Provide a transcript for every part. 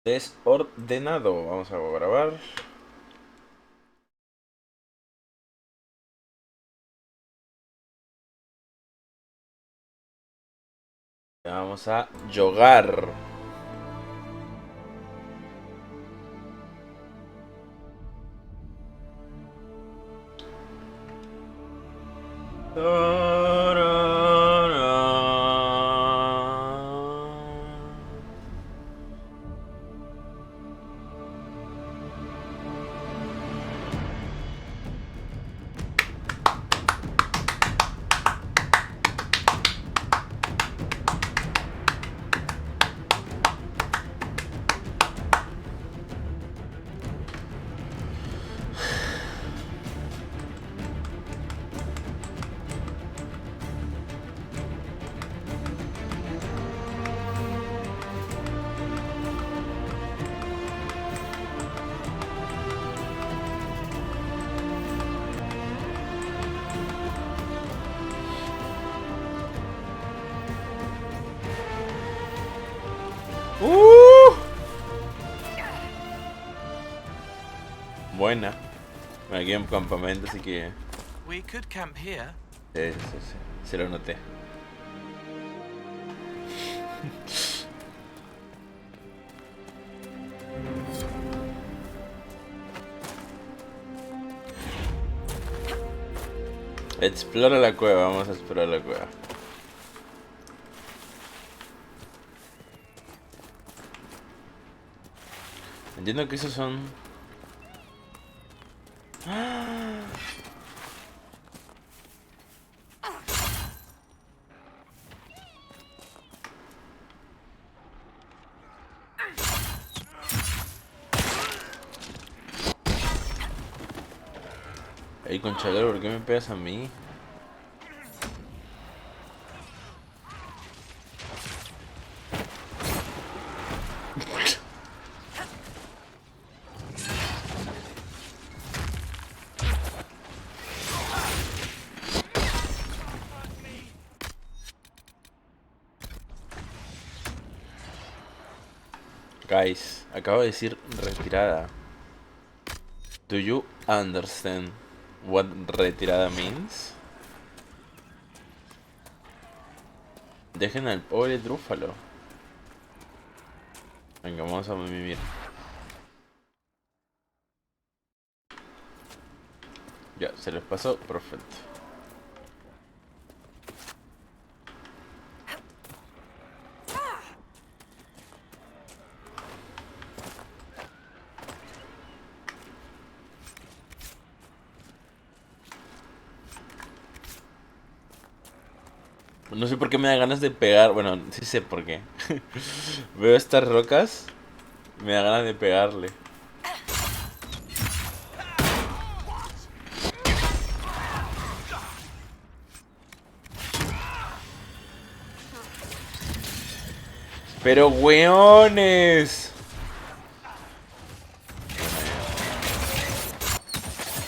Desordenado. Vamos a grabar. Vamos a jugar. Buena. Me quedé en campamento, así que... We could camp here. Sí. Se lo noté. Explora la cueva, vamos a explorar la cueva. Entiendo que esos son... ¡Ah! Ey, conchador, ¿por qué me pegas a mí? Guys, acabo de decir retirada. Do you understand what retirada means? Dejen al pobre Trúfalo. Venga, vamos a mimir. Ya, se les pasó, perfecto. No sé por qué me da ganas de pegar. Bueno, sí sé por qué. Veo estas rocas. Me da ganas de pegarle. Pero weones.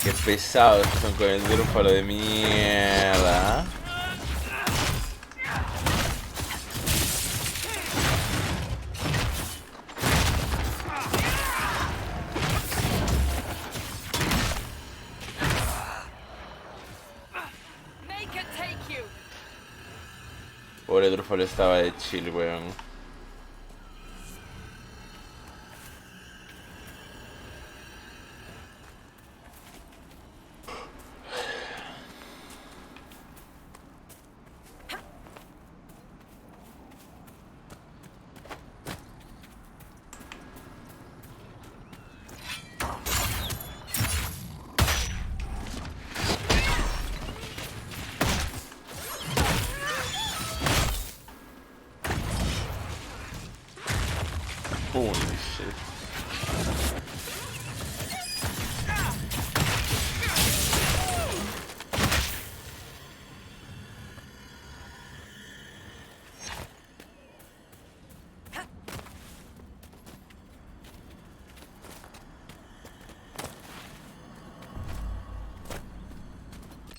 Qué pesados que son con el drúfalo de mierda. Pobre drúfalo estaba de chill, weón. Holy shit.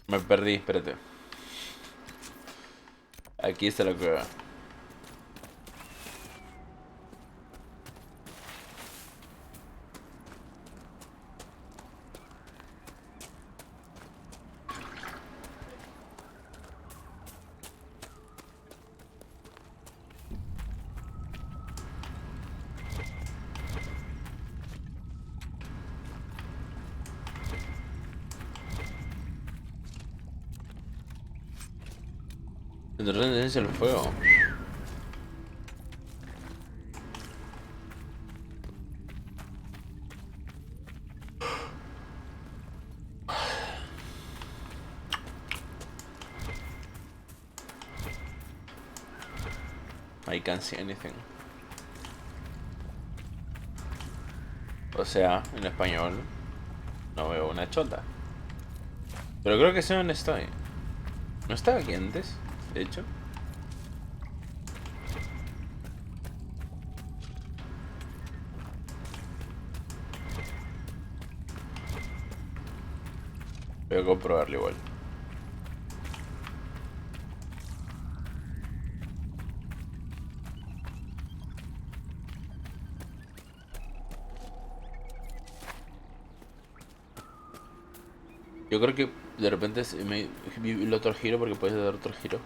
Me perdí, espérate. Aquí está la cueva. Entonces tendencia el fuego. I can't see anything. O sea, en español no veo una chota. Pero creo que sé dónde estoy. ¿No estaba aquí antes? De hecho. Voy a comprobarlo igual. Yo creo que de repente me vi el otro giro porque puedes dar otro giro.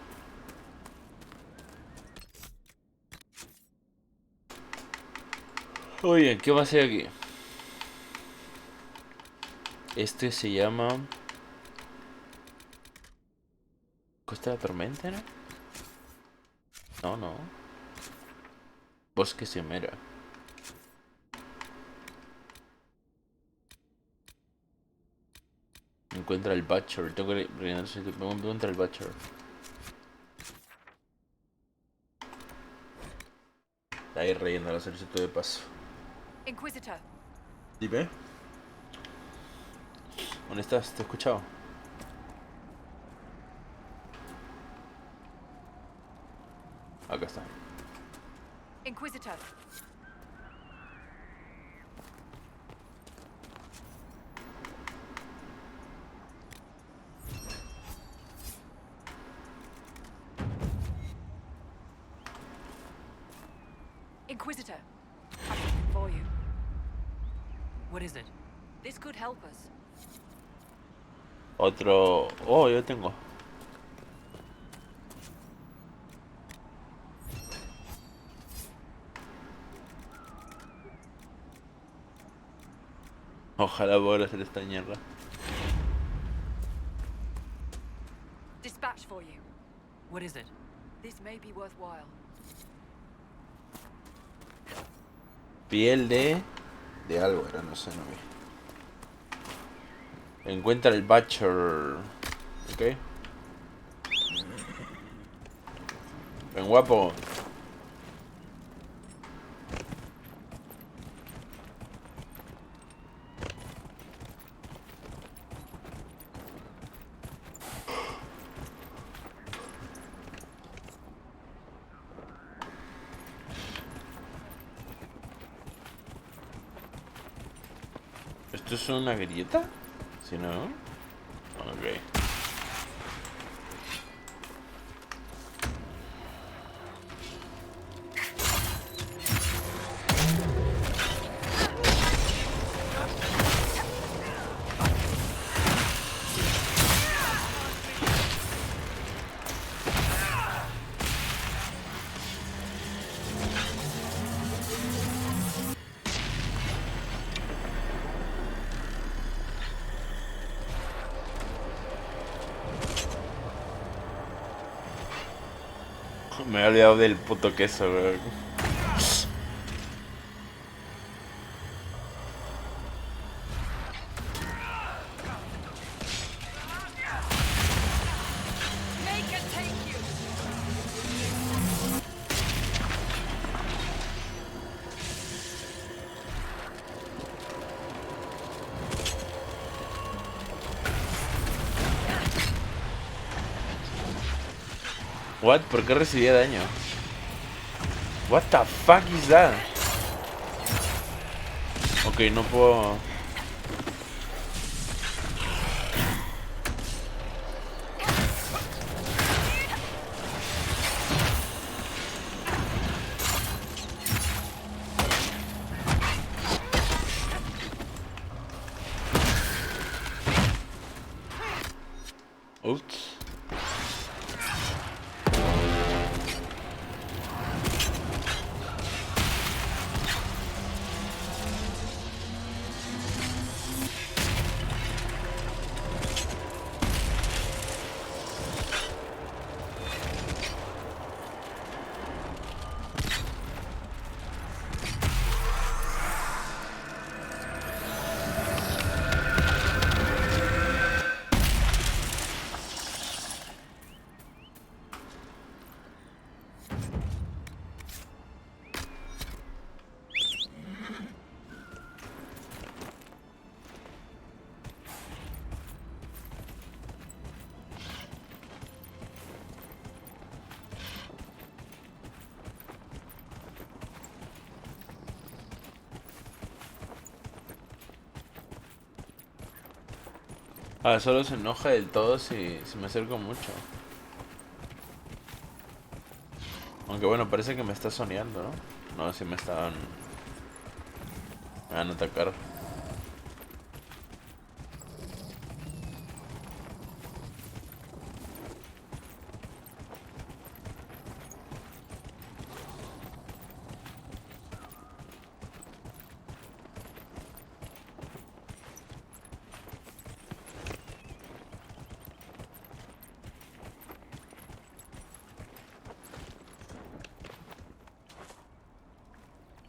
Oye, ¿qué más hay aquí? Este se llama... ¿Costa de la Tormenta, no? No, no. Bosque Semera. Encuentra el Butcher. Tengo que rellenar ese tipo. Encuentra el Butcher. Ahí rellena la solicitud de paso. Inquisitor. Dime. ¿Dónde estás? ¿Te he escuchado? Acá está. Inquisitor. Inquisitor. I've something for you. What is it? This could help us. Otro... Oh, yo tengo. Ojalá pueda hacer esta mierda. Dispatch for you. What is it? This may be worthwhile. Piel de... De algo era, no sé, no vi. Encuentra el Butcher. Ok. Ven, guapo. ¿Esto es una grieta? Si no... Ok. Me he olvidado del puto queso, weón. Make it take you. What? ¿Por qué recibía daño? What the fuck is that? Ok, no puedo... Ups. Ah, solo se enoja del todo si me acerco mucho. Aunque bueno, parece que me está soñando, ¿no? No, si me estaban... Me van a atacar.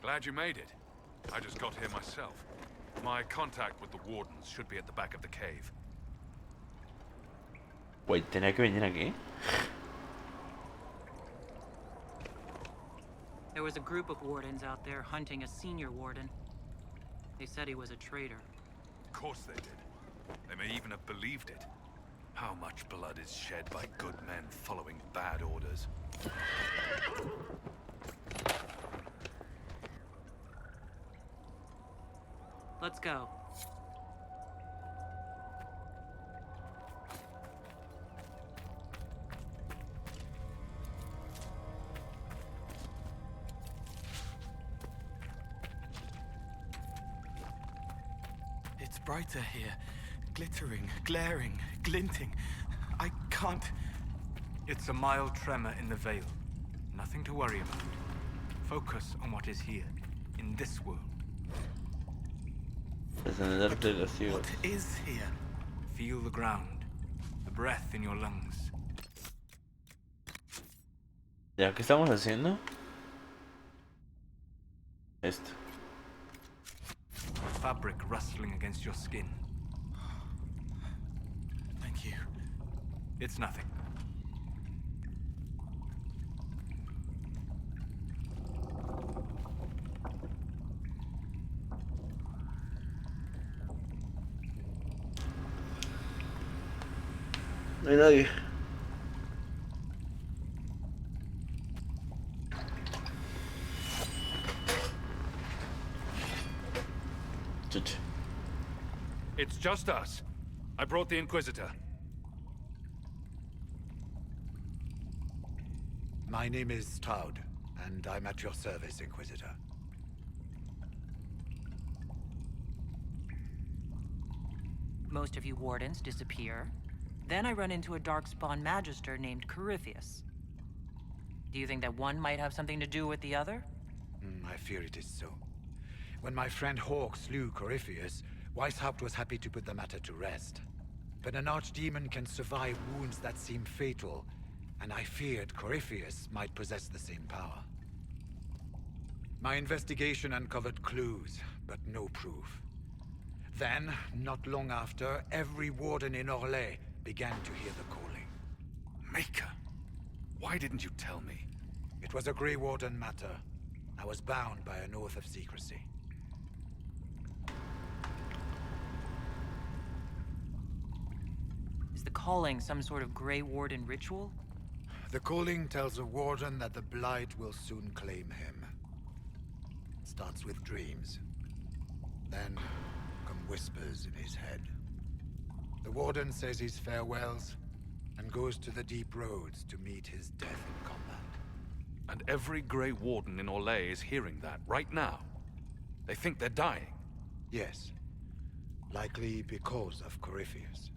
Glad you made it. I just got here myself. My contact with the wardens should be at the back of the cave. Wait, ¿tenía que venir aquí? There was a group of wardens out there hunting a senior warden. They said he was a traitor. Of course they did. They may even have believed it. How much blood is shed by good men following bad orders? Let's go. It's brighter here. Glittering, glaring, glinting. I can't... It's a mild tremor in the Vale. Nothing to worry about. Focus on what is here, in this world. Descenderte de los ciegos. What is here? Feel the ground, the breath in your lungs. ¿Ya qué estamos haciendo? Esto. Fabric rustling against your skin. Thank you. It's nothing. No hay nadie. Chuch. It's just us. I brought the Inquisitor. My name is Toud, and I'm at your service, Inquisitor. Most of you wardens disappear. Then I run into a darkspawn magister named Corypheus. Do you think that one might have something to do with the other? I fear it is so. When my friend Hawk slew Corypheus, Weishaupt was happy to put the matter to rest. But an archdemon can survive wounds that seem fatal, and I feared Corypheus might possess the same power. My investigation uncovered clues, but no proof. Then, not long after, every warden in Orlais began to hear the calling. Maker, why didn't you tell me? It was a Grey Warden matter. I was bound by an oath of secrecy. Is the calling some sort of Grey Warden ritual? The calling tells a warden that the Blight will soon claim him. It starts with dreams. Then come whispers in his head. The warden says his farewells and goes to the deep roads to meet his death in combat. And every Grey Warden in Orlais is hearing that right now. They think they're dying. Yes. Likely because of Corypheus.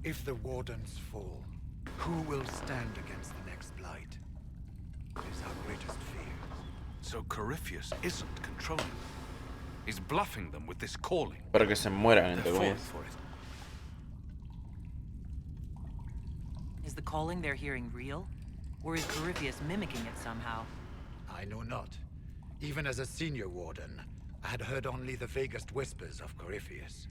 If the wardens fall, who will stand against the next Blight? It is our greatest fear. So Corypheus isn't controlling them. He's bluffing them with this calling. Para que se mueran, entre They're falling comillas. for it. Is the calling they're hearing real? Or is Corypheus mimicking it somehow? I know not. Even as a senior warden, I had heard only the vaguest whispers of Corypheus.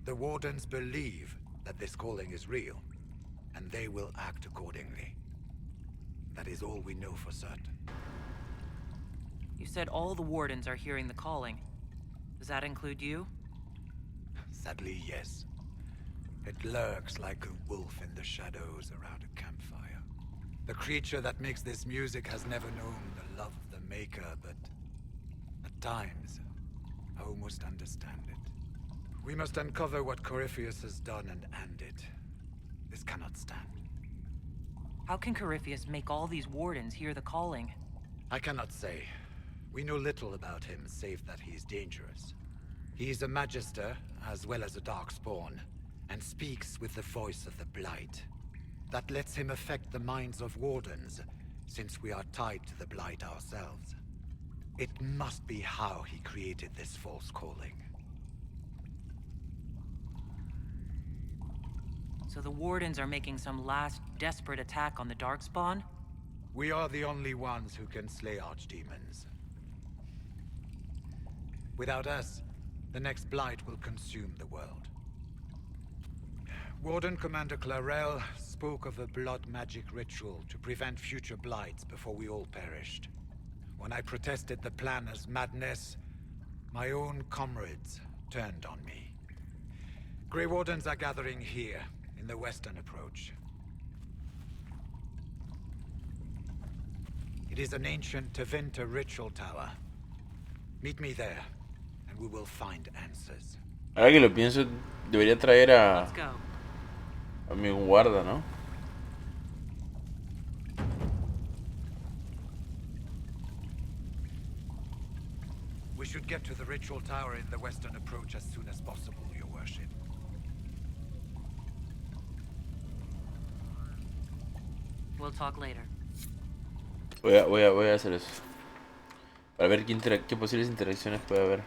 The wardens believe that this calling is real, and they will act accordingly. That is all we know for certain. You said all the wardens are hearing the calling. Does that include you? Sadly, yes. It lurks like a wolf in the shadows around a campfire. The creature that makes this music has never known the love of the Maker, but at times, I almost understand it. We must uncover what Corypheus has done and end it. This cannot stand. How can Corypheus make all these wardens hear the calling? I cannot say. We know little about him, save that he is dangerous. He is a Magister, as well as a Darkspawn, and speaks with the voice of the Blight. That lets him affect the minds of wardens, since we are tied to the Blight ourselves. It must be how he created this false calling. So the wardens are making some last desperate attack on the Darkspawn? We are the only ones who can slay archdemons. Without us, the next Blight will consume the world. Warden Commander Clarel spoke of a blood magic ritual to prevent future blights before we all perished. When I protested the plan as madness, my own comrades turned on me. Grey Wardens are gathering here, in the western approach. It is an ancient Tevinter ritual tower. Meet me there, and we will find answers. Ahora que lo pienso, debería traer Let's go. a mi guarda, ¿no? We should get to the ritual tower in the western approach as soon as possible, Your Worship. We'll talk later. Voy a hacer eso. Para ver qué posibles interacciones puede haber.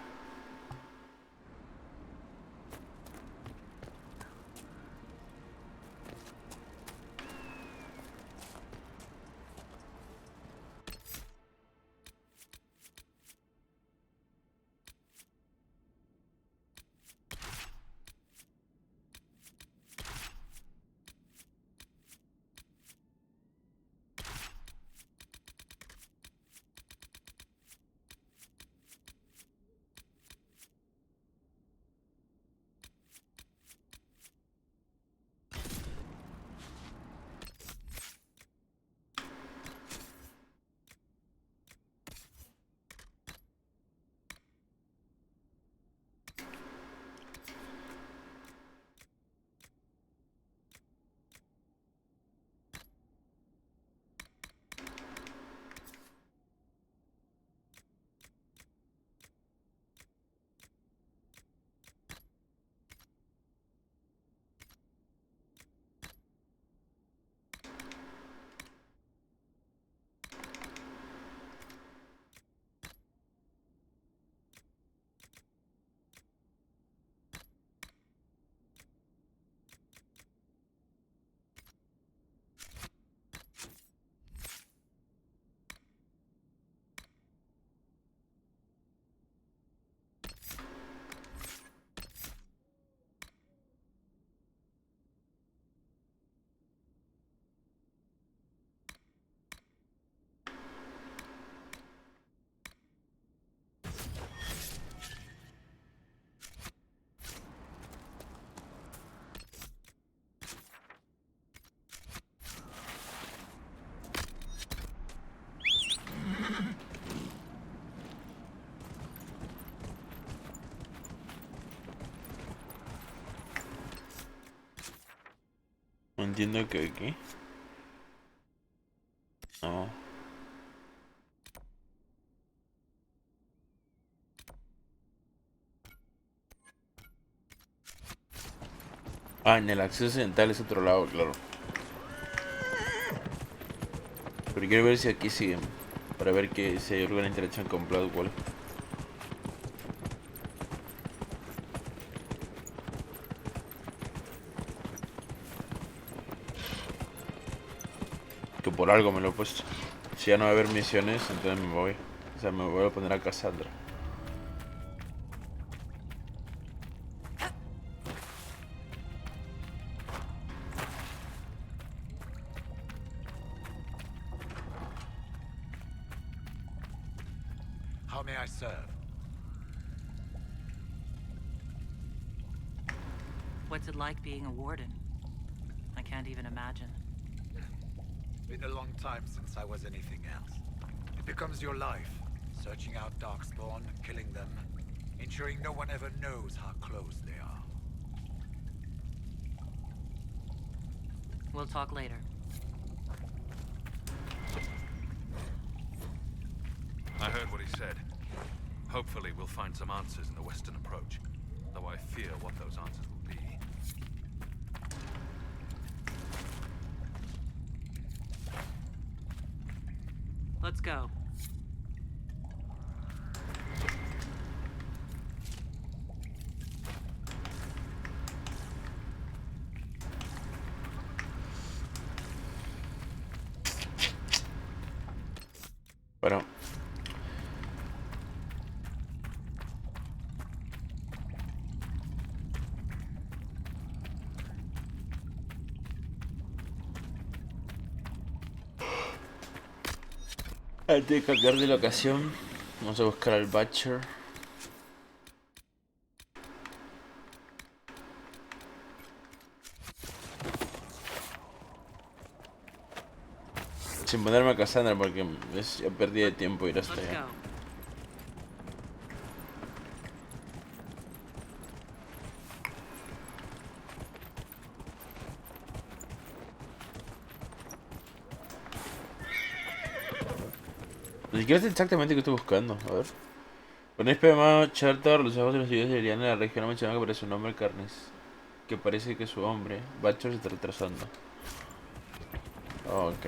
Entiendo que aquí. No. Ah, en el acceso occidental es otro lado, claro. Pero quiero ver si aquí siguen. Para ver que si hay alguna interacción con Bloodwall. Que por algo me lo he puesto. Si ya no va a haber misiones, entonces me voy. O sea, me voy a poner a Cassandra. How may I serve? What's it like being a warden? I can't even imagine. Been a long time since I was anything else. It becomes your life, searching out Darkspawn, killing them, ensuring no one ever knows how close they are. We'll talk later. I heard what he said. Hopefully we'll find some answers in the Western approach, though I fear what those answers will be. Let's go. Bueno. Antes de cambiar de locación, vamos a buscar al Butcher. Sin ponerme a Cassandra porque es ya perdí de tiempo ir hasta Let's allá. go. Ni siquiera sé exactamente qué estoy buscando. A ver. Con un llamado Charter, los ojos de los ciudades de Liliana en la región ha mencionado que parece un hombre carnes. Que parece que su hombre, Butcher, se está retrasando. Oh, ok.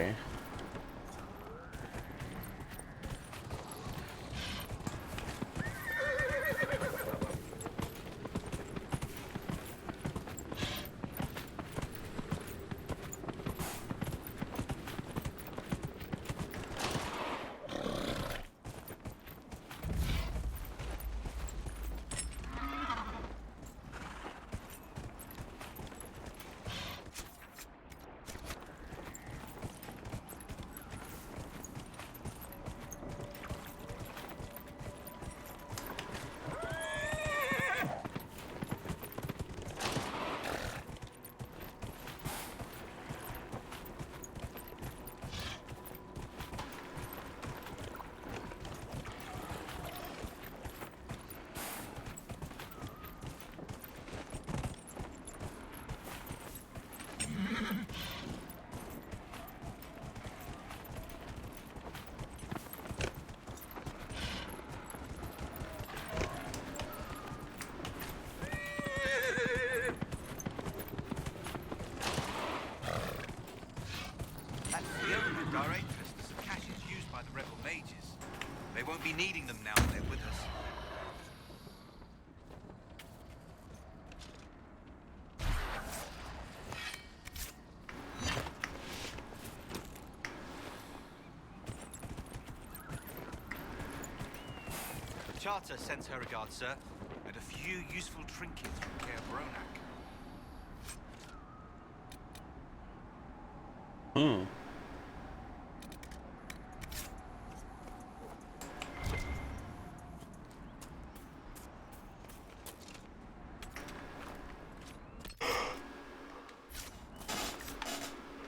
They won't be needing them now that they're with us. The Charter sends her regards, sir, and a few useful trinkets from Care Bronak.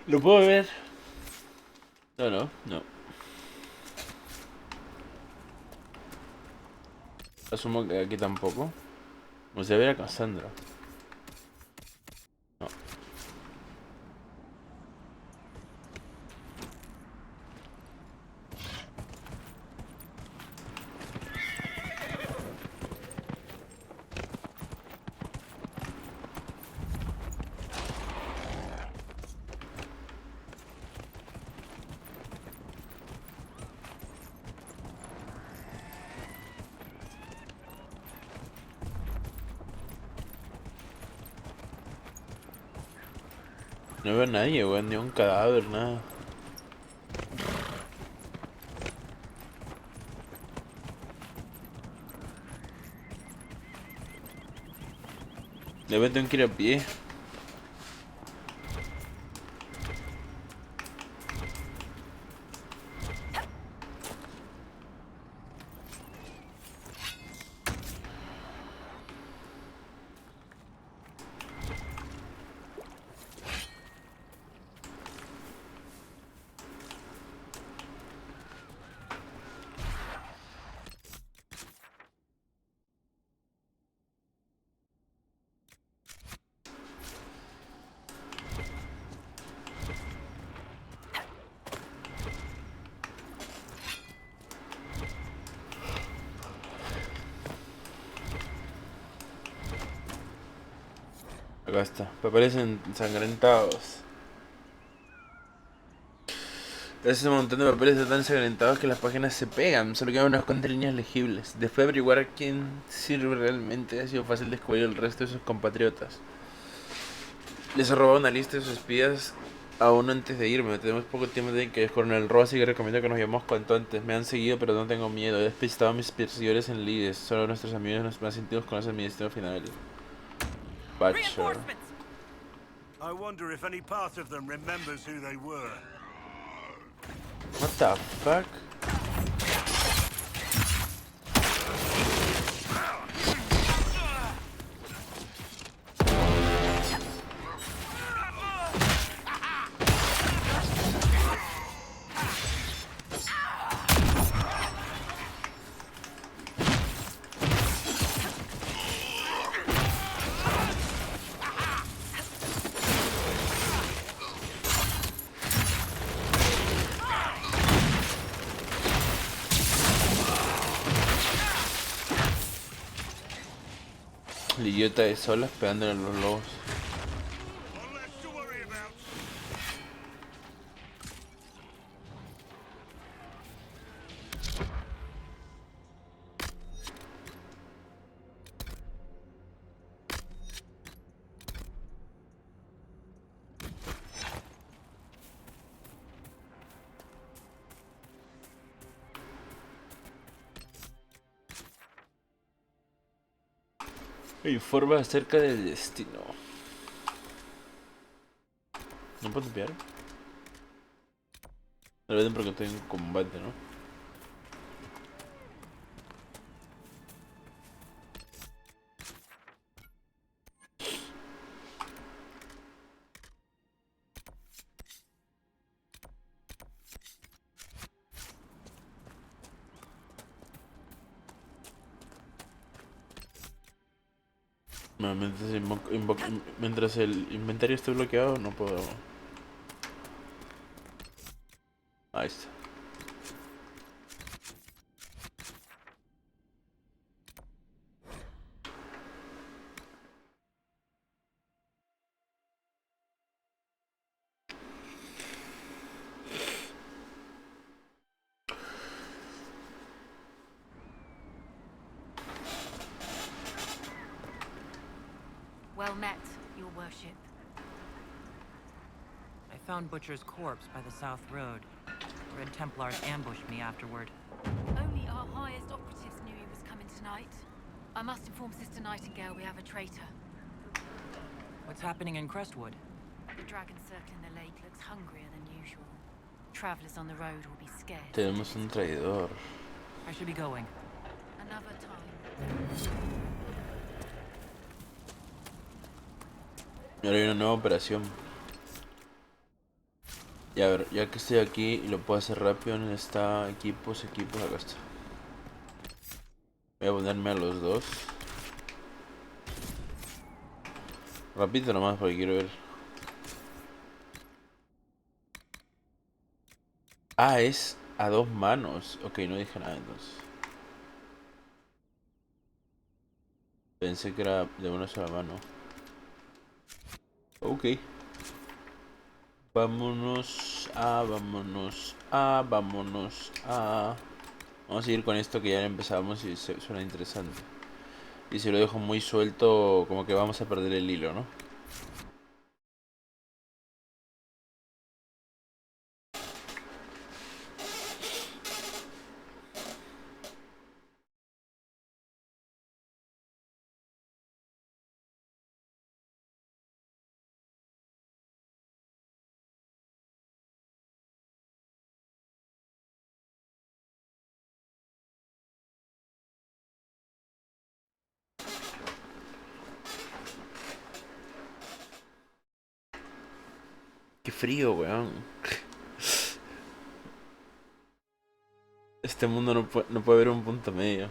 ¿Lo puedo ver? No. Asumo que aquí tampoco. Vamos a ver a Cassandra. No. No veo a nadie, weón, ni un cadáver, nada. De repente tengo que ir a pie. Acá está. Papeles ensangrentados. Ese montón de papeles están tan ensangrentados que las páginas se pegan. Solo quedan unas cuantas líneas legibles. Después de averiguar a quién sirve realmente, ha sido fácil descubrir el resto de sus compatriotas. Les he robado una lista de sus espías a uno antes de irme. Tenemos poco tiempo de que el coronel Ross y que recomiendo que nos vayamos cuanto antes. Me han seguido, pero no tengo miedo. He despistado a mis perseguidores en Lides. Solo nuestros amigos más íntimos conocen mi destino final. Butcher. I wonder if any part of them remembers who they were. What the fuck? El idiota de solas pegándole a los lobos. One less to worry about. Informa acerca del destino. ¿No puedo enviar? Me lo venden porque estoy en combate, ¿no? No, mientras el inventario esté bloqueado, no puedo. Ahí está. Well met, your worship. I found Butcher's corpse by the South Road. Red Templars ambushed me afterward. Only our highest operatives knew he was coming tonight. I must inform Sister Nightingale we have a traitor. What's happening in Crestwood? The dragon circling the lake looks hungrier than usual. Travelers on the road will be scared. Tenemos un traidor. I should be going. Another time. Y ahora hay una nueva operación. Y a ver, ya que estoy aquí y lo puedo hacer rápido, ¿dónde está equipos, acá está. Voy a ponerme a los dos. Rapidito nomás porque quiero ver. Ah, es a dos manos. Ok, no dije nada entonces. Pensé que era de una sola mano. Ok. Vámonos a... Vamos a seguir con esto que ya empezamos y suena interesante. Y si lo dejo muy suelto, como que vamos a perder el hilo, ¿no? Qué frío, weón. Este mundo no puede haber un punto medio.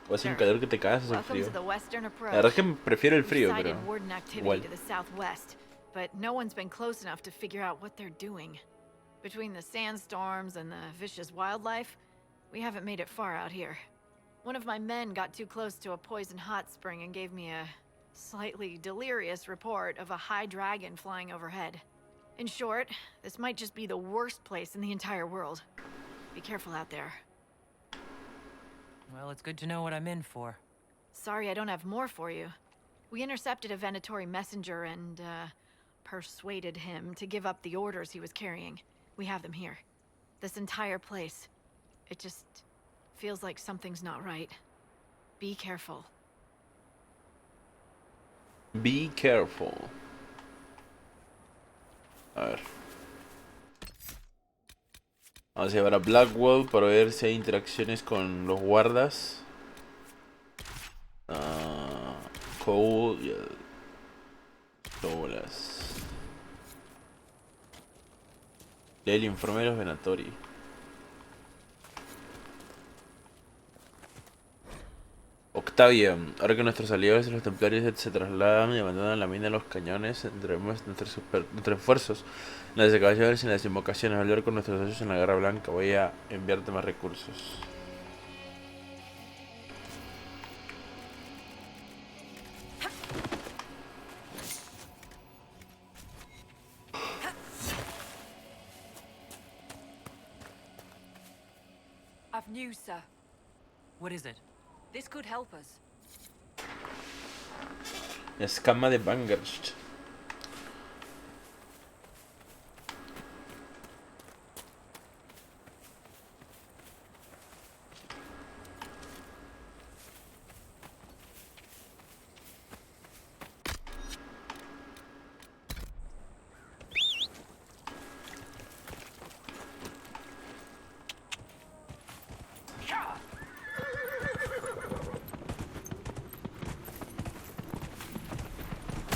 O hace un calor que te cagas o el Welcome frío. to the western La approach. verdad es que prefiero el frío, We've pero... cited warden activity igual. to the southwest, but no one's been close enough to figure out what they're doing. Between the sandstorms and the vicious wildlife, we haven't made it far out here. One of my men got too close to a poison hot spring and gave me a slightly delirious report of a high dragon flying overhead. In short, this might just be the worst place in the entire world. Be careful out there. Well, it's good to know what I'm in for. Sorry I don't have more for you. We intercepted a Venatori messenger and, persuaded him to give up the orders he was carrying. We have them here. This entire place. It just feels like something's not right. Be careful. Be careful. A ver. Vamos a llevar a Blackwell para ver si hay interacciones con los guardas. Cole y el Douglas. Lee el informe de los Venatori. Octavia, ahora que nuestros aliados y los templarios se trasladan y abandonan la mina de los cañones, centraremos nuestros esfuerzos en las excavaciones y en las invocaciones. Al hablar con nuestros socios en la Guerra Blanca, voy a enviarte más recursos. I've news, sir. What is it? This could help us. Escama de Bangerst.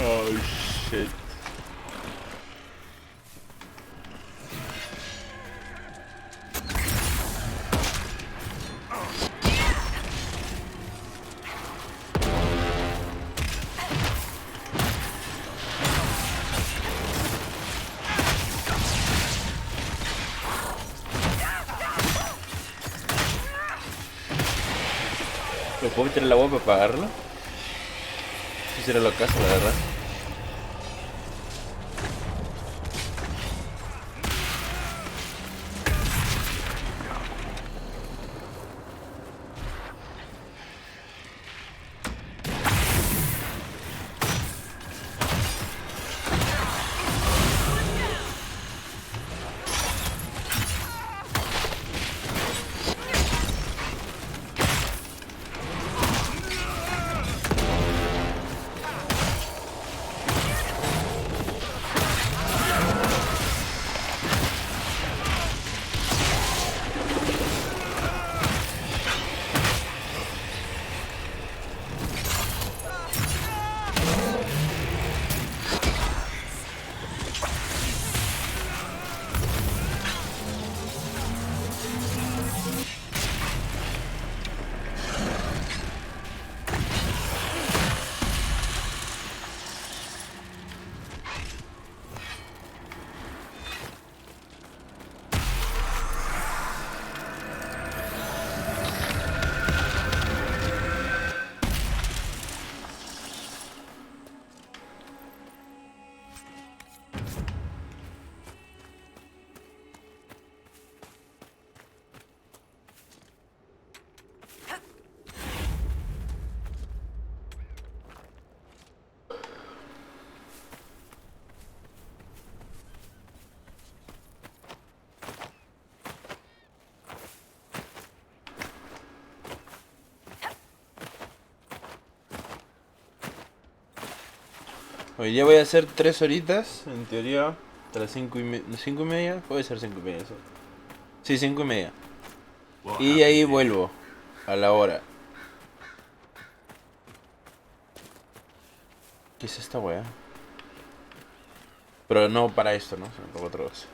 Oh shit. ¿Lo puedo meter en el agua para apagarlo? Si será lo caso, la verdad. Hoy día voy a hacer 3 horitas, en teoría, hasta las 5 y media, puede ser 5 y media, ¿sí? Sí, 5 y media. Y ahí vuelvo, a la hora. ¿Qué es esta weá? Pero no para esto, ¿no? Sino para otra cosa.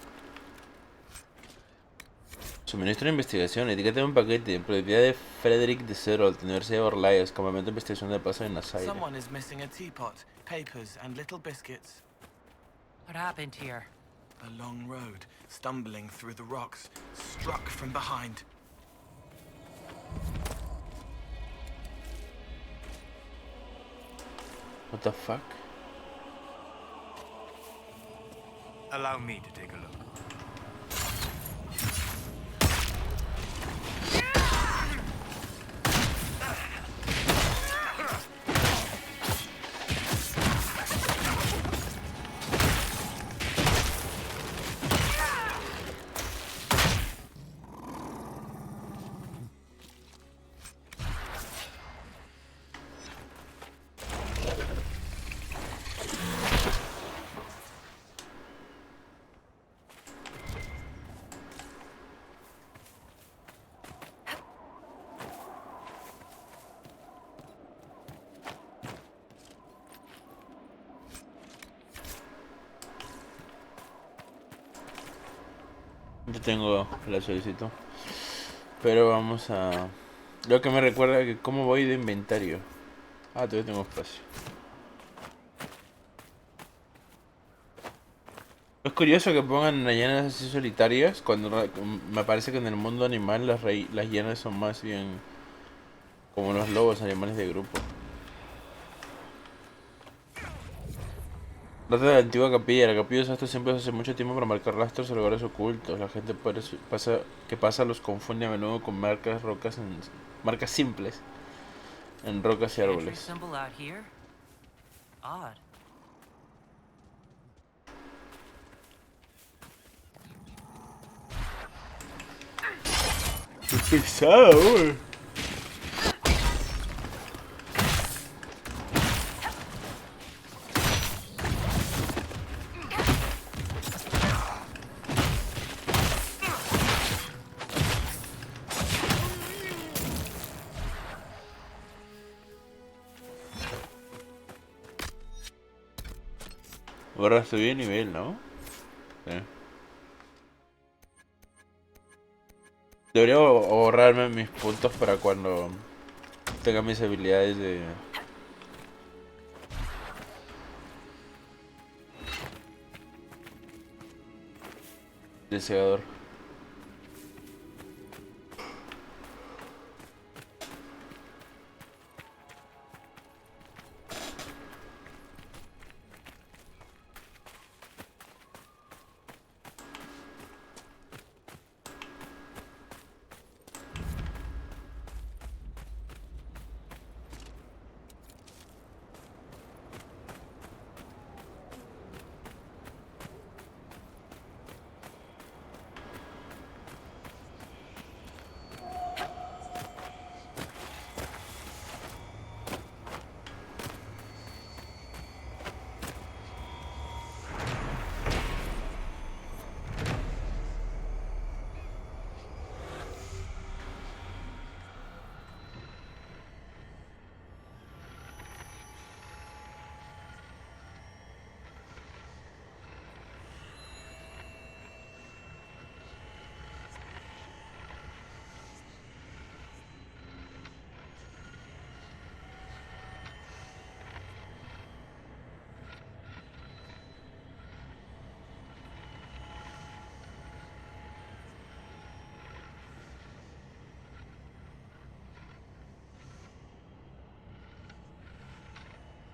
Suministro de investigación, etiqueta de un paquete, propiedad de Frederick de Serold, Universidad de Orlais, campamento de investigación de paso en Nazaire. Someone is missing a teapot, papers, and little biscuits. What happened here? A long road, stumbling through the rocks, struck from behind. What the fuck? Allow me to take a look. Yo tengo la solicitud. Pero vamos a... Lo que me recuerda que cómo voy de inventario. Ah, todavía tengo espacio. Es curioso que pongan las hienas así solitarias cuando me parece que en el mundo animal las hienas son más bien como los lobos, animales de grupo. Trata de la antigua capilla. La capilla usó estos símbolos hace mucho tiempo para marcar rastros o lugares ocultos. La gente que pasa los confunde a menudo con marcas simples en rocas y Entry árboles. symbol out here? Odd. ¡Qué pesado, güey! Ahora subí de nivel, ¿no? Sí. Debería ahorrarme mis puntos para cuando tenga mis habilidades de segador.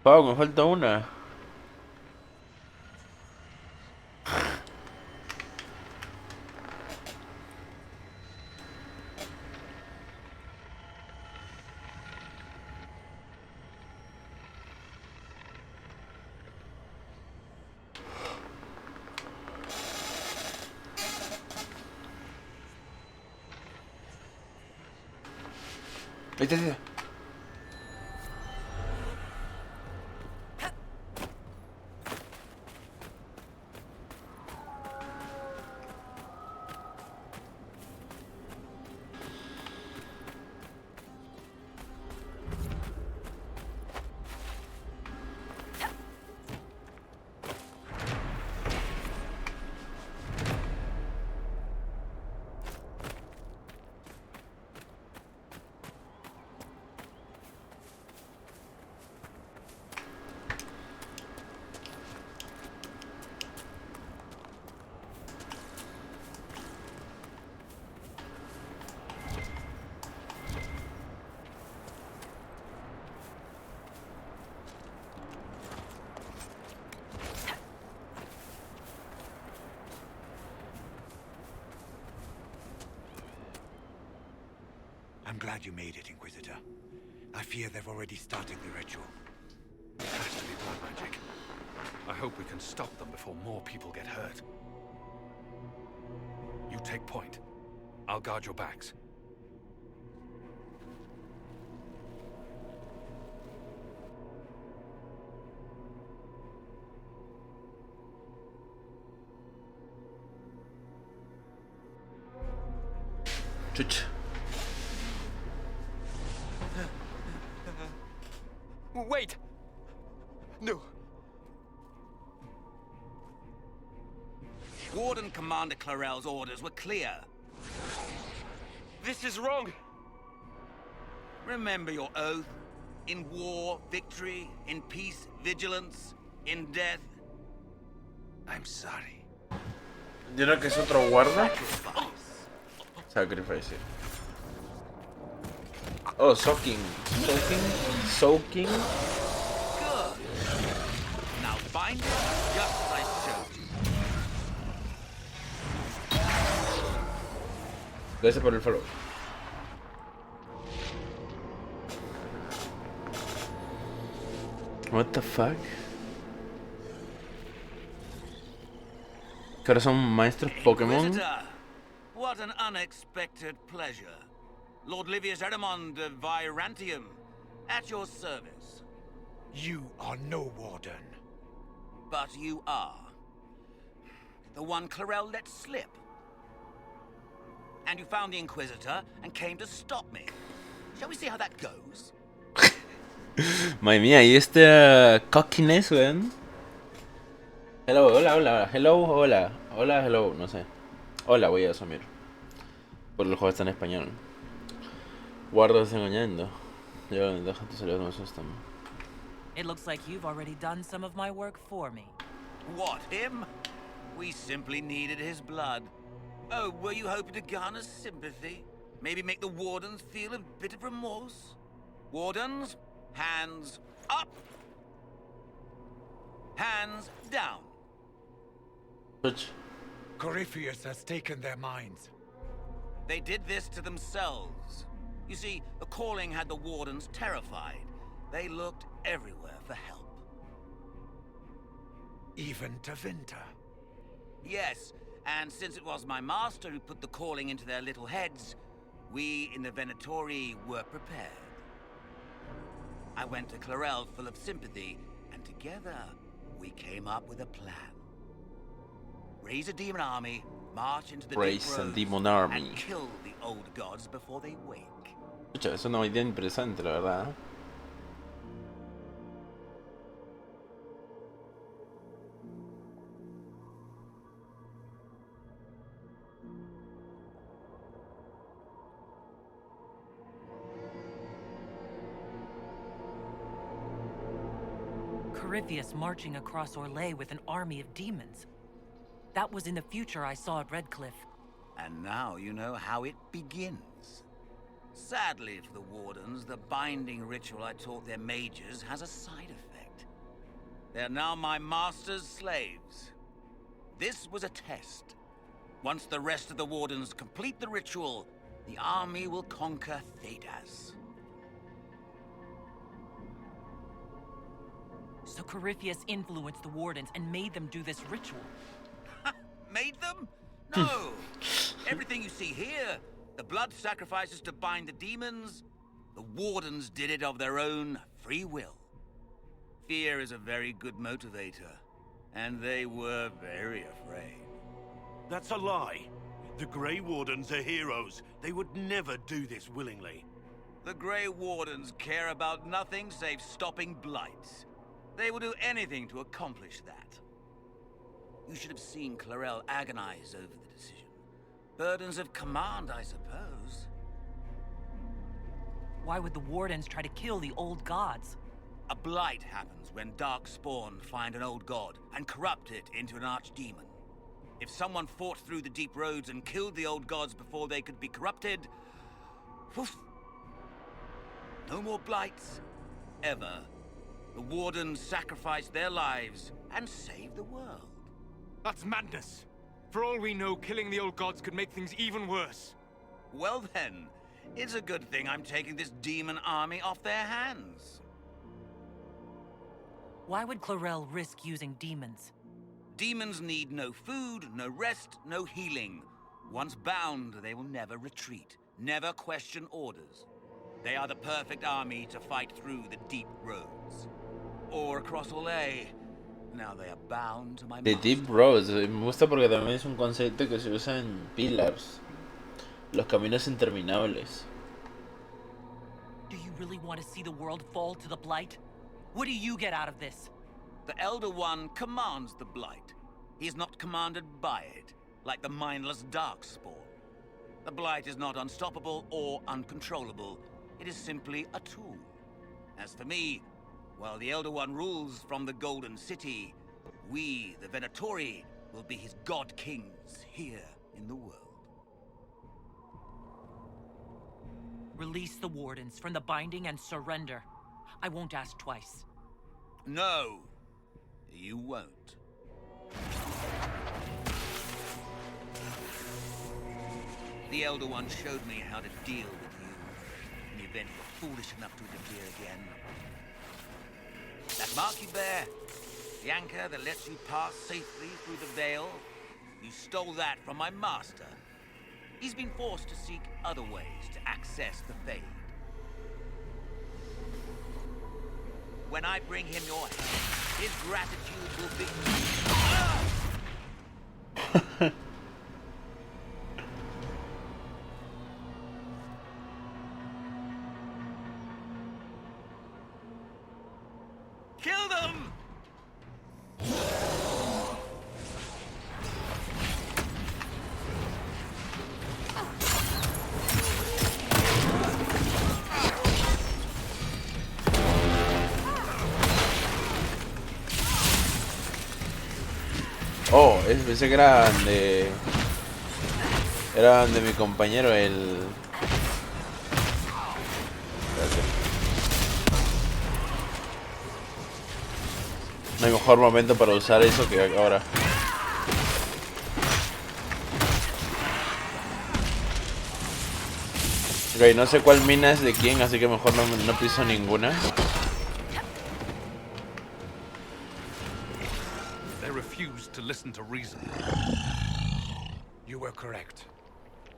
Pau, me falta una. Ahí está, ahí está. glad you made it, Inquisitor. I fear they've already started the ritual. It has to be blood magic. I hope we can stop them before more people get hurt. You take point. I'll guard your backs. Chuch. Wait! No. Warden Commander Clarel's orders were clear. This is wrong! Remember your oath. In war, victory. In peace, vigilance. In death, I'm sorry. ¿Dirá que es otro guarda? Sacrifice. Oh, soaking. Soaking. Good. Now bind it just as I showed you. Gracias por el follow. What the fuck? Que ahora son maestros Pokémon. Inquisitor, what an unexpected pleasure. Lord Livius Erimond of Virantium, at your service. You are no warden. But you are. The one Clarel let slip. And you found the Inquisitor and came to stop me. Shall we see how that goes? Madre mía, y este cockiness, weón. Hello, hola, hola, hello, hola, hola, hello, no sé. Hola, voy a asumir. Porque el juego está en español. Guardas engañando. Lleva la ventaja, te salió, no me asustan. It looks like you've already done some of my work for me. What, him? We simply needed his blood. Oh, were you hoping to garner sympathy? Maybe make the Wardens feel a bit of remorse? Wardens, hands up! Hands down! Touch. Corypheus has taken their minds. They did this to themselves. You see, the calling had the Wardens terrified. They looked everywhere for help. Even to Vinter. Yes, and since it was my master who put the calling into their little heads, we in the Venatori were prepared. I went to Clarel full of sympathy, and together we came up with a plan. Raise a demon army, march into the Raise deep a roads, demon army. and kill the old gods before they wake. Escucha, es una idea interesante, la verdad. ¿Eh? Corypheus marching across Orlais with an army of demons. That was in the future I saw at Redcliffe. And now you know how it begins. Sadly for the Wardens, the binding ritual I taught their mages has a side effect. They're now my master's slaves. This was a test. Once the rest of the Wardens complete the ritual, the army will conquer Thedas. So Corypheus influenced the Wardens and made them do this ritual. Made them? No! Everything you see here, the blood sacrifices to bind the demons, the Wardens did it of their own free will. Fear is a very good motivator, and they were very afraid. That's a lie. The Grey Wardens are heroes. They would never do this willingly. The Grey Wardens care about nothing save stopping blights. They will do anything to accomplish that. You should have seen Clarel agonize over the decision. Burdens of command, I suppose. Why would the Wardens try to kill the old gods? A blight happens when dark spawn find an old god and corrupt it into an archdemon. If someone fought through the deep roads and killed the old gods before they could be corrupted, woof, no more blights, ever. The Wardens sacrificed their lives and saved the world. That's madness. For all we know, killing the old gods could make things even worse. Well then, It's a good thing I'm taking this demon army off their hands. Why would Clarel risk using demons? Demons need no food, no rest, no healing. Once bound, they will never retreat, never question orders. They are the perfect army to fight through the deep roads. Or across Olay. Now they are bound to my The master. Deep Roads, me gusta porque también es un concepto que se usa en Pillars. Los caminos interminables. Do you really want to see the world fall to the Blight? What do you get out of this? The Elder One commands the Blight. He is not commanded by it, like the mindless Darkspawn. The Blight is not unstoppable or uncontrollable. It is simply a tool. As for me, while the Elder One rules from the Golden City, we, the Venatori, will be his god kings here in the world. Release the Wardens from the binding and surrender. I won't ask twice. No, you won't. The Elder One showed me how to deal with you in the event you're foolish enough to interfere again. That mark you bear, the anchor that lets you pass safely through the veil, you stole that from my master. He's been forced to seek other ways to access the Fade. When I bring him your head, his gratitude will be... Kill them! Oh, pensé que eran de... Eran de mi compañero, el... Espérate. No hay mejor momento para usar eso que ahora. Ok, no sé cuál mina es de quién, así que mejor no piso ninguna. They refused to listen to reason. You were correct.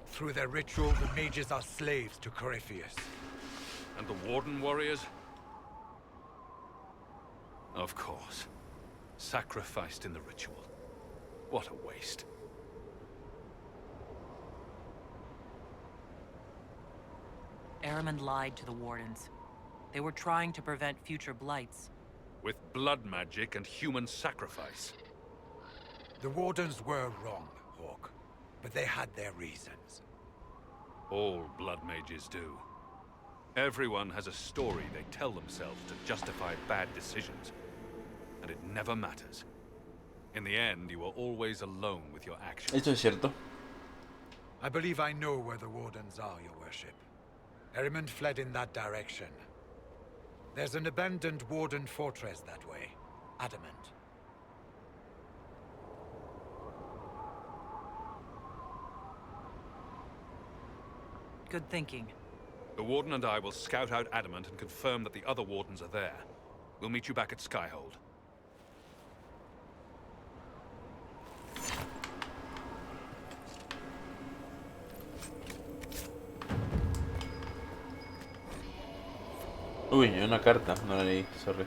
Through their ritual, the mages are slaves to Corypheus. And the Warden warriors? Of course. Sacrificed in the ritual. What a waste. Ahriman lied to the Wardens. They were trying to prevent future blights. With blood magic and human sacrifice. The Wardens were wrong, Hawk. But they had their reasons. All blood mages do. Everyone has a story they tell themselves to justify bad decisions. And it never matters. In the end, you are always alone with your actions. Esto es cierto. I believe I know where the Wardens are, Your Worship. Ahriman fled in that direction. There's an abandoned Warden fortress that way. Adamant. Good thinking. The Warden and I will scout out Adamant and confirm that the other Wardens are there. We'll meet you back at Skyhold. Uy, una carta, no la leí, sorry.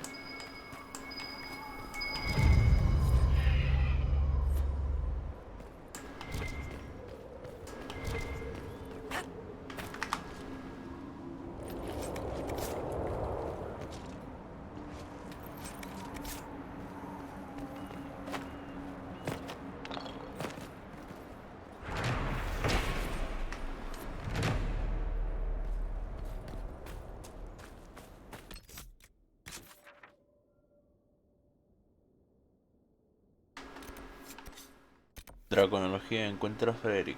Draconología, encuentra a Frederick.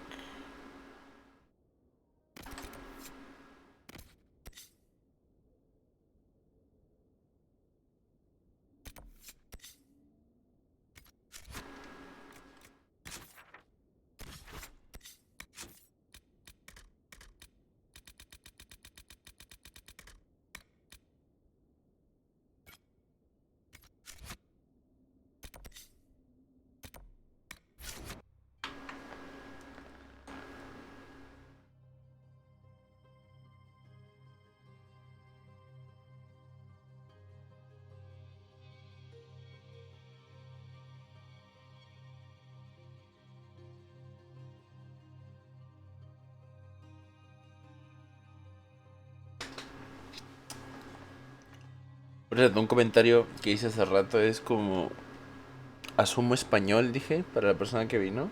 Por cierto, un comentario que hice hace rato es como... Asumo español, dije, para la persona que vino.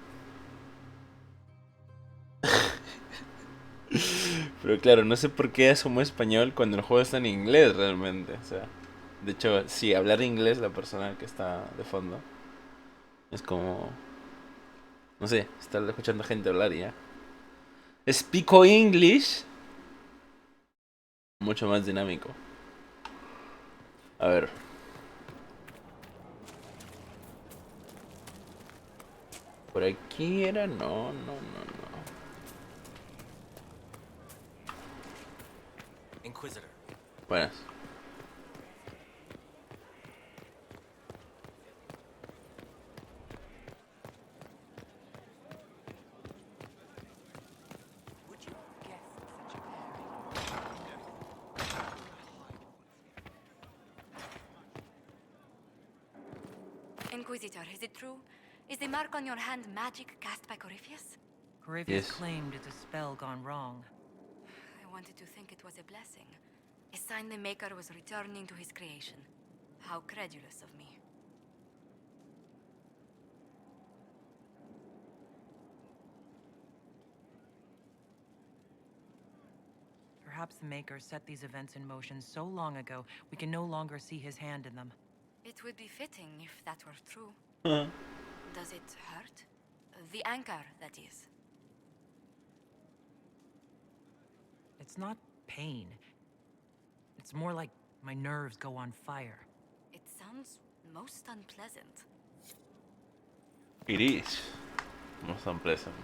Pero claro, no sé por qué asumo español cuando el juego está en inglés realmente. O sea, de hecho, sí, hablar inglés la persona que está de fondo. Es como... No sé, estar escuchando gente hablar y ya. Speak English. Mucho más dinámico. A ver. Por aquí era... No, no, no, no. Inquisitor. Buenas. Would you guess such a Inquisitor, is it true? Is the mark on your hand magic cast by Corypheus? Corypheus Yes. claimed it's a spell gone wrong. I wanted to think it was a blessing. A sign the Maker was returning to his creation. How credulous of me. Perhaps the Maker set these events in motion so long ago, we can no longer see his hand in them. It would be fitting if that were true. Uh, Does it hurt? The anchor, that is. It's not pain. It's more like my nerves go on fire. It sounds most unpleasant. it is. Most unpleasant.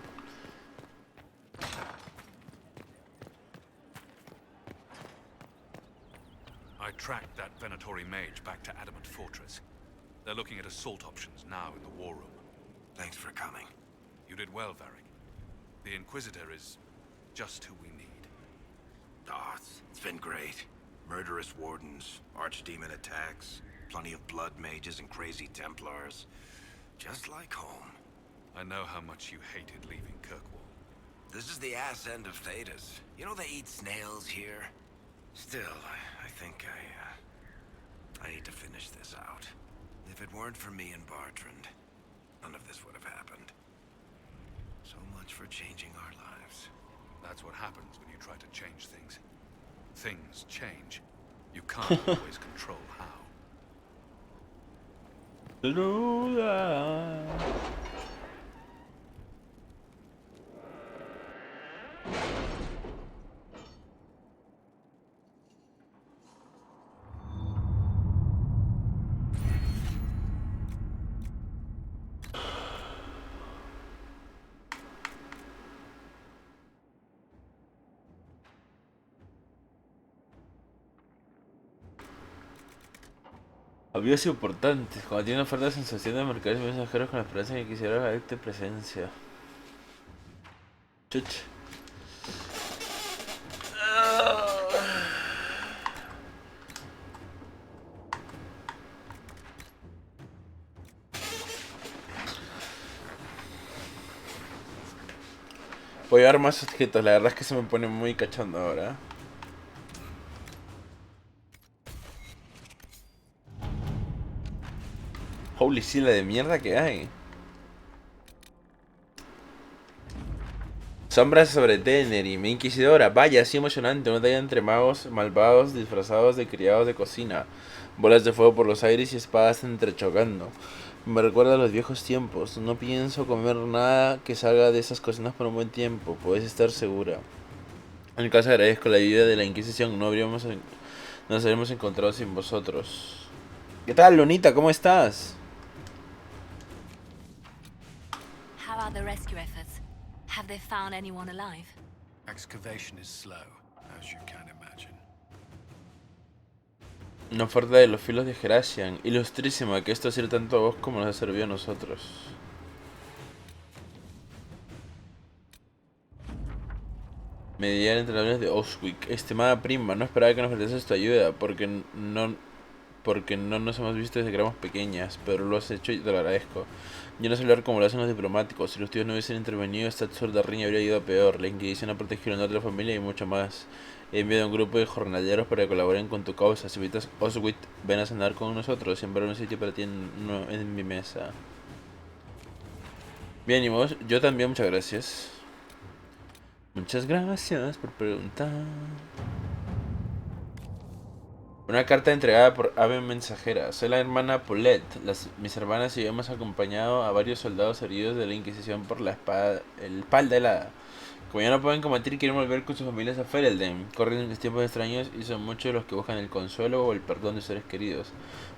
I tracked that Venatori mage back to Adamant Fortress. They're looking at assault options now in the war room. Thanks for coming. You did well, Varric. The Inquisitor is just who we need. Oh, it's been great. Murderous wardens, archdemon attacks, plenty of blood mages and crazy Templars. Just like home. I know how much you hated leaving Kirkwall. This is the ass end of Thedas. You know they eat snails here? Still, I think I need to finish this out. If it weren't for me and Bartrand, none of this would have happened. So much for changing our lives. That's what happens when you try to change things. Things change. You can't always control how. Saluda. Avíos importantes. Cuando tiene oferta de sensación de mercados y mensajeros con la esperanza de que quisiera darte presencia. Chuch. Voy a llevar más objetos, la verdad es que se me pone muy cachondo ahora. Holy shit, la de mierda que hay. Sombras sobre Tenery, mi inquisidora. Vaya, así emocionante. Una batalla entre magos malvados disfrazados de criados de cocina. Bolas de fuego por los aires y espadas entrechocando. Me recuerda a los viejos tiempos. No pienso comer nada que salga de esas cocinas por un buen tiempo. Puedes estar segura. En el caso agradezco la ayuda de la Inquisición. No nos habríamos encontrado sin vosotros. ¿Qué tal, Lunita? ¿Cómo estás? How are the rescue efforts? Have they found anyone alive? Excavation is slow, as you can imagine. Una oferta de los filos de Gerasian. Ilustrísima que esto sirve tanto a vos como nos ha servido a nosotros. Mediar entre las de Oswick. Estimada prima, no esperaba que nos ofrecieses tu ayuda, porque no nos hemos visto desde que éramos pequeñas, pero lo has hecho y te lo agradezco. Yo no sé hablar como lo hacen los diplomáticos. Si los tíos no hubiesen intervenido, esta absurda riña habría ido a peor. La Inquisición ha protegido el honor de la familia y mucho más. He enviado un grupo de jornaleros para que colaboren con tu causa. Si visitas Auschwitz, ven a cenar con nosotros. Siempre habrá un sitio para ti en mi mesa. Bien, y vos, yo también, muchas gracias. Muchas gracias por preguntar. Una carta entregada por ave mensajera. Soy la hermana Paulette. Mis hermanas y yo hemos acompañado a varios soldados heridos de la Inquisición por la espalda helada. Como ya no pueden combatir, quieren volver con sus familias a Ferelden. Corren tiempos extraños y son muchos los que buscan el consuelo o el perdón de seres queridos.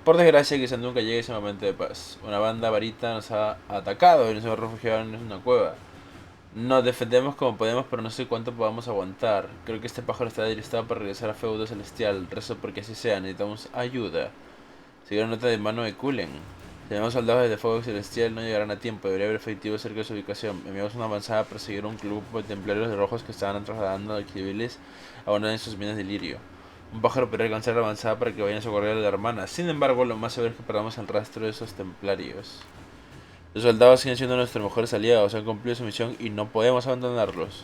Por desgracia, quizás nunca llegue ese momento de paz. Una banda varita nos ha atacado y nos hemos refugiado en una cueva. Nos defendemos como podemos, pero no sé cuánto podamos aguantar. Creo que este pájaro está listado para regresar a Feudo Celestial. Rezo porque así sea, necesitamos ayuda. Sigue la nota de mano de Cullen. Si tenemos soldados desde Fuego Celestial, no llegarán a tiempo. Debería haber efectivos cerca de su ubicación. Enviamos una avanzada para seguir a un grupo de templarios rojos que estaban trasladando a civiles a una de sus minas de lirio. Un pájaro podría alcanzar la avanzada para que vayan a socorrer a la hermana. Sin embargo, lo más seguro es que perdamos el rastro de esos templarios. Los soldados siguen siendo nuestros mejores aliados, han cumplido su misión y no podemos abandonarlos.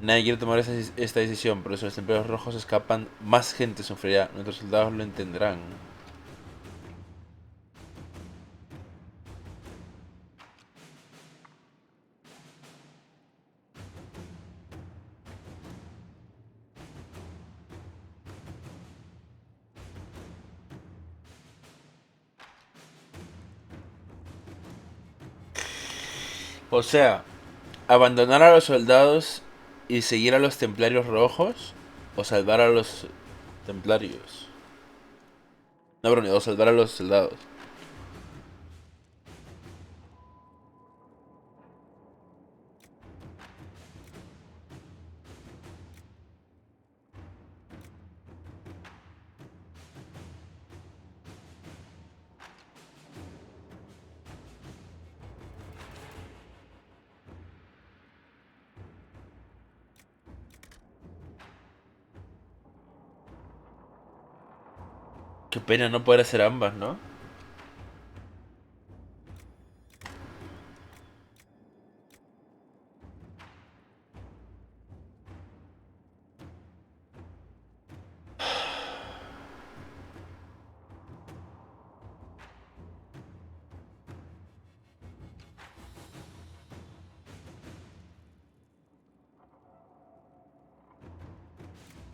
Nadie quiere tomar esta decisión, pero si los templarios rojos escapan, más gente sufrirá. Nuestros soldados lo entenderán. O sea, abandonar a los soldados y seguir a los templarios rojos, o salvar a los templarios. No, pero o salvar a los soldados. Qué pena no poder hacer ambas, ¿no?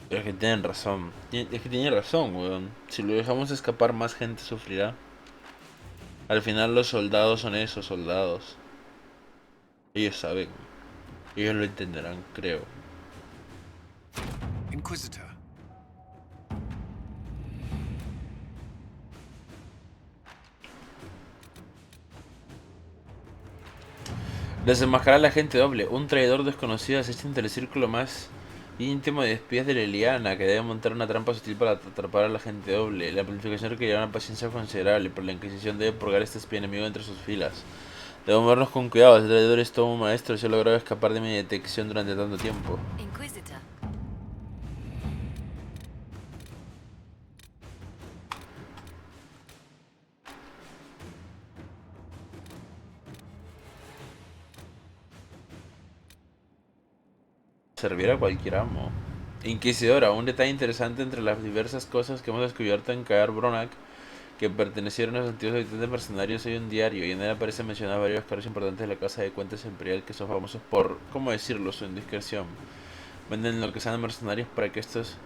Pero es que tienen razón. Es que tienen razón, weón. Si lo dejamos escapar, más gente sufrirá. Al final los soldados son esos soldados. Ellos saben. Ellos lo entenderán, creo. Inquisitor. Desenmascarar al agente doble. Un traidor desconocido acecha entre el círculo más íntimo de espías de la Liliana, que debe montar una trampa sutil para atrapar al agente doble. La planificación requerirá una paciencia considerable, pero la Inquisición debe purgar a este espía enemigo entre sus filas. Debemos movernos con cuidado. Este traidor es todo un maestro y se ha logrado escapar de mi detección durante tanto tiempo. Inquisitor. Servir a cualquier amo. Inquisidora, un detalle interesante entre las diversas cosas que hemos descubierto en Caer Bronak que pertenecieron a los antiguos habitantes mercenarios hay un diario y en él aparece mencionar varios cargos importantes de la casa de cuentas imperial que son famosos por, ¿cómo decirlo?, su indiscreción. Venden lo que sean mercenarios para que estos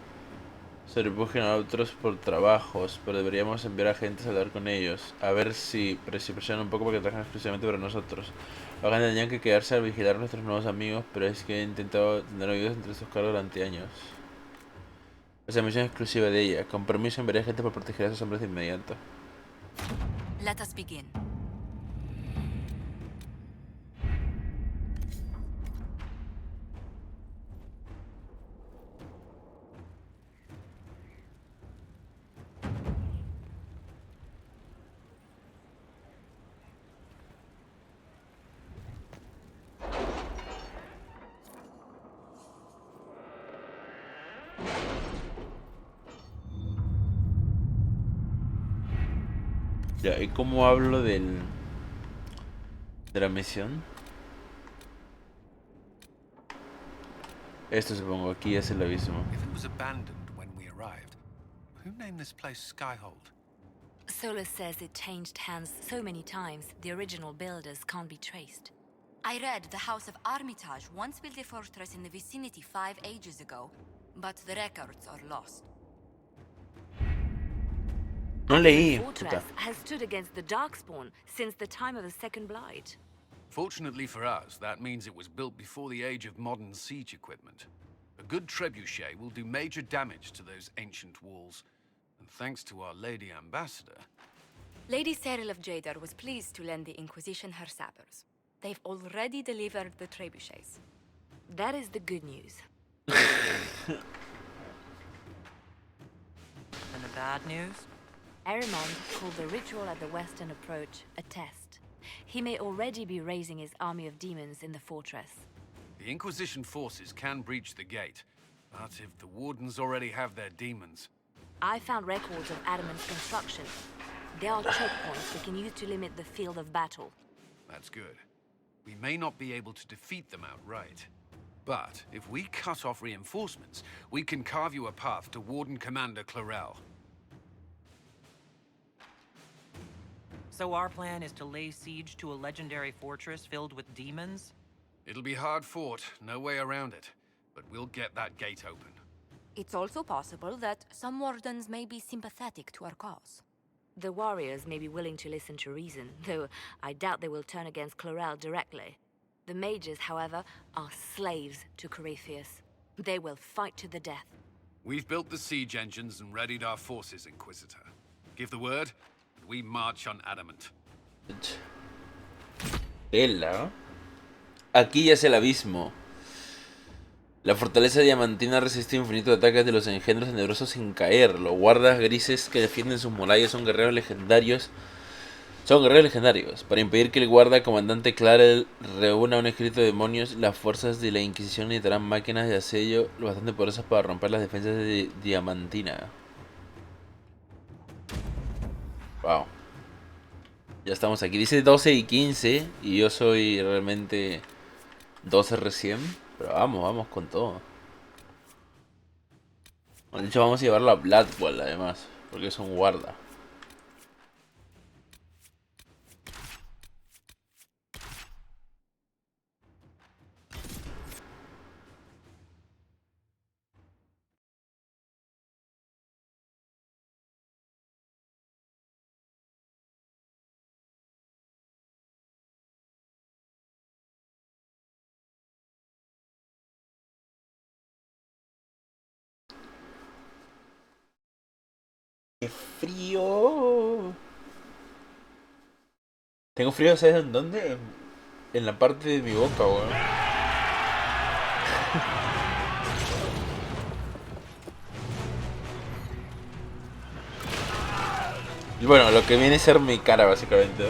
se refugien a otros por trabajos, pero deberíamos enviar agentes a hablar con ellos, a ver si presionan un poco para que trabajen exclusivamente para nosotros. Ojalá tendrían que quedarse a vigilar a nuestros nuevos amigos, pero es que he intentado tener oídos entre estos cargos durante años. Esa misión exclusiva de ella. Con permiso enviaré gente para proteger a esos hombres de inmediato. Let us begin. Ya, ¿y cómo hablo de la misión? Esto supongo, aquí es el abismo. If it was abandoned when we arrived, who named this place Skyhold? Solus says it changed hands so many times, the original builders can't be traced. I read the House of Armitage once built a fortress in the vicinity 5 ages ago, but the records are lost. No leí, The puta. fortress has stood against the Darkspawn since the time of the Second Blight. Fortunately for us, that means it was built before the age of modern siege equipment. A good trebuchet will do major damage to those ancient walls. And thanks to our Lady Ambassador... Lady Cyril of Jadar was pleased to lend the Inquisition her sabers. They've already delivered the trebuchets. That is the good news. And the bad news? Erimond called the ritual at the western approach a test. He may already be raising his army of demons in the fortress. The Inquisition forces can breach the gate, but if the Wardens already have their demons... I found records of Adamant's construction. There are choke points we can use to limit the field of battle. That's good. We may not be able to defeat them outright. But if we cut off reinforcements, we can carve you a path to Warden Commander Clarel. So our plan is to lay siege to a legendary fortress filled with demons? It'll be hard fought, no way around it. But we'll get that gate open. It's also possible that some wardens may be sympathetic to our cause. The warriors may be willing to listen to reason, though I doubt they will turn against Clarel directly. The mages, however, are slaves to Corypheus. They will fight to the death. We've built the siege engines and readied our forces, Inquisitor. Give the word, and we march on Adamant. Tela. Aquí ya es el abismo. La fortaleza diamantina resiste infinitos ataques de los engendros tenebrosos sin caer. Los guardas grises que defienden sus murallas son guerreros legendarios. Para impedir que el guarda comandante Clarel reúna un ejército de demonios, las fuerzas de la Inquisición necesitarán máquinas de asedio lo bastante poderosas para romper las defensas de Diamantina. Wow. Ya estamos aquí. Dice 12 y 15 y yo soy realmente 12 recién. Pero vamos con todo. De hecho vamos a llevarlo a Bloodwall además, porque es un guarda. ¡Qué frío! Tengo frío, ¿sabes en dónde? En la parte de mi boca, weón. Y bueno, lo que viene a ser mi cara, básicamente.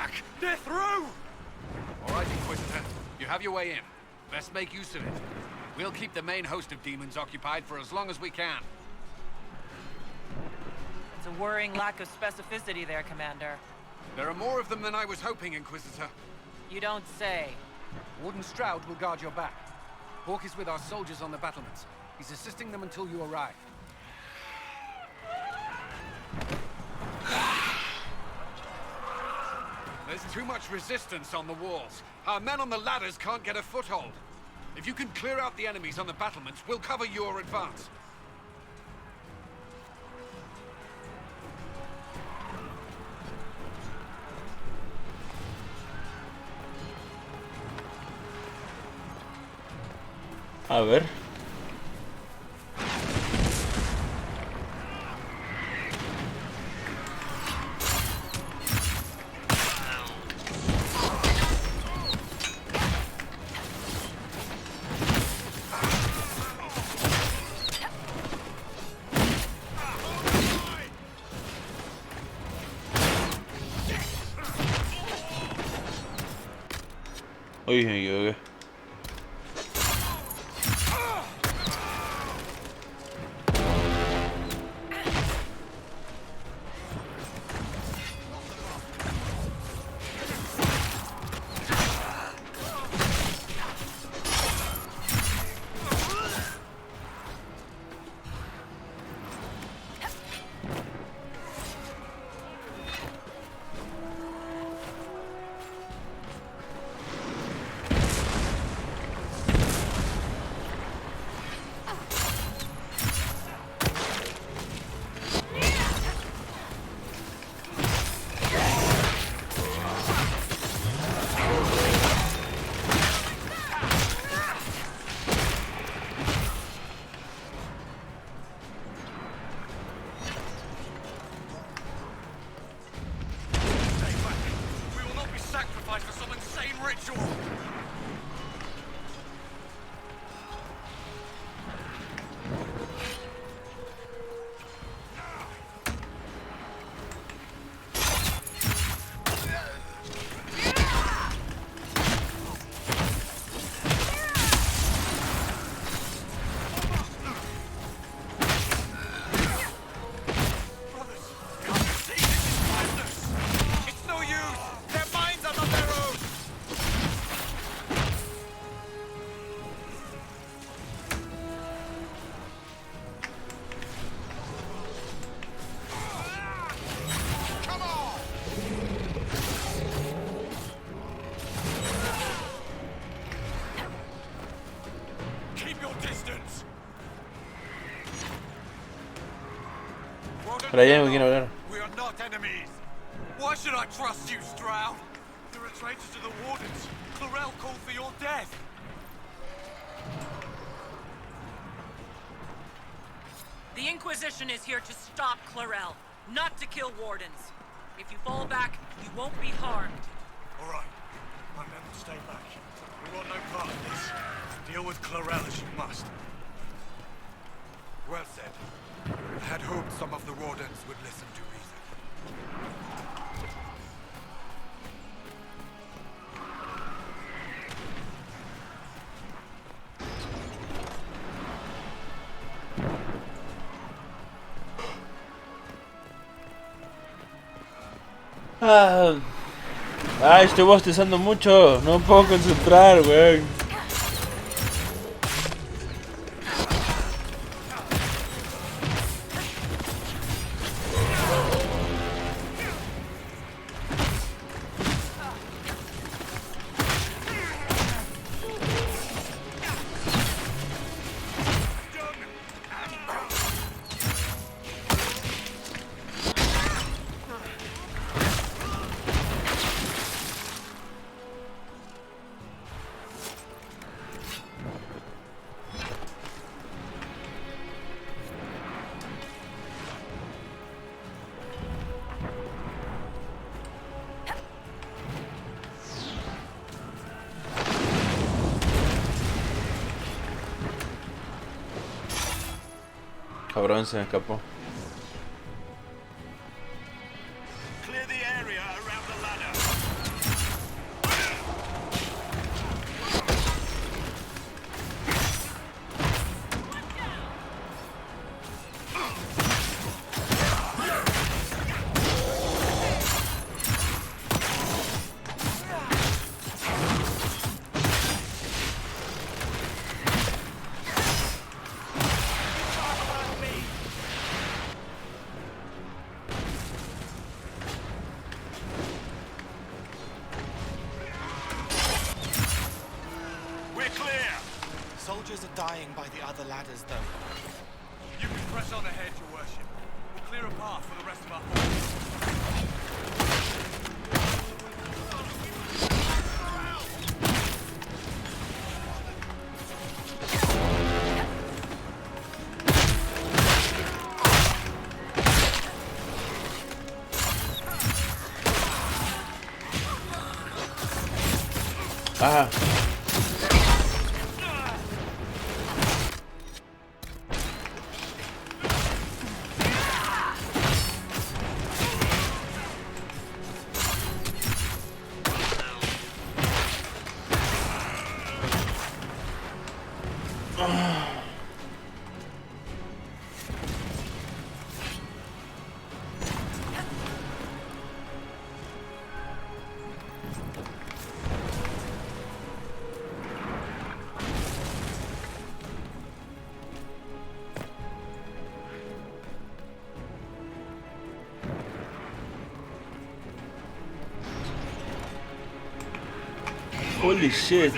back! They're through! All right, Inquisitor. You have your way in. Best make use of it. We'll keep the main host of demons occupied for as long as we can. It's a worrying lack of specificity there, Commander. There are more of them than I was hoping, Inquisitor. You don't say. Warden Stroud will guard your back. Hawk is with our soldiers on the battlements. He's assisting them until you arrive. There's too much resistance on the walls. Our men on the ladders can't get a foothold. If you can clear out the enemies on the battlements, we'll cover your advance. A ver. Uy, me equivoqué. Pero allá me quiero hablar. We are not enemies. Why should I trust you, Stroud? You're a traitor to the Wardens. Clarel called for your death. The Inquisition is here to stop Clarel, not to kill Wardens. If you fall back, you won't be harmed. All right. My men will stay back. We want no part of this. Deal with Clarel as you must. Well said. I had hoped some of the Wardens would listen to reason. Estoy bostezando mucho. No me puedo concentrar, weón. Cabrón, se me escapó. Clear the area around the ladder. soldiers are dying by the other ladders, though. You can press on ahead, Your Worship. We'll clear a path for the rest of our forces. Ah. Holy shit.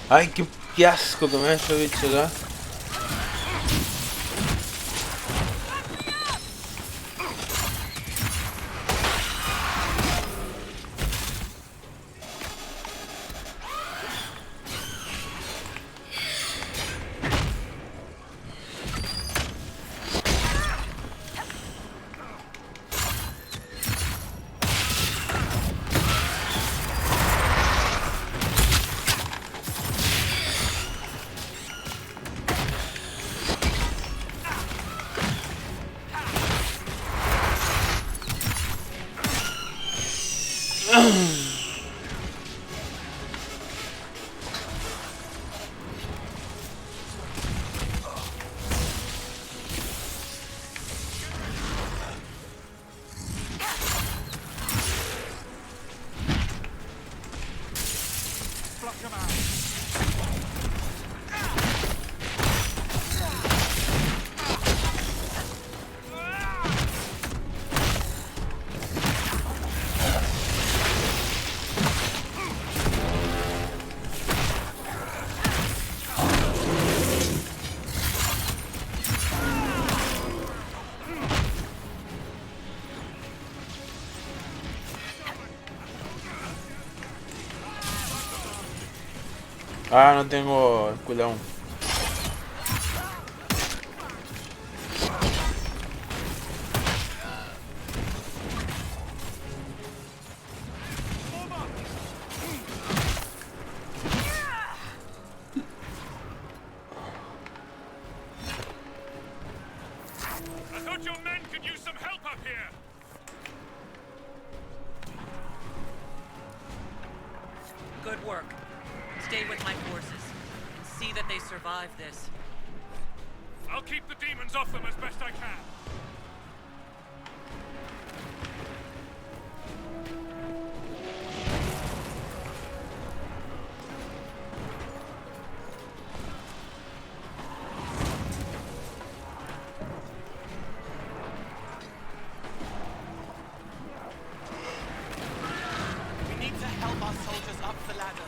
Ay, qué asco que me da este bicho acá. Ah, no tengo el cooldown. I thought your men could use some help up here. Good work. Stay with my forces and see that they survive this. I'll keep the demons off them as best I can. We need to help our soldiers up the ladder.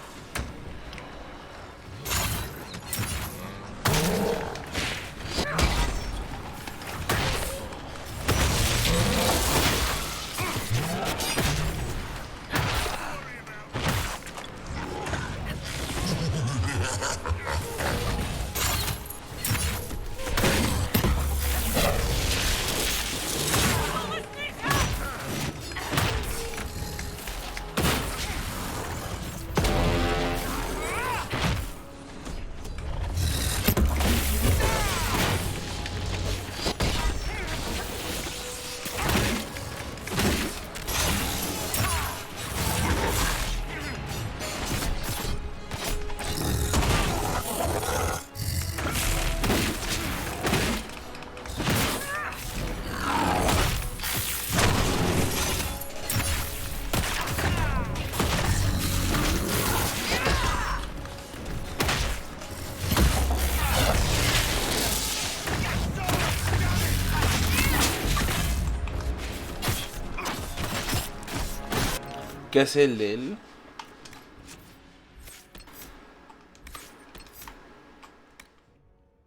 ¿Qué hace el de él?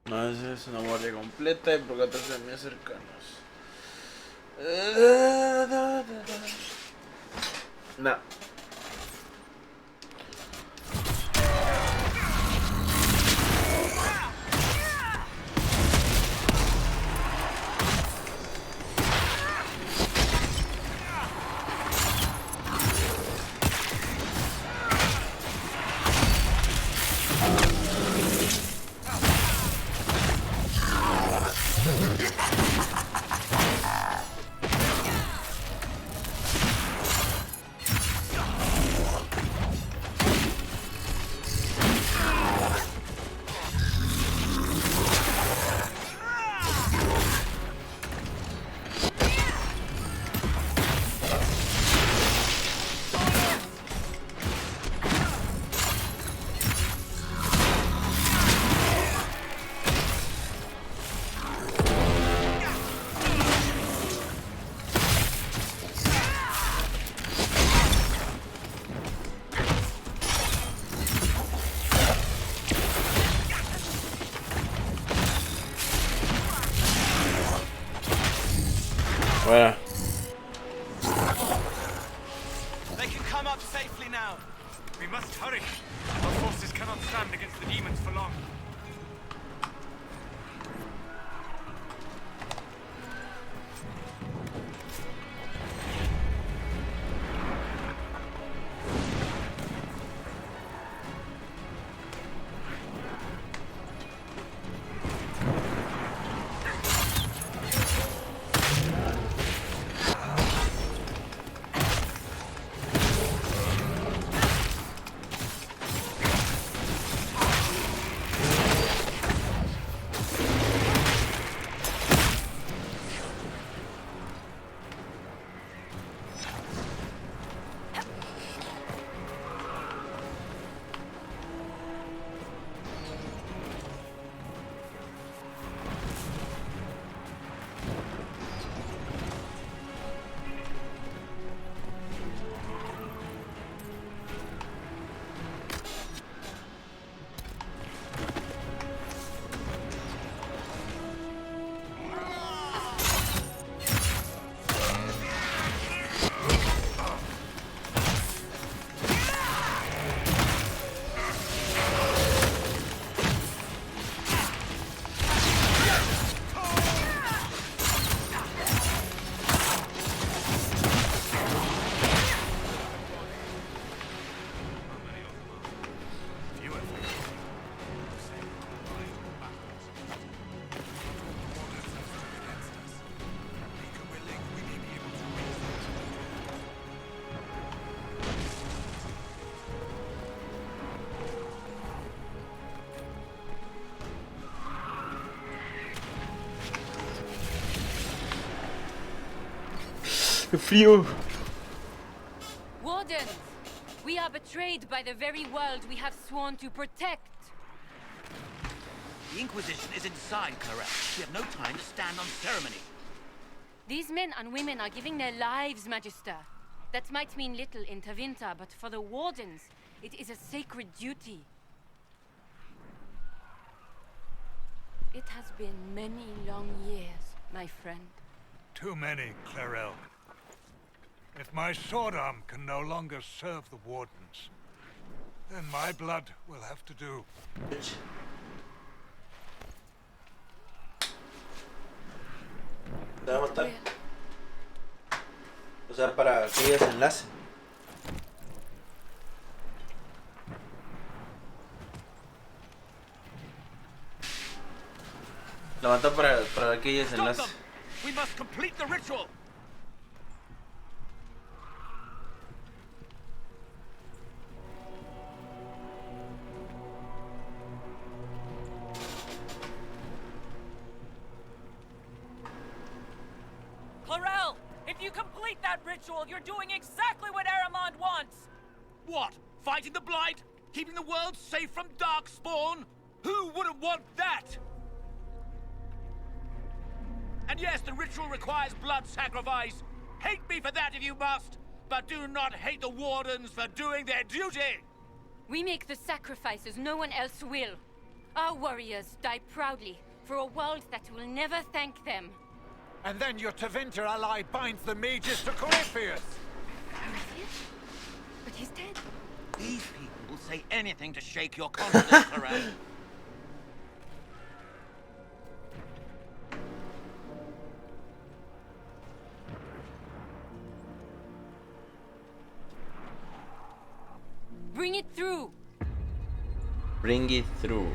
No, esa es una guardia completa y por 14 enemigos cercanos. No. Bueno. They can come up safely now. We must hurry. Our forces cannot stand against the demons for long. ¡Qué frío! Wardens! We are betrayed by the very world we have sworn to protect. The Inquisition is inside Clarel. We have no time to stand on ceremony. These men and women are giving their lives, Magister. That might mean little in Tavinta, but for the Wardens, it is a sacred duty. It has been many long years, my friend. Too many, Clarel. If my sword arm can no longer serve the Wardens, then my blood will have to do. Te va a matar. O sea, para que ella se enlace. La mata para que ella se enlace. We must complete the ritual. Clarel, if you complete that ritual, you're doing exactly what Aramond wants! What? Fighting the Blight? Keeping the world safe from Darkspawn? Who wouldn't want that? And yes, the ritual requires blood sacrifice. Hate me for that if you must. but do not hate the Wardens for doing their duty! We make the sacrifices no one else will. Our warriors die proudly for a world that will never thank them. And then your Tevinter ally binds the mages to Corypheus! Corypheus? But he's dead. These people will say anything to shake your confidence, Clarel. Bring it through. Bring it through.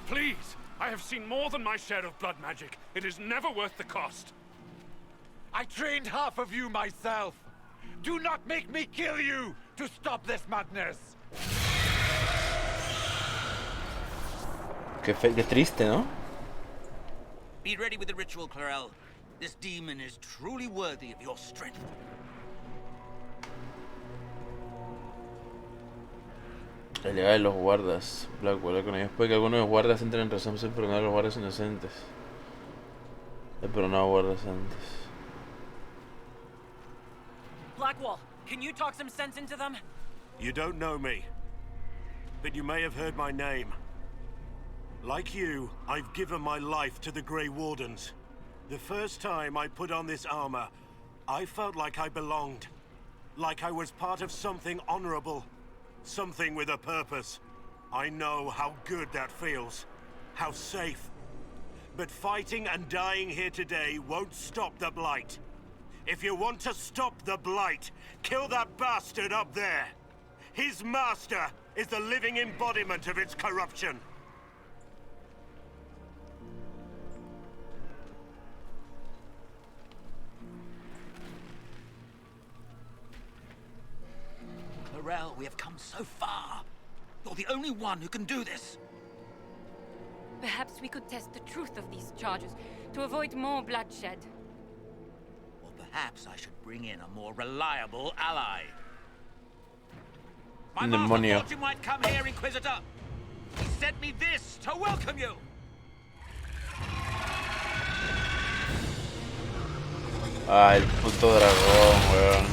Please! I have seen more than my share of blood magic. It is never worth the cost. I trained half of you myself! Do not make me kill you to stop this madness! Qué triste, ¿no? Be ready with the ritual, Clarel. This demon is truly worthy of your strength. La llegada de los guardas. Blackwell con ellos. Puede que algunos de los guardas entren en razón por perdonar a los guardas inocentes. Pero no a guardas antes. Blackwall, can you talk some sense into them? You don't know me, but you may have heard my name. Like you, I've given my life to the Grey Wardens. The first time I put on this armor, I felt like I belonged. Like I was part of something honorable. Something with a purpose. I know how good that feels. How safe. But fighting and dying here today won't stop the Blight. If you want to stop the Blight, kill that bastard up there. His master is the living embodiment of its corruption. Clarel, we have come so far. You're the only one who can do this. Perhaps we could test the truth of these charges to avoid more bloodshed. Or perhaps I should bring in a more reliable ally. My master thought you might come here, Inquisitor. He sent me this to welcome you. Ah, el puto dragón, weón.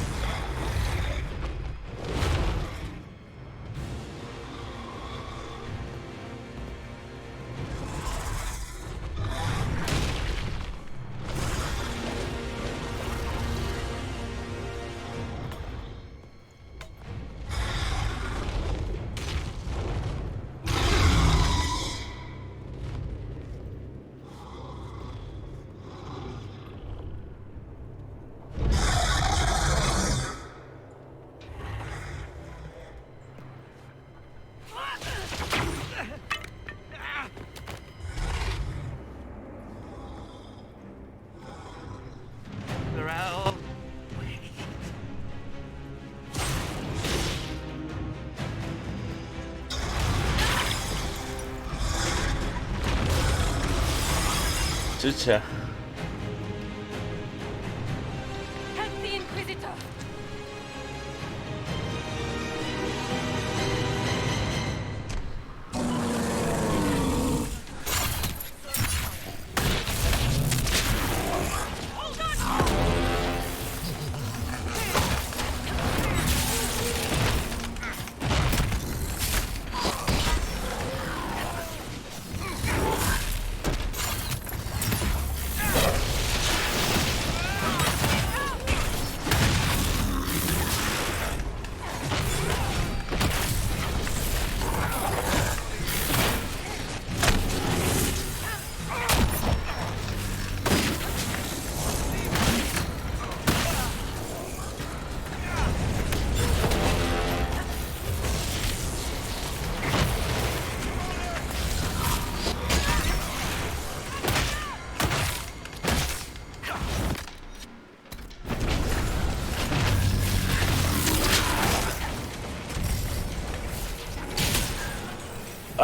Chucha. Help the Inquisitor!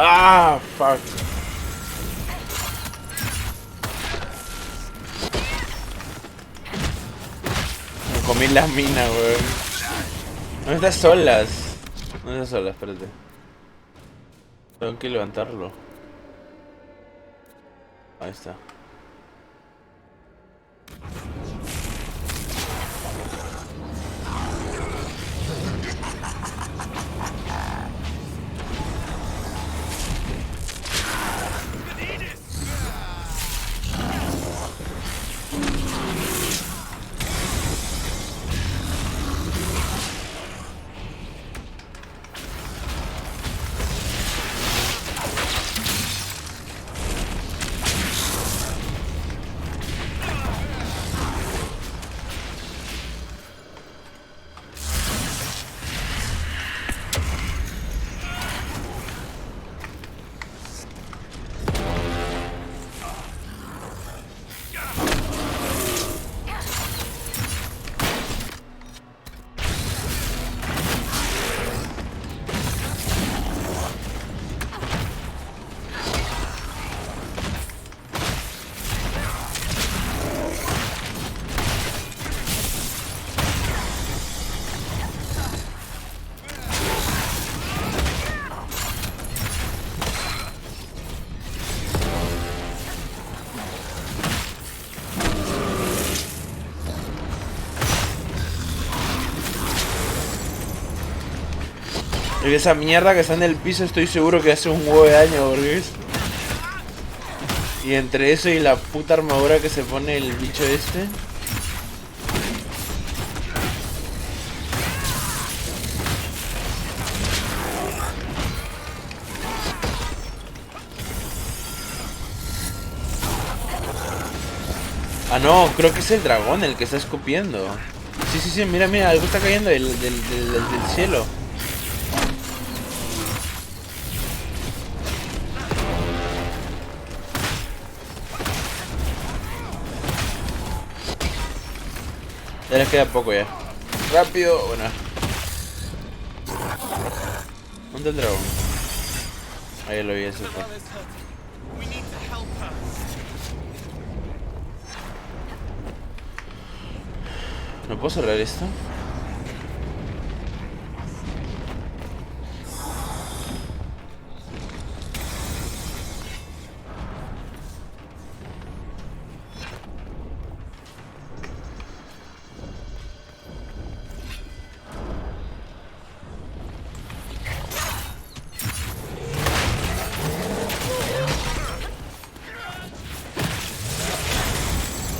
Ah, fuck. comí la mina, weón. No estás solas. No estás solas, espérate. Tengo que levantarlo. Ahí está. Y esa mierda que está en el piso estoy seguro que hace un huevo de daño, porque es... Y entre eso y la puta armadura que se pone el bicho este... Ah no, creo que es el dragón el que está escupiendo. Sí, sí, sí, mira, mira, algo está cayendo del cielo. Ya les queda poco ya. Rápido, bueno. ¿Dónde está el dragón? Ahí lo vi, eso fue. ¿No puedo cerrar esto?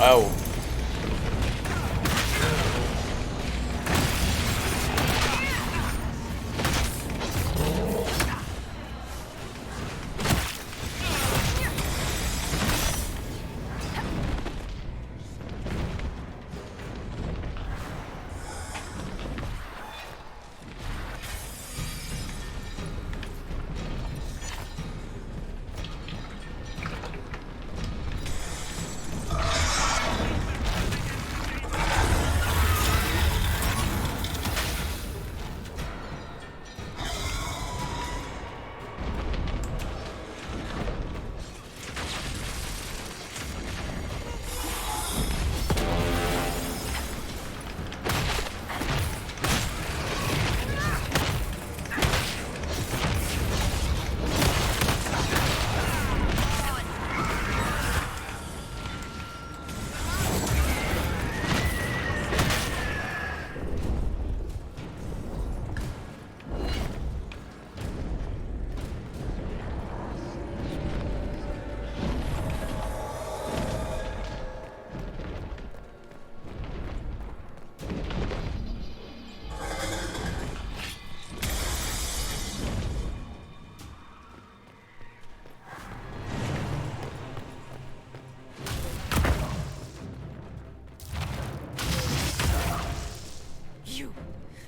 Au.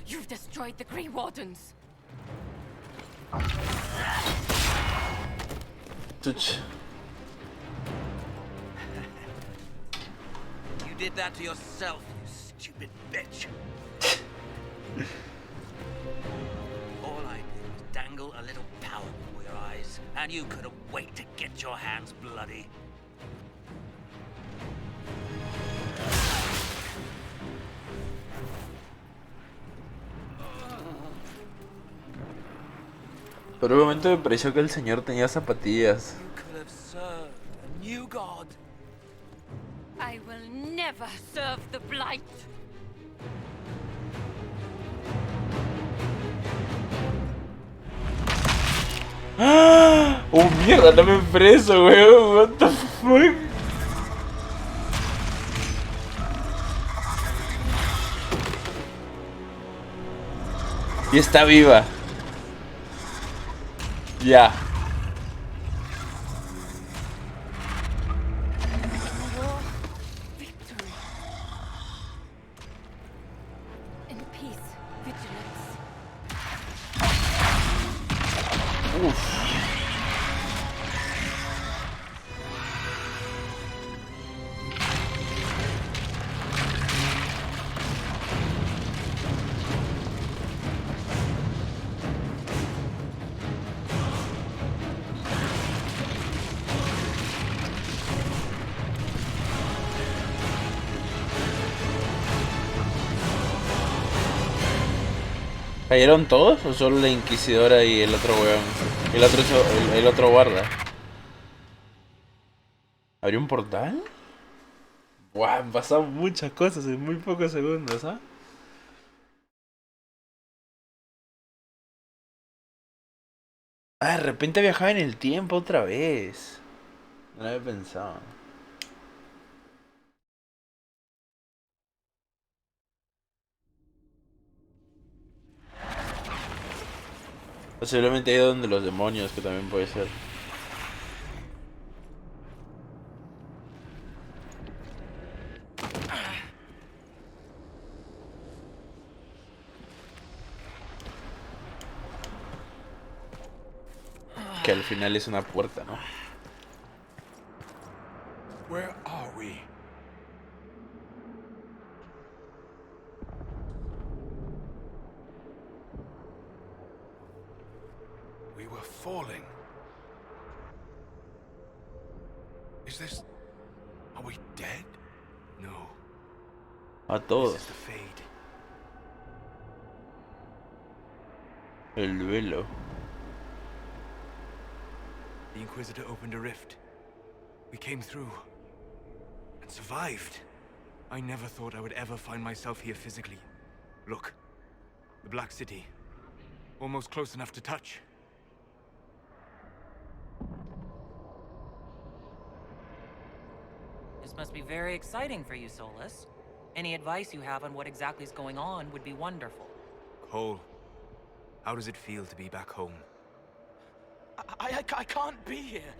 You've destroyed the Grey Wardens. Touch. You did that to yourself, you stupid bitch. All I did was dangle a little power before your eyes, and you couldn't wait to get your hands bloody. Por un momento me pareció que el señor tenía zapatillas. You could have served a new god. I will never serve the Blight. ¡Ah! ¡Oh, mierda! ¡No me preso, weón! What the fuck? Y está viva. Ya. Victory. In peace, vigilance. Uf. ¿Cayeron todos o solo la inquisidora y el otro weón? El otro guarda. ¿Abrió un portal? Buah, han pasado muchas cosas en muy pocos segundos, ¿ah? Ah, de repente viajaba en el tiempo otra vez. No lo había pensado. Posiblemente ahí donde los demonios, que también puede ser. Que al final es una puerta, ¿no? Where are we? We were falling. Is this... Are we dead? No. A This todos. is the fade. El velo. The Inquisitor opened a rift. We came through. And survived. I never thought I would ever find myself here physically. Look. The Black City. Almost close enough to touch. This must be very exciting for you, Solus. Any advice you have on what exactly is going on would be wonderful. Cole, how does it feel to be back home? I can't be here.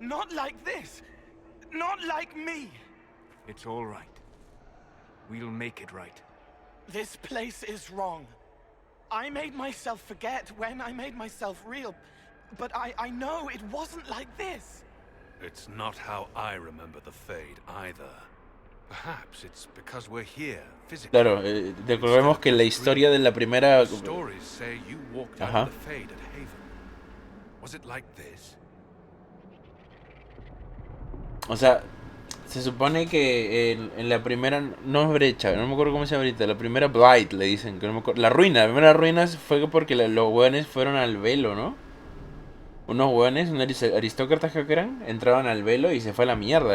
Not like this. Not like me. It's all right. We'll make it right. This place is wrong. I made myself forget when I made myself real. But I know it wasn't like this. It's not how I remember the Fade either. Perhaps it's because we're here physically. Claro, recordemos que la historia de la primera... Stories say you walked out Ajá. of the Fade at Haven. Was it like this? O sea, se supone que en la primera... No es brecha, no me acuerdo cómo se llama ahorita. La primera Blight, le dicen. Que no me acuerdo. La ruina, la primera ruina fue porque los hueones fueron al Velo, ¿no? Unos hueones, unos aristócratas creo que eran, entraban al Velo y se fue a la mierda.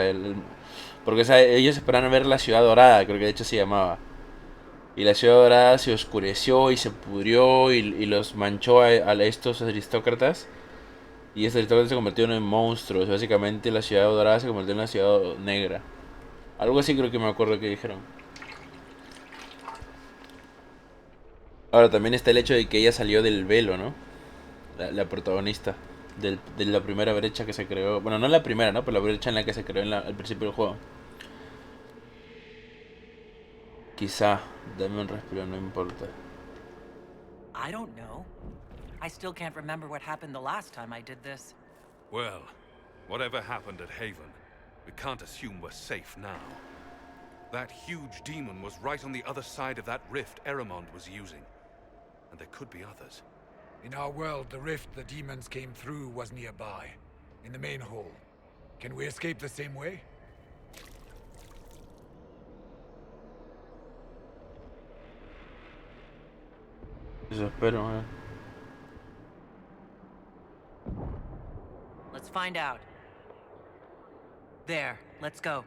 Porque o sea, ellos esperaban ver la ciudad dorada, creo que de hecho se llamaba. Y la ciudad dorada se oscureció y se pudrió y los manchó a estos aristócratas. Y estos aristócratas se convirtieron en monstruos. Básicamente la ciudad dorada se convirtió en una ciudad negra. Algo así creo que me acuerdo que dijeron. Ahora también está el hecho de que ella salió del Velo, ¿no? La protagonista de la primera brecha que se creó. Bueno, no la primera, ¿no? Pero la brecha en la que se creó al principio del juego. Quizá, dame un respiro, no importa. I don't know. I still can't remember what happened the last time I did this. Well, whatever happened at Haven, we can't assume we're safe now. That huge demon was right on the other side of that rift Eramond was using. And there could be others. In our world, the rift the demons came through was nearby, in the main hall. Can we escape the same way? Eso espero, find out. There, let's go.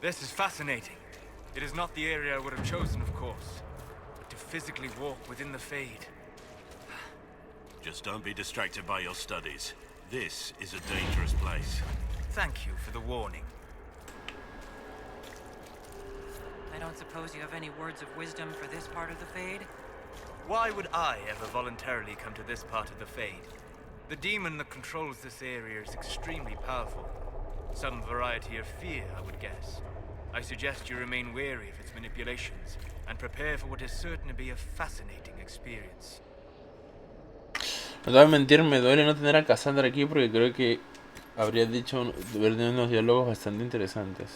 This is fascinating. It is not the area I would have chosen, of course. But to physically walk within the Fade... Just don't be distracted by your studies. This is a dangerous place. Thank you for the warning. I don't suppose you have any words of wisdom for this part of the Fade? Why would I ever voluntarily come to this part of the Fade? The demon that controls this area is extremely powerful. Some variety of fear, I would guess. I suggest you remain wary of its manipulations and prepare for what is certain to be a fascinating experience. No te voy a mentir, me duele no tener a Cassandra aquí porque creo que habría dicho unos diálogos bastante interesantes.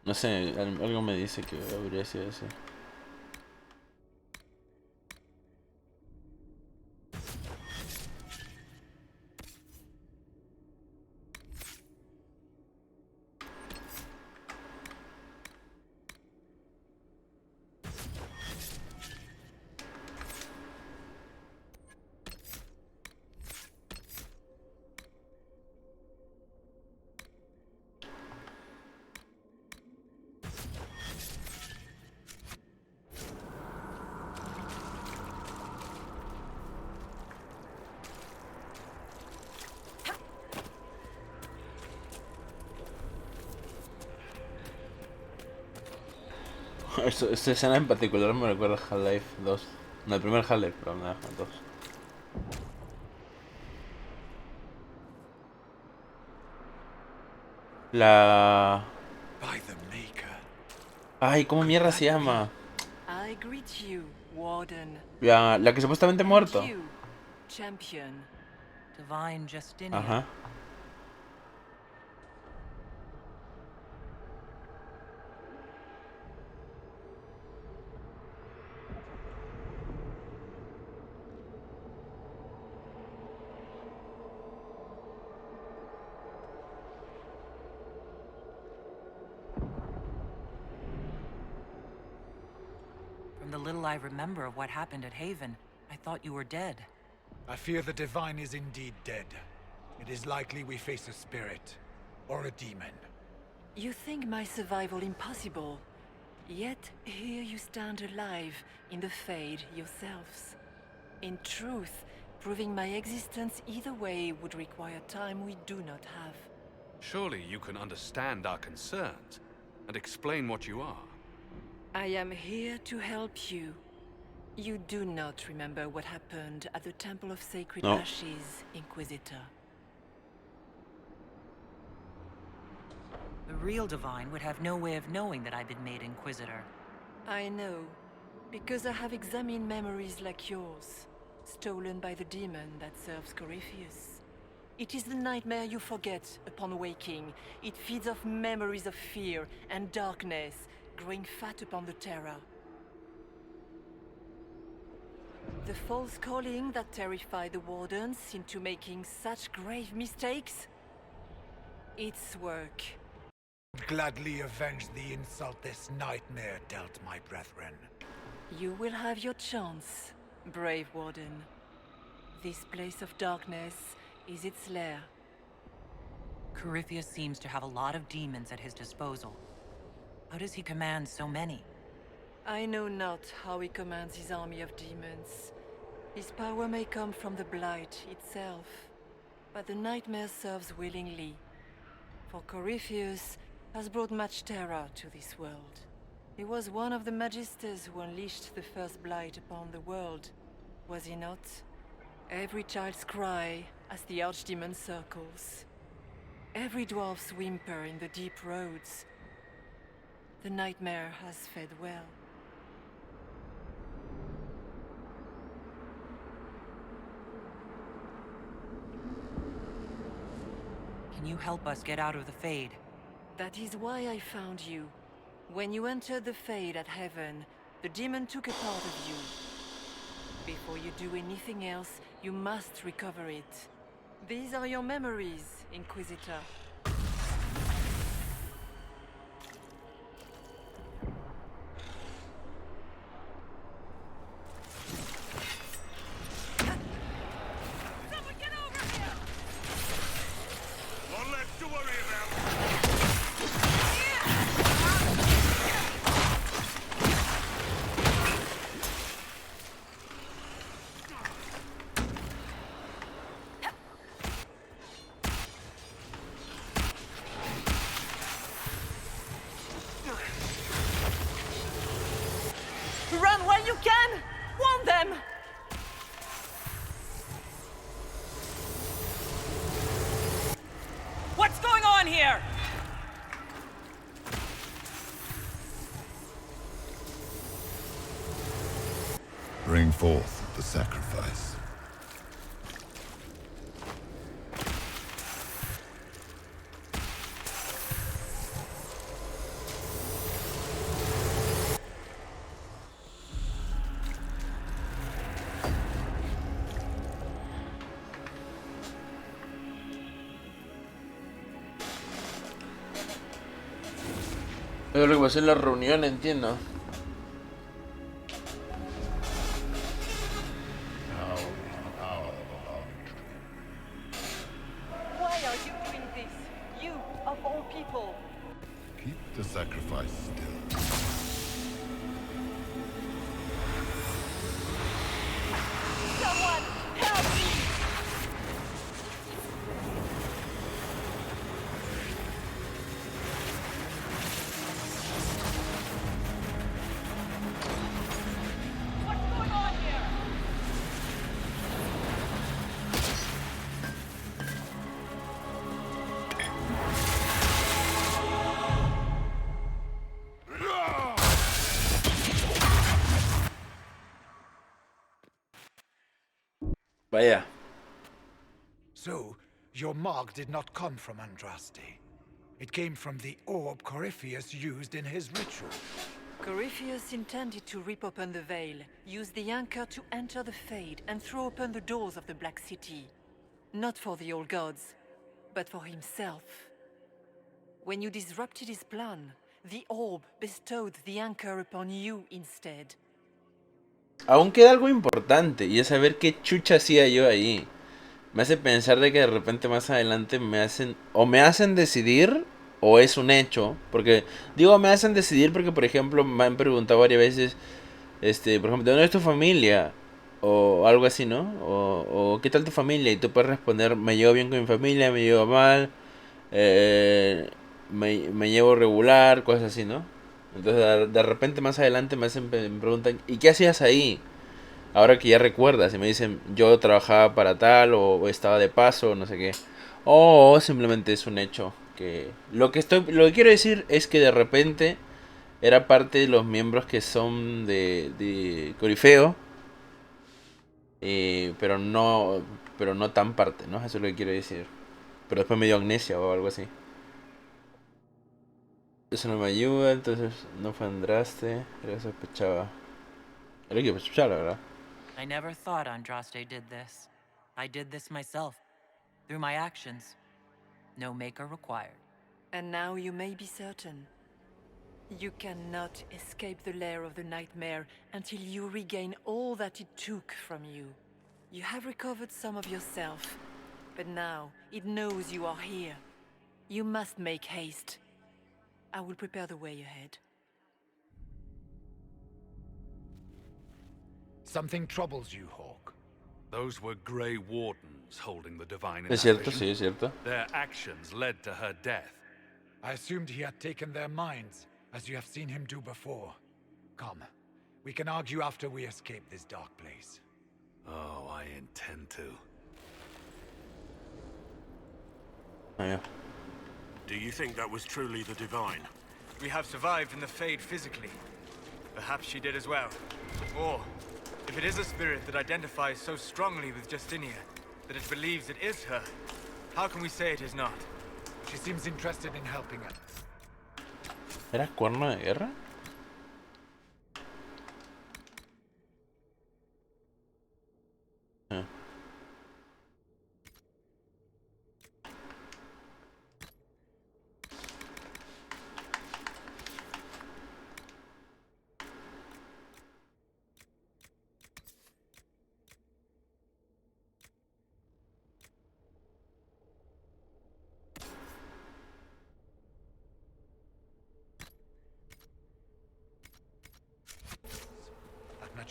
No sé, algo me dice que habría sido así. Esta escena en particular me recuerda a Half-Life 2. No, el primer Half-Life, pero no, el 2. La... Ay, ¿cómo mierda se llama? I greet you, Warden. La que supuestamente ha muerto. You, champion. Divine Justinian. Ajá. From the little I remember of what happened at Haven, I thought you were dead. I fear the Divine is indeed dead. It is likely we face a spirit. Or a demon. You think my survival impossible. Yet here you stand alive in the Fade yourselves. In truth, proving my existence either way would require time we do not have. Surely you can understand our concerns and explain what you are. I am here to help you. You do not remember what happened at the Temple of Sacred No. Ashes, Inquisitor. The real Divine would have no way of knowing that I'd been made Inquisitor. I know, because I have examined memories like yours, stolen by the demon that serves Corypheus. It is the nightmare you forget upon waking. It feeds off memories of fear and darkness, growing fat upon the terror. The false calling that terrified the Wardens into making such grave mistakes? Its work. Gladly avenge the insult this nightmare dealt my brethren. You will have your chance, brave Warden. This place of darkness is its lair. Corypheus seems to have a lot of demons at his disposal. How does he command so many? I know not how he commands his army of demons. His power may come from the Blight itself, but the nightmare serves willingly. For Corypheus has brought much terror to this world. He was one of the Magisters who unleashed the first Blight upon the world, was he not? Every child's cry as the Archdemon circles. Every dwarf's whimper in the deep roads. The nightmare has fed well. Can you help us get out of the Fade? That is why I found you. When you entered the Fade at Heaven, the demon took a part of you. Before you do anything else, you must recover it. These are your memories, Inquisitor. One less to worry about. Run while you can! Warn them! What's going on here? Bring forth the sacrifice. Es lo que pasó en la reunión, entiendo. Why are you doing this? You, of all people. Keep the sacrifice still. Someone, help me! What's going on here? Vaya. So, your mark did not come from Andraste. It came from the orb Corypheus used in his ritual. Corypheus intended to rip open the veil, use the anchor to enter the Fade, and throw open the doors of the Black City. Not for the old gods, but for himself. When you disrupted his plan, the orb bestowed the anchor upon you instead. Aún queda algo importante, y es saber qué chucha hacía yo ahí. Me hace pensar de que de repente más adelante me hacen decidir, o es un hecho. Porque, digo, me hacen decidir porque, por ejemplo, me han preguntado varias veces, por ejemplo, ¿de dónde es tu familia? O algo así, ¿no? O ¿qué tal tu familia? Y tú puedes responder, me llevo bien con mi familia, me llevo mal, me llevo regular, cosas así, ¿no? Entonces, de repente más adelante me preguntan, ¿y qué hacías ahí? Ahora que ya recuerdas y me dicen, yo trabajaba para tal o estaba de paso, no sé qué. O simplemente es un hecho. Que lo que quiero decir es que de repente era parte de los miembros que son de Corifeo. Pero no tan parte, ¿no? Eso es lo que quiero decir. Pero después me dio amnesia o algo así. Eso no me ayuda, entonces no fue Andraste. Era lo que sospechaba. Era lo que sospechaba, la verdad. I never thought Andraste did this. I did this myself, through my actions. No maker required. And now you may be certain. You cannot escape the lair of the nightmare until you regain all that it took from you. You have recovered some of yourself, but now it knows you are here. You must make haste. I will prepare the way ahead. Something troubles you, Hawk. Those were Grey Wardens holding the Divine in Es that cierto, vision. sí, es cierto. Their actions led to her death. I assumed he had taken their minds, as you have seen him do before. Come, we can argue after we escape this dark place. Oh, I intend to. Ah, yeah. Do you think that was truly the Divine? We have survived in the Fade physically. Perhaps she did as well. Or, if it is a spirit that identifies so strongly with Justinia, that it believes it is her, how can we say it is not? She seems interested in helping us. ¿Era cuerno de guerra? Ah.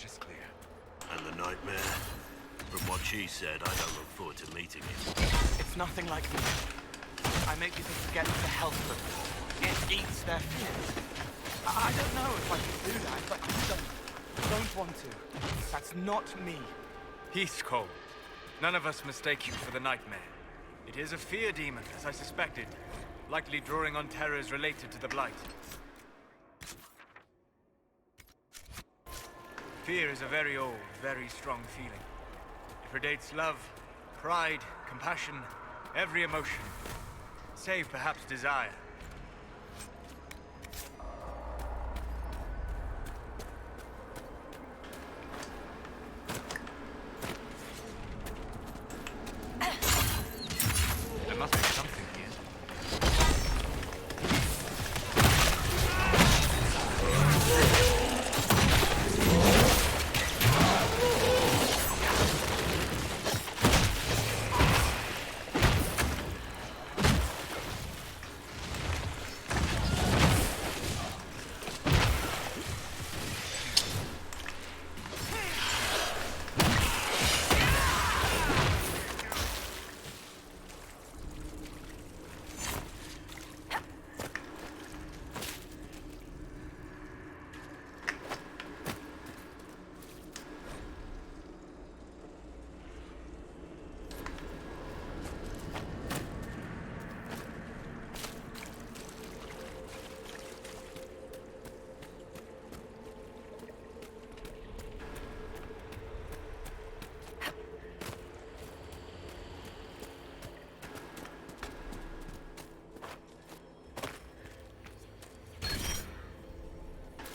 bridge is clear. And the nightmare? From what she said, I don't look forward to meeting it. It's nothing like me. I make people forget to help them. It eats their fears. I don't know if I can do that, but I don't want to. That's not me. He's cold. None of us mistake you for the nightmare. It is a fear demon, as I suspected, likely drawing on terrors related to the Blight. Fear is a very old, very strong feeling. It predates love, pride, compassion, every emotion, save perhaps desire. There must be something here.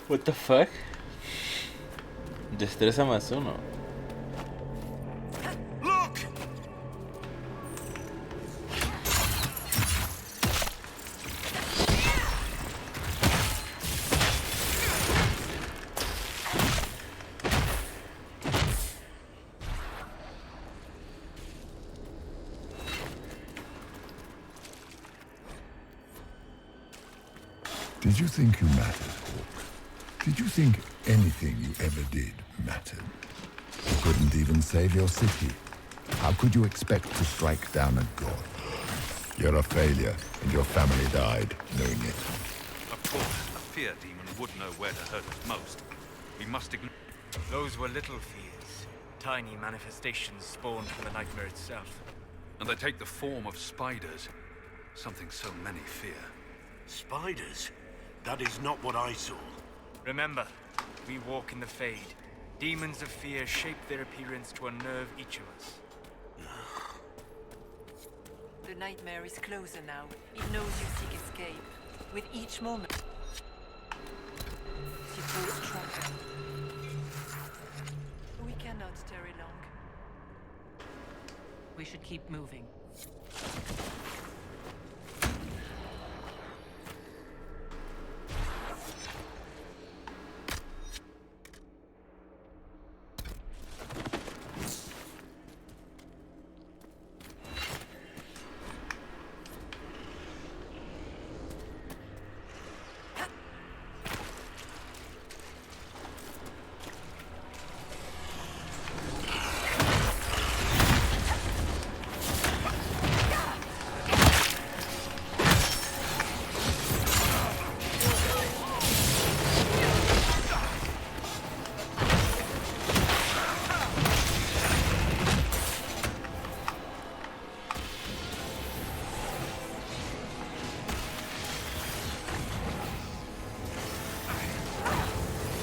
What the fuck? Destreza más uno. Look! Did you think you mattered, Hawk? Did you think anything you ever did mattered? You couldn't even save your city. How could you expect to strike down a god? You're a failure, and your family died knowing it. Of course, a fear demon would know where to hurt us most. We must ignore... Those were little fears. Tiny manifestations spawned from the nightmare itself. And they take the form of spiders. Something so many fear. Spiders? That is not what I saw. Remember, we walk in the Fade. Demons of fear shape their appearance to unnerve each of us. The nightmare is closer now. It knows you seek escape. With each moment, she grows stronger. We cannot tarry long. We should keep moving.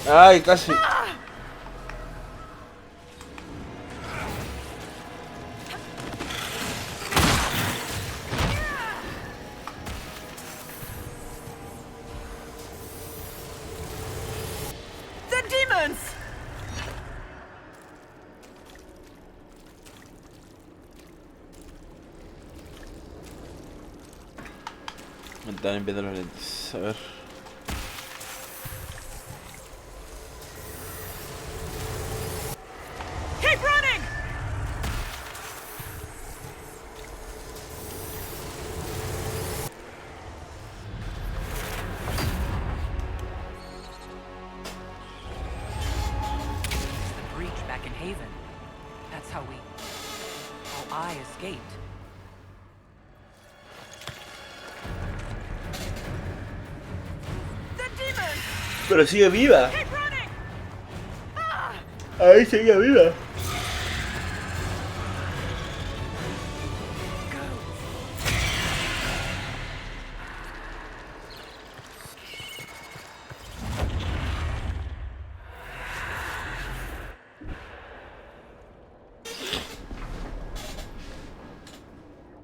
Ay, casi. The demons! Me están limpiando los lentes. A ver. Keep running! That's how I escaped. The demon! Pero sigue viva. Keep running! Ah! Ahí sigue viva.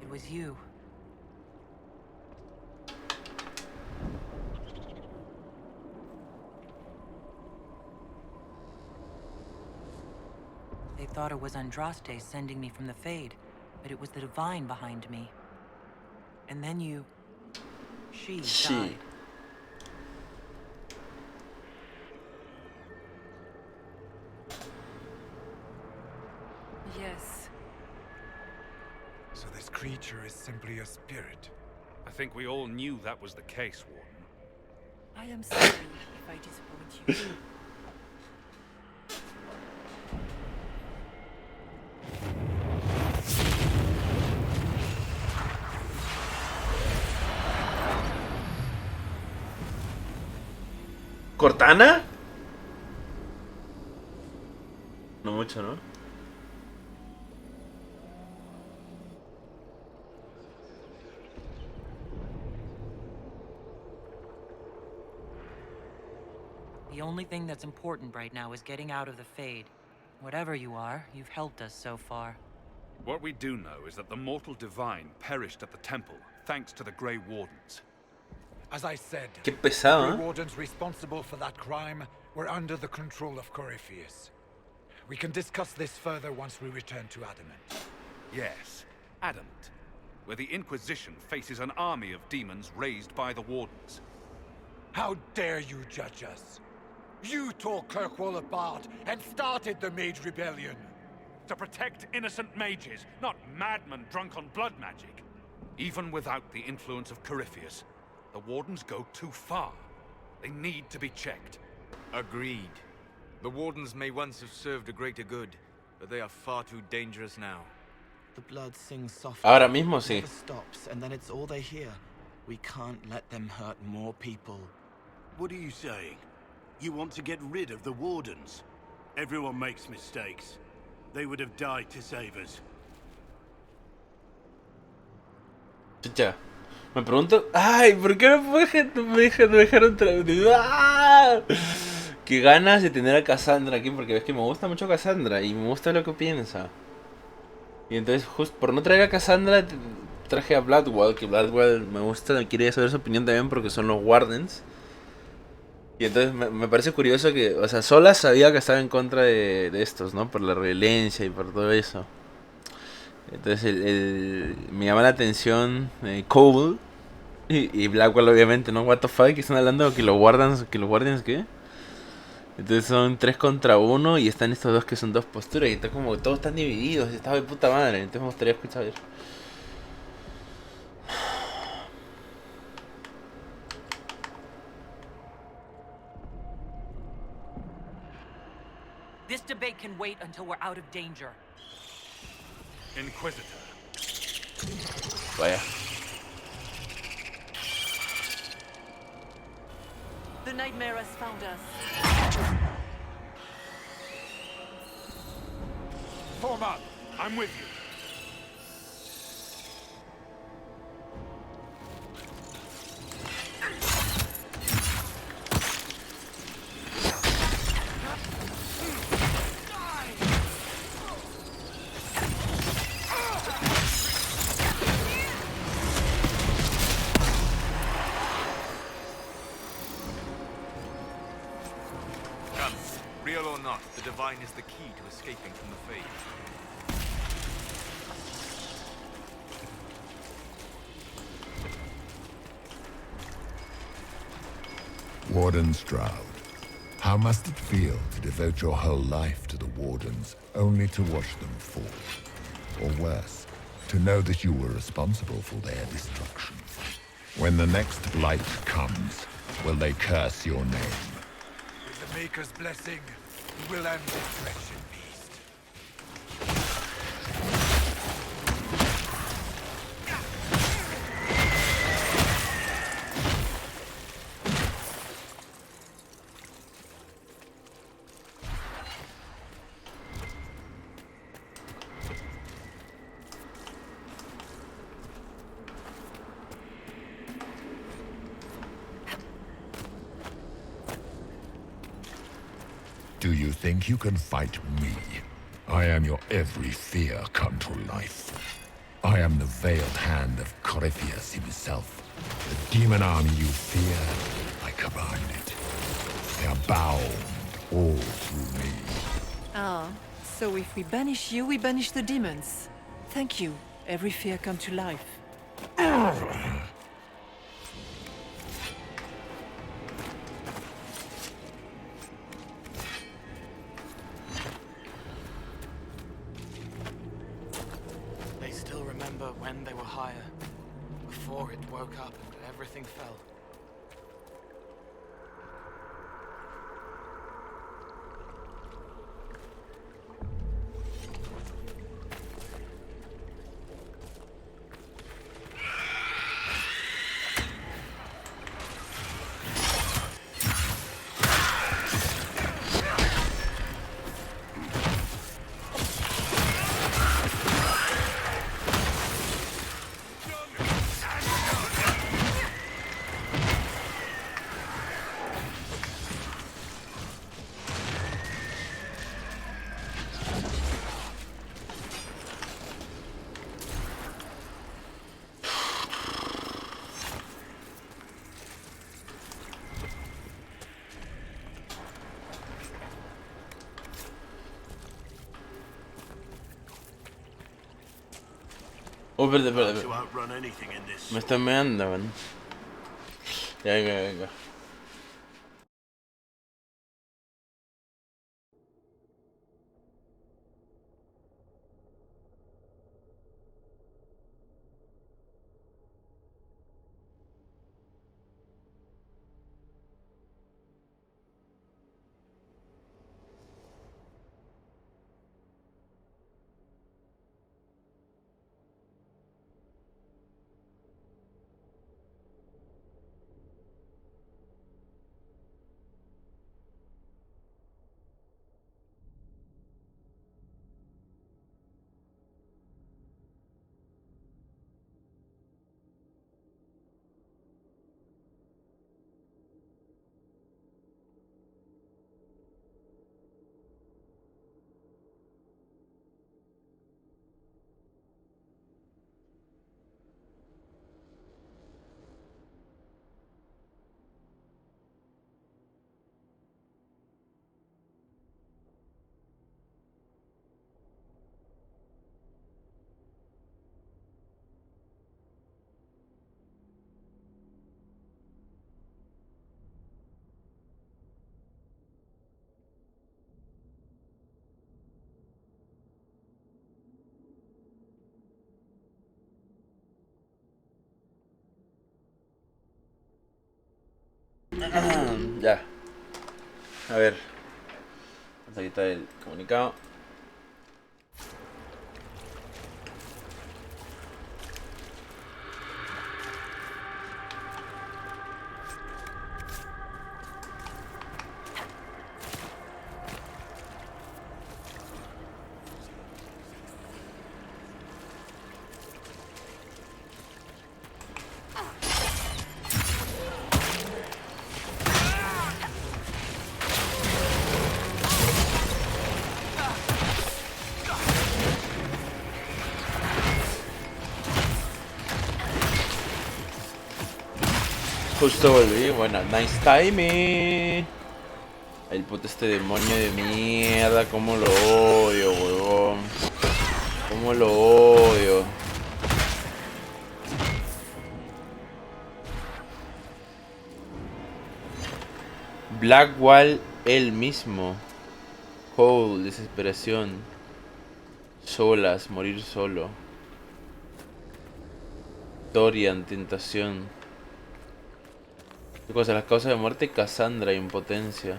It was you. They thought it was Andraste sending me from the Fade, but it was the Divine behind me. And then you... She died. Yes. So this creature is simply a spirit. I think we all knew that was the case, Warden. I am sorry if I disappoint you. ¿Cortana? No mucho, ¿no? The only thing that's important right now is getting out of the Fade. Whatever you are, you've helped us so far. What we do know is that the mortal divine perished at the temple, thanks to the Grey Wardens. As I said, Qué pesado, the ¿eh? wardens responsible for that crime were under the control of Corypheus. We can discuss this further once we return to Adamant. Yes, Adamant, where the Inquisition faces an army of demons raised by the Wardens. How dare you judge us? You tore Kirkwall apart and started the Mage Rebellion. To protect innocent mages, not madmen drunk on blood magic. Even without the influence of Corypheus, the Wardens go too far. They need to be checked. Agreed. The Wardens may once have served a greater good, but they are far too dangerous now. The blood sings softly. Ahora mismo sí. Never stops, and then it's all they hear. We can't let them hurt more people. What are you saying? You want to get rid of the Wardens? Everyone makes mistakes. They would have died to save us. Chucha. Me pregunto... ¡Ay! ¿Por qué no me dejaron ¡Ah! Qué ganas de tener a Cassandra aquí, porque ves que me gusta mucho Cassandra y me gusta lo que piensa. Y entonces, justo por no traer a Cassandra, traje a Bloodwall, que Bloodwall me gusta, quería saber su opinión también porque son los Wardens. Y entonces me parece curioso que, o sea, Sola sabía que estaba en contra de estos, ¿no? Por la violencia y por todo eso. Entonces me llama la atención Cole y Blackwell, obviamente, ¿no? What the fuck, que están hablando que los Guardians, ¿qué? Entonces son 3 contra 1 y están estos dos que son dos posturas y está como que todos están divididos, está de puta madre. Entonces me gustaría escuchar eso. This debate can wait until we're out of danger. Inquisitor. Vaya. The nightmare has found us. Form up. I'm with you. Real or not, the Divine is the key to escaping from the Fade. Warden Stroud, how must it feel to devote your whole life to the Wardens, only to watch them fall? Or worse, to know that you were responsible for their destruction? When the next blight comes, will they curse your name? With the Maker's blessing, we will end this wretched beast. Do you think you can fight me? I am your every fear come to life. I am the veiled hand of Corypheus himself. The demon army you fear, I command it. They are bound all through me. Ah, so if we banish you, we banish the demons. Thank you. Every fear come to life. They still remember when they were higher, before it woke up and everything fell. Oh, espérate. Me están meando, man. Ya, venga. Ya. A ver. Vamos a quitar el comunicado. Justo volví, bueno, nice timing. El puto este demonio de mierda, como lo odio, huevón. Como lo odio. Blackwall él mismo. Cold, desesperación. Solas, morir solo. Dorian, tentación. ¿Qué cosa? Las causas de muerte, Cassandra, impotencia.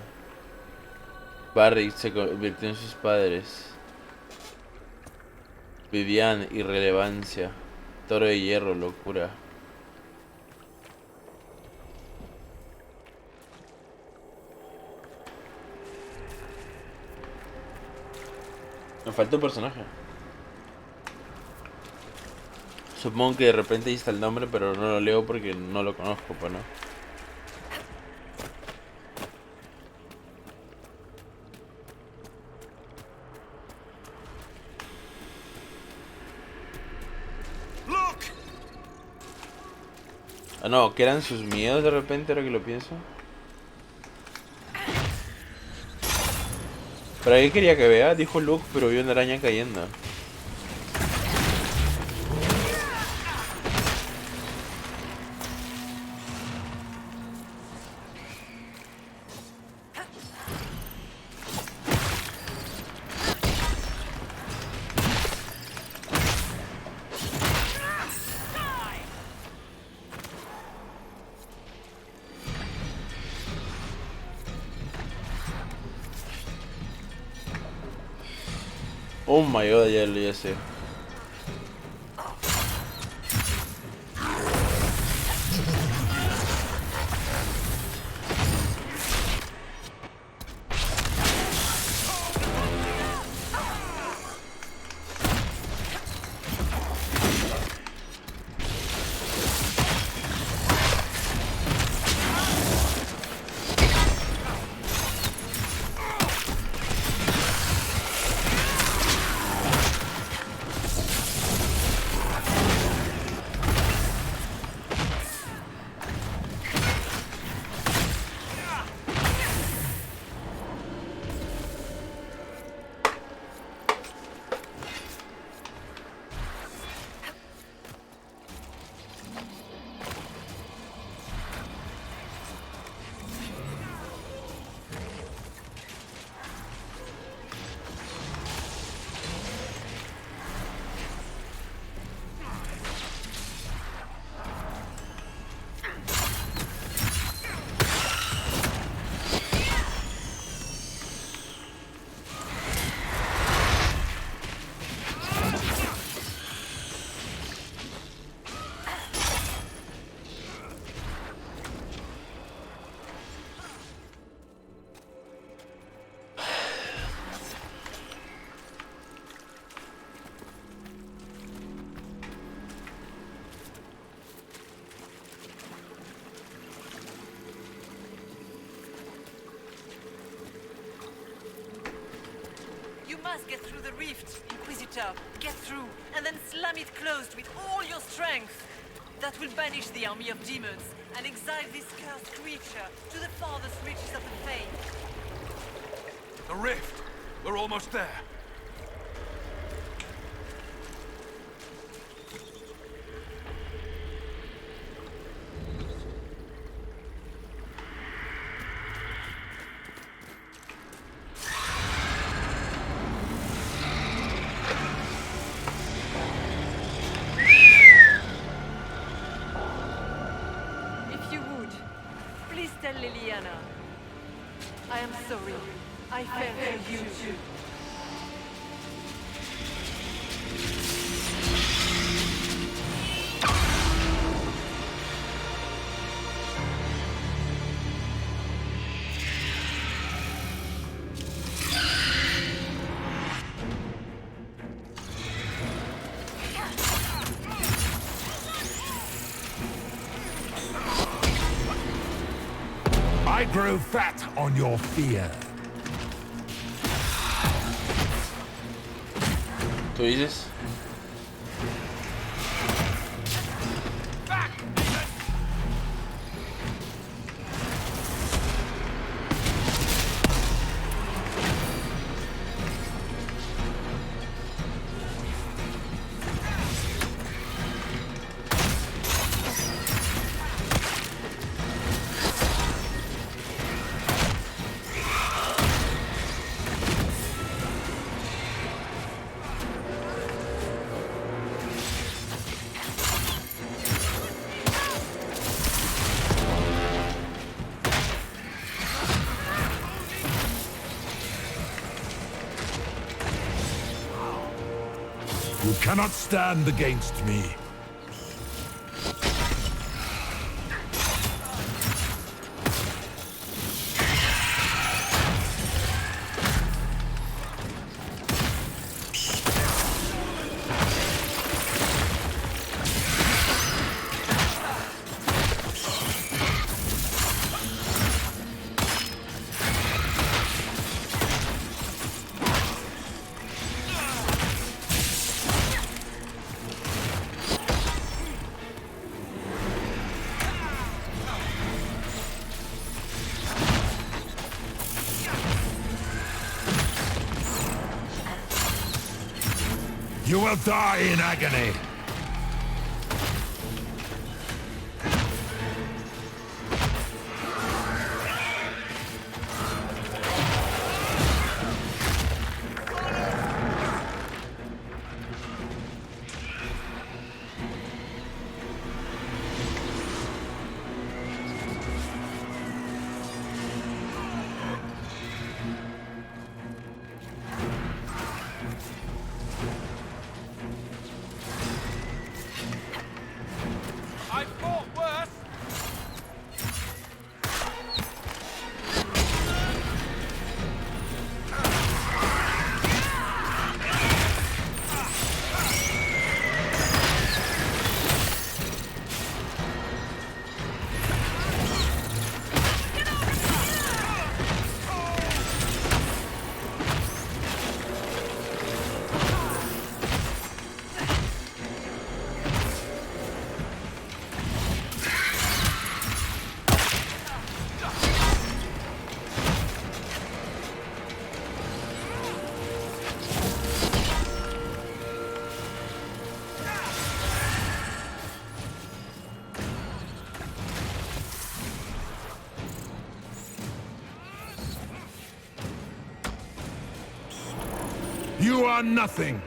Barry se convirtió en sus padres. Vivian, irrelevancia. Toro de hierro, locura. Me falta un personaje. Supongo que de repente ahí está el nombre, pero no lo leo porque no lo conozco, pues no. Ah, no, que eran sus miedos de repente, ahora que lo pienso. ¿Para qué quería que vea? Dijo Luke, pero vio una araña cayendo. Oh my god, ya sé. You must get through the rift, Inquisitor. Get through, and then slam it closed with all your strength. That will banish the army of demons and exile this cursed creature to the farthest reaches of the faith. The rift! We're almost there. If you would, please tell Liliana. I am sorry. I failed you too. I grow fat on your fear. ¿Tú dices? You cannot stand against me. You will die in agony. You are nothing.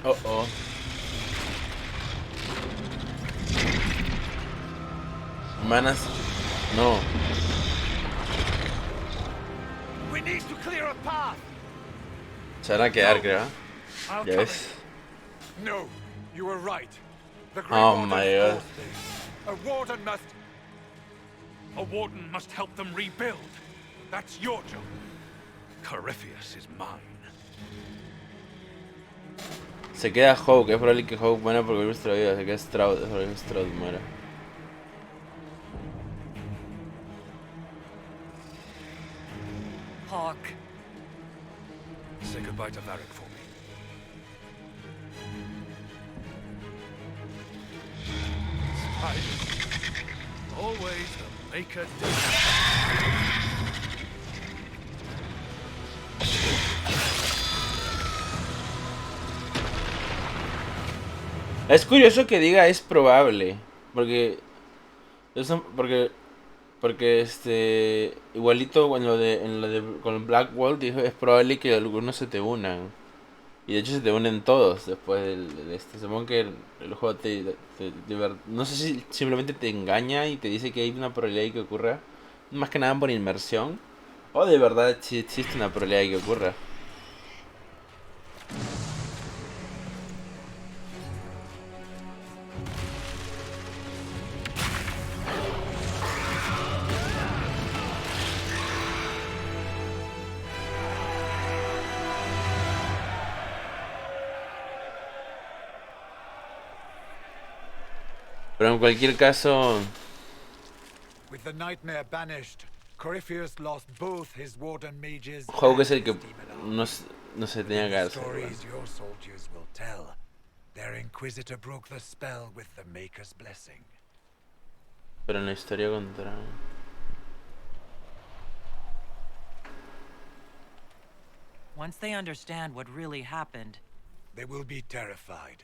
Uh-oh. Manas. No. We need to clear a path. Se van a quedar, creo. Ya ves. No, you were right. The Grey Oh Warden my god. forced this. A warden must help them rebuild. That's your job. Corypheus is mine. Se queda Hawk, es probable que Hawk muera porque nuestra vida, se queda Stroud, es probable que Stroud muera. Hawk. Say goodbye to Varric for me. Spiders. Always the maker Es curioso que diga es probable, porque igualito con Black Wall dijo es probable que algunos se te unan, y de hecho se te unen todos después de este. Supongo que el juego no sé si simplemente te engaña y te dice que hay una probabilidad de que ocurra, más que nada por inmersión, o de verdad si existe una probabilidad de que ocurra. Pero en cualquier caso, With the nightmare banished, Corypheus lost both his warden mages Hawk es and el que his demon army. no se tenía que The hacer. stories your soldiers will tell. Their Inquisitor broke the spell with the Maker's blessing. Pero en la historia contra... Once they understand what really happened, they will be terrified.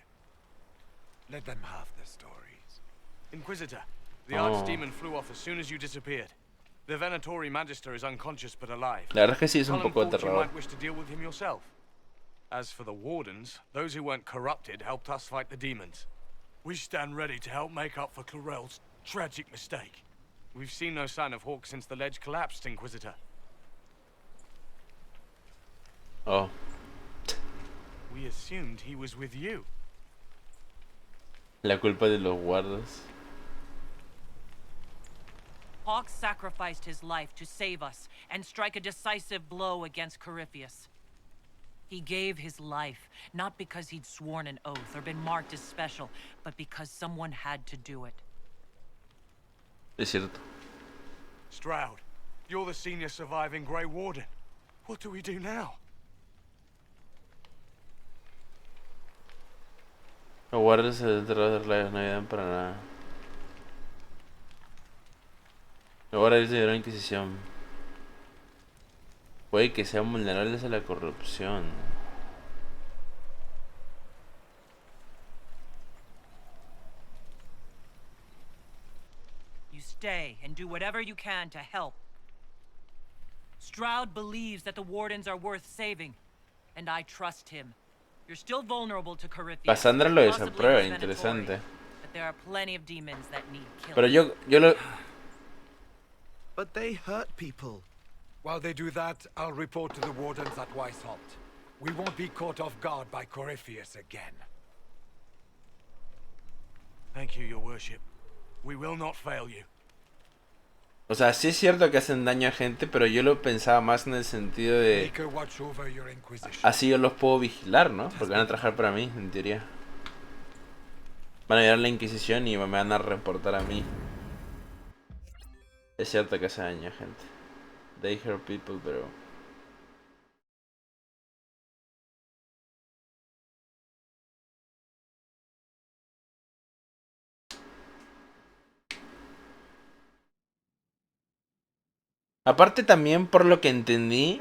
Let them have the stories. Inquisitor, the Archdemon flew off as soon as you disappeared. The Venatori Magister is unconscious but alive. La verdad es que sí es un poco You aterrador. might wish to deal with him yourself. As for the Wardens, those who weren't corrupted helped us fight the demons. We stand ready to help make up for Clarel's tragic mistake. We've seen no sign of Hawk since the ledge collapsed, Inquisitor. Oh. We assumed he was with you. La culpa de los guardas. Hawk sacrificed his life to save us and strike a decisive blow against Corypheus. He gave his life, not because he'd sworn an oath or been marked as special, but because someone had to do it. Es cierto. Stroud, you're the senior surviving Grey Warden. What do we do now? Los guardias de los rayos no ayudan para nada. Los guardias de la Inquisición. Puede que sean vulnerables a la corrupción. You stay and do whatever you can to help. Stroud believes that the Wardens are worth saving, and I trust him. You're still vulnerable to Corypheus. Cassandra lo possibly desaprueba, his interesante. Venatori, but there are plenty of demons that need killing. Pero yo lo... But they hurt people. While they do that, I'll report to the Wardens at Weishaupt. We won't be caught off guard by Corypheus again. Thank you, your worship. We will not fail you. O sea, sí es cierto que hacen daño a gente, pero yo lo pensaba más en el sentido de... Make her watch over your Inquisition. Así yo los puedo vigilar, ¿no? Porque van a trabajar para mí, en teoría. Van a llevar a la Inquisición y me van a reportar a mí. Es cierto que hace daño a gente. They hurt people, pero... Aparte también, por lo que entendí,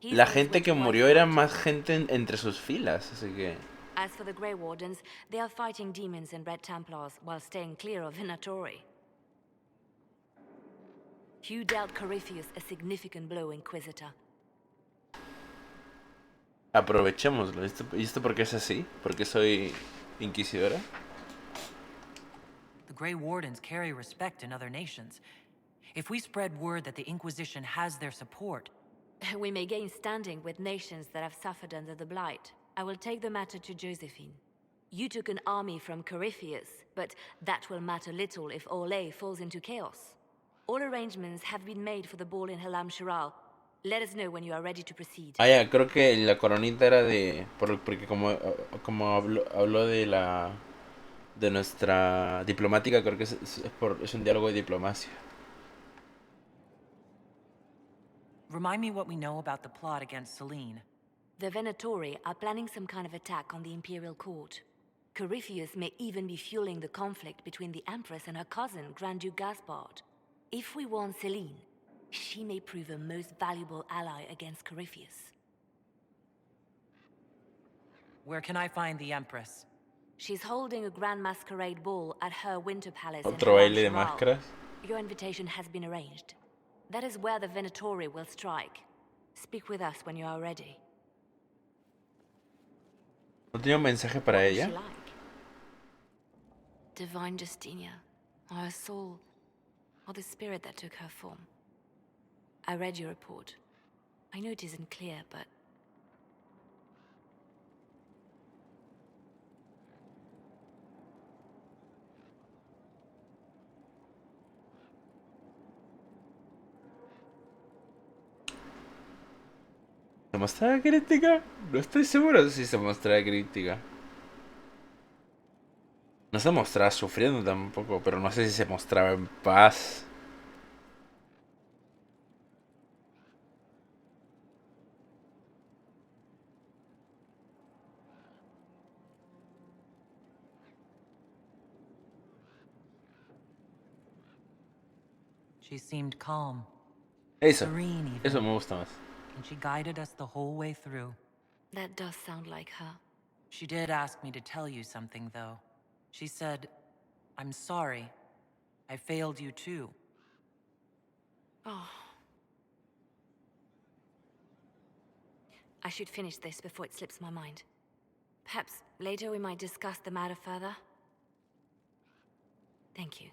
la gente que murió era más gente entre sus filas, así que... As for the Grey Wardens, they are fighting demons and Red Templars while staying clear of Venatori. You dealt Corypheus a significant blow, Inquisitor. Aprovechémoslo. ¿Y esto por qué es así? ¿Por qué soy inquisidora? The Grey Wardens carry respect in other nations. If we spread word that the Inquisition has their support... We may gain standing with nations that have suffered under the Blight. I will take the matter to Josephine. You took an army from Corypheus, but that will matter little if Orlais falls into chaos. All arrangements have been made for the ball in Halam Shiral. Let us know when you are ready to proceed. Ah, ya, creo que la coronita era de... Porque como habló de la... De nuestra diplomática, creo que es un diálogo de diplomacia. Remind me what we know about the plot against Selene. The Venatori are planning some kind of attack on the Imperial Court. Corypheus may even be fueling the conflict between the Empress and her cousin, Grand Duke Gaspard. If we warn Selene, she may prove a most valuable ally against Corypheus. Where can I find the Empress? She's holding a grand masquerade ball at her winter palace Otro in baile de Halam máscaras. Shiral. Your invitation has been arranged. That is where the Venatori will strike. Speak with us when you are ready. ¿No tenía un mensaje para ella? Divine Justinia, or her soul, or the spirit that took her form. I read your report. I know it isn't clear, but... ¿Se mostraba crítica? No estoy seguro si se mostraba crítica. No se mostraba sufriendo tampoco, pero no sé si se mostraba en paz. She seemed calm. Eso Serene me even. gusta más. And she guided us the whole way through. That does sound like her. She did ask me to tell you something, though. She said, I'm sorry. I failed you too. Oh. I should finish this before it slips my mind. Perhaps later we might discuss the matter further. Thank you.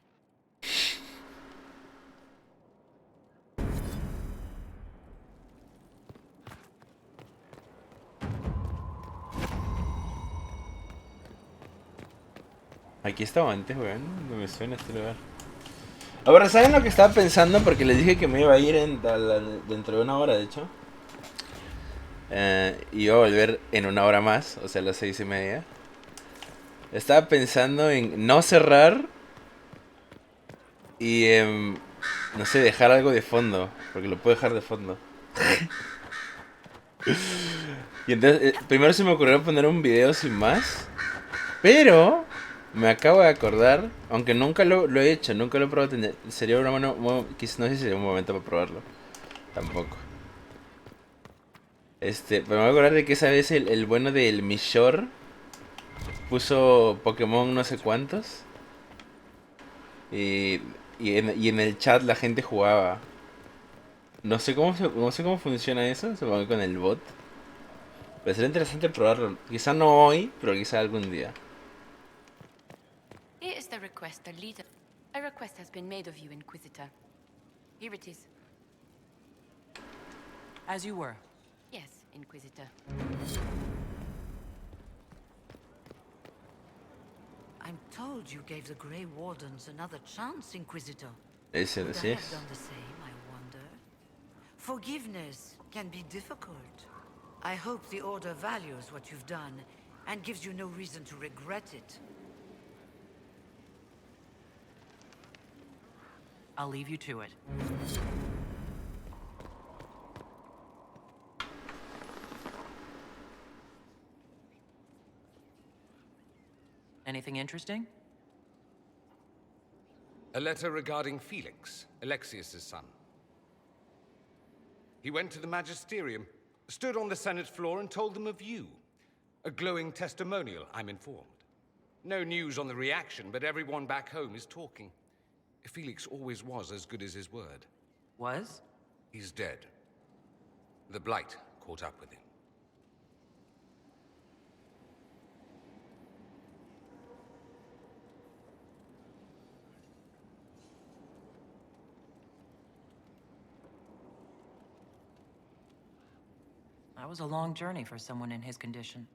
Aquí estaba antes, weón. No me suena este lugar. Ahora, ¿saben lo que estaba pensando? Porque les dije que me iba a ir dentro de una hora, de hecho. Iba a volver en una hora más, o sea, a las 6:30. Estaba pensando en no cerrar y no sé, dejar algo de fondo, porque lo puedo dejar de fondo. Y entonces, primero se me ocurrió poner un video sin más, pero me acabo de acordar, aunque nunca lo he hecho, nunca lo he probado, sería una mano, no sé si sería un momento para probarlo, tampoco. Pero me voy a acordar de que esa vez el bueno del Mishor puso Pokémon no sé cuántos. Y en el chat la gente jugaba. No sé cómo funciona eso, supongo que con el bot. Pero sería interesante probarlo. Quizá no hoy, pero quizá algún día. Here is the request the leader. A request has been made of you, Inquisitor. Here it is. As you were. Yes, Inquisitor. I'm told you gave the Grey Wardens another chance, Inquisitor. Ese Would I sí have es. done the same, I wonder? Forgiveness can be difficult. I hope the Order values what you've done and gives you no reason to regret it. I'll leave you to it. Anything interesting? A letter regarding Felix, Alexius's son. He went to the Magisterium, stood on the Senate floor and told them of you. A glowing testimonial, I'm informed. No news on the reaction, but everyone back home is talking. Felix always was as good as his word. Was? He's dead. The Blight caught up with him. That was a long journey for someone in his condition.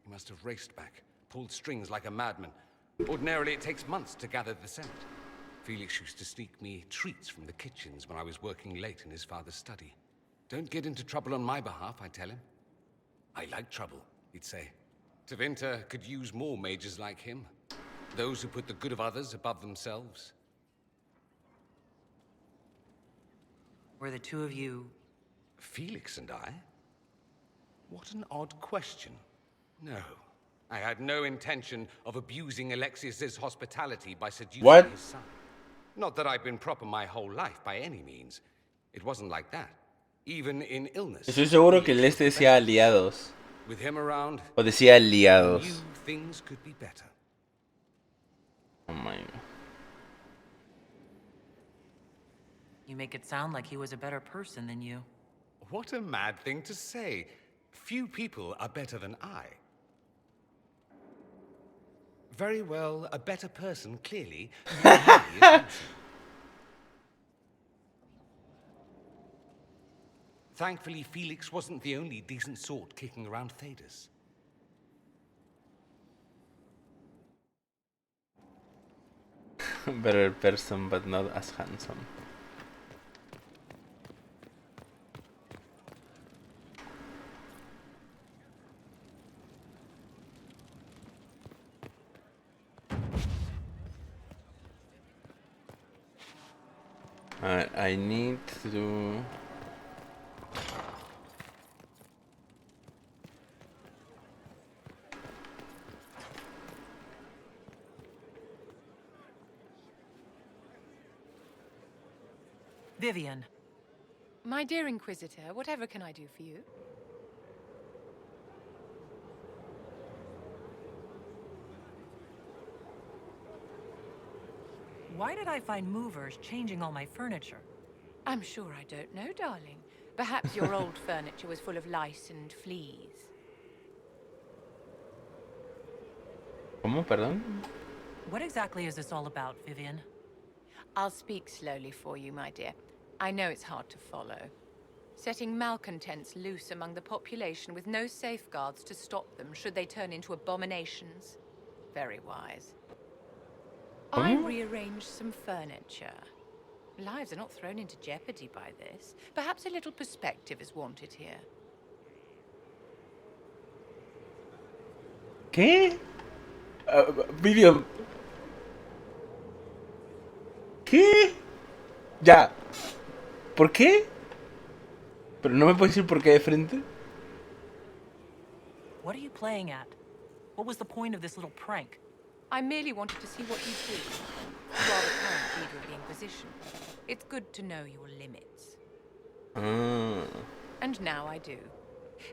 He must have raced back, pulled strings like a madman. Ordinarily, it takes months to gather the Senate. Felix used to sneak me treats from the kitchens when I was working late in his father's study. Don't get into trouble on my behalf, I tell him. I like trouble, he'd say. Tevinter could use more mages like him. Those who put the good of others above themselves. Were the two of you... Felix and I? What an odd question. No. I had no intention of abusing Alexius's hospitality by seducing his son. Not that I've been proper my whole life, by any means. It wasn't like that. Even in illness. Estoy seguro que el decía aliados. With him around, O decía aliados. I knew things could be better. Oh my God. You make it sound like he was a better person than you. What a mad thing to say. Few people are better than I. Very well, a better person, clearly. Thankfully, Felix wasn't the only decent sort kicking around Thedas. Better person, but not as handsome. I need to do... Vivian. My dear Inquisitor, whatever can I do for you? Why did I find movers changing all my furniture? I'm sure I don't know, darling. Perhaps your old furniture was full of lice and fleas. ¿Cómo? Perdón? What exactly is this all about, Vivian? I'll speak slowly for you, my dear. I know it's hard to follow. Setting malcontents loose among the population with no safeguards to stop them should they turn into abominations. Very wise. I rearranged some furniture. Lives are not thrown into jeopardy by this. Perhaps a little perspective is wanted here. ¿Qué? Vivian. ¿Qué? Ya. ¿Por qué? Pero no me puedes decir por qué de frente. What are you playing at? What was the point of this little prank? I merely wanted to see what you do. You are the current leader of the Inquisition. It's good to know your limits. And now I do.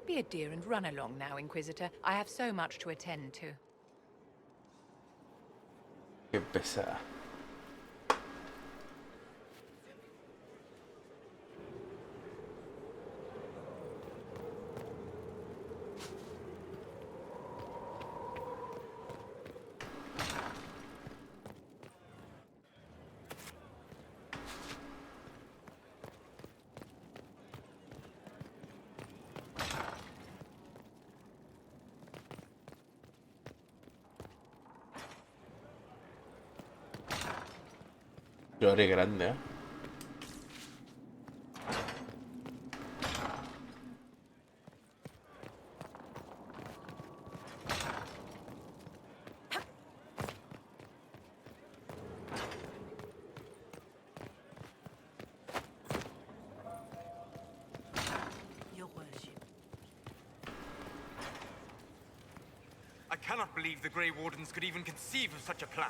Be a dear and run along now, Inquisitor. I have so much to attend to. Qué pesada. Flores grande, ¿eh? Your worship. I cannot believe the Grey Wardens could even conceive of such a plan.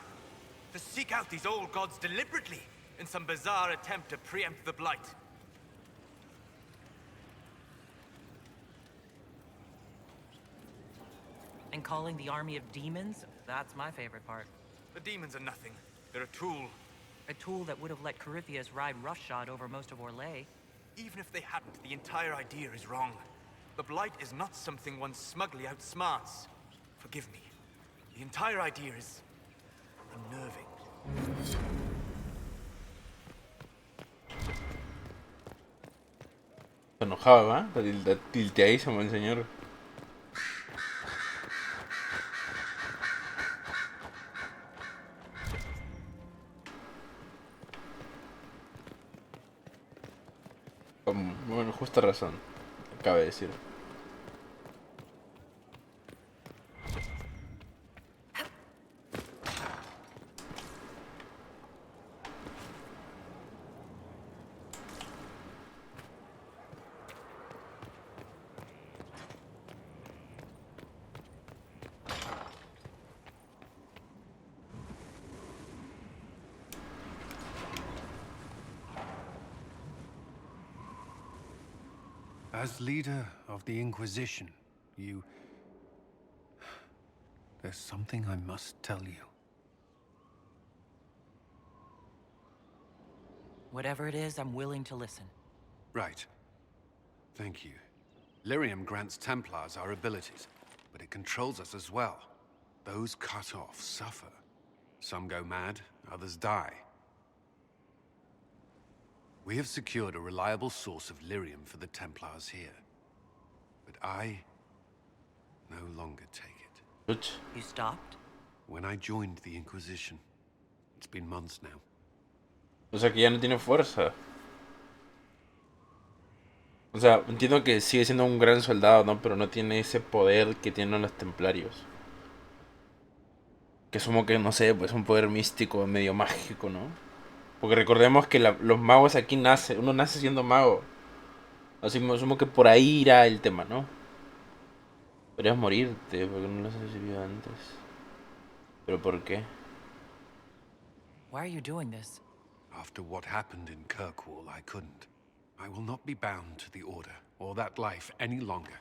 To seek out these old gods deliberately in some bizarre attempt to preempt the Blight. And calling the army of demons? That's my favorite part. The demons are nothing. They're a tool. A tool that would have let Corypheus ride roughshod over most of Orlais. Even if they hadn't, the entire idea is wrong. The Blight is not something one smugly outsmarts. Forgive me. The entire idea is unnerving. Se enojaba, ¿va? Está tilteadísimo el señor. Con, bueno, justa razón, cabe decir. As leader of the Inquisition, there's something I must tell you. Whatever it is, I'm willing to listen. Right. Thank you. Lyrium grants Templars our abilities, but it controls us as well. Those cut off suffer. Some go mad, others die. We have secured a reliable source of lyrium for the Templars here. But I no longer take it. You stopped? When I joined the Inquisition. It's been months now. O sea que ya no tiene fuerza. O sea, entiendo que sigue siendo un gran soldado, ¿no? Pero no tiene ese poder que tienen los templarios. Que asumo que, no sé, pues un poder místico, medio mágico, ¿no? Porque recordemos que los magos aquí nacen, uno nace siendo mago. Así me asumo que por ahí irá el tema, ¿no? Podrías morirte porque no lo has recibido antes. ¿Pero por qué? Why are you doing this? After what happened in Kirkwall, I couldn't. I will not be bound to the Order, or that life any longer.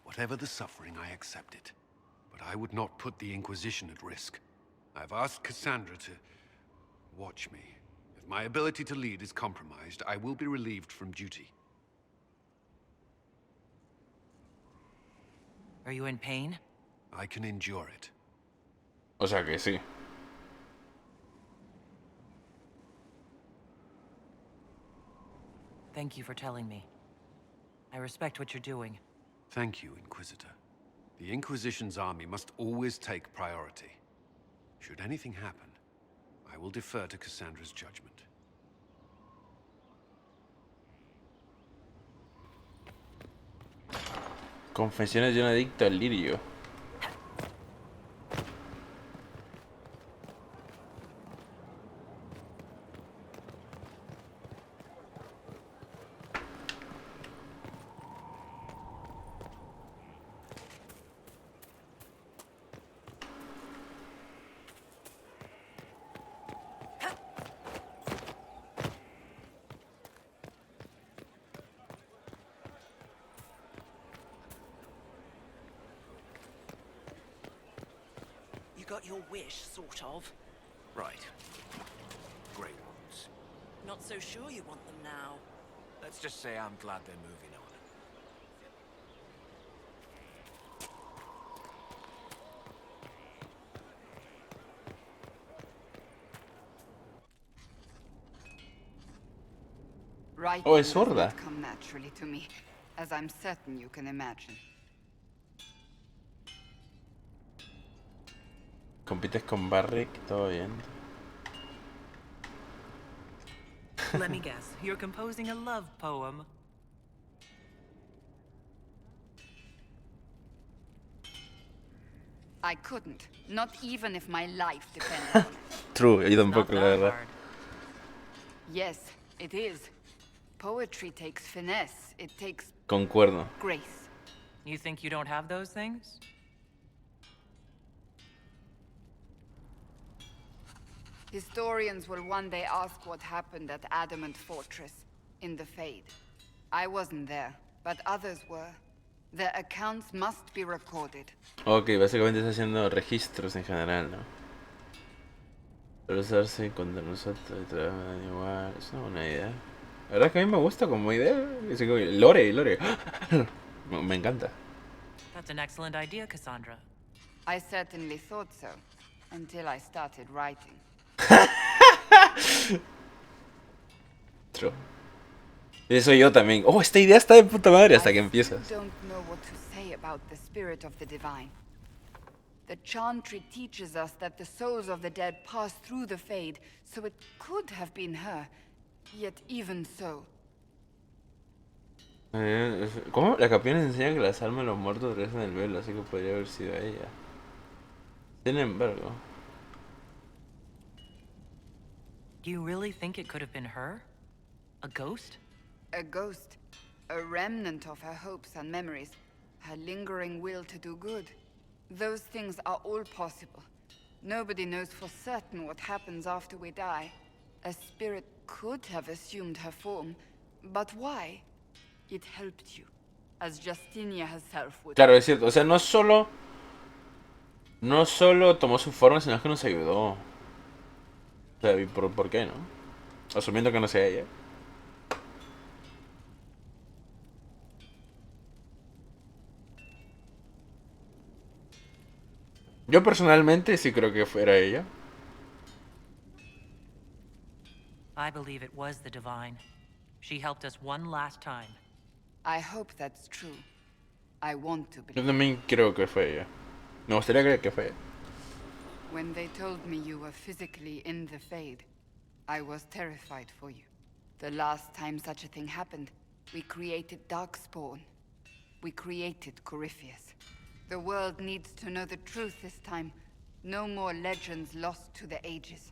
Whatever the suffering, I accept it. But I would not put the Inquisition at risk. I've asked Cassandra to watch me. If my ability to lead is compromised, I will be relieved from duty. Are you in pain? I can endure it. O sea que sí. Thank you for telling me. I respect what you're doing. Thank you, Inquisitor. The Inquisition's army must always take priority. Should anything happen, I will defer to Cassandra's judgment. Confesiones de un adicto al lirio. You got your wish, sort of. Right. Grey Ones. Not so sure you want them now. Let's just say I'm glad they're moving on. Oh, Writing es does sorda. not come naturally to me, as I'm certain you can imagine. Compites con Barrick, todo bien. Let me guess, you're composing a love poem. I couldn't, not even if my life depended on it. True, yo tampoco, la verdad. Yes, it is. Poetry takes finesse, it takes Concuerdo. grace. You think you don't have those things? Historians will one day ask what happened at Adamant Fortress, in the Fade. I wasn't there, but others were. Their accounts must be recorded. Ok, básicamente está haciendo registros en general, ¿no? Pero usarse contra nosotros y trabajar igual, es una buena idea. La verdad es que a mí me gusta como idea. Es como, Lore. Me encanta. That's an excellent idea, Cassandra. I certainly thought so, until I started writing. True. Eso yo también. Oh, esta idea está de puta madre hasta que empiezas. I don't know what to say about the spirit of the divine. The Chantry teaches us that the souls of the dead pass through the Fade, so it could have been her. Yet even so. ¿Cómo? La capilla nos enseña que las almas de los muertos regresan el velo, así que podría haber sido ella. Sin embargo. Do you really think it could have been her? A ghost? A ghost. A remnant of her hopes and memories. Her lingering will to do good. Those things are all possible. Nobody knows for certain what happens after we die. A spirit could have assumed her form, but why? It helped you, as Justinia herself would. Claro, es cierto. O sea, no solo tomó su forma, sino que nos ayudó. O sea, ¿y por qué, no? Asumiendo que no sea ella. Yo personalmente sí creo que fuera ella. I believe it was the Divine. She helped us one last time. I hope that's true. I want to Yo believe. también creo que fue ella. Me gustaría creer que fue ella. When they told me you were physically in the Fade, I was terrified for you. The last time such a thing happened, we created Darkspawn. We created Corypheus. The world needs to know the truth this time. No more legends lost to the ages.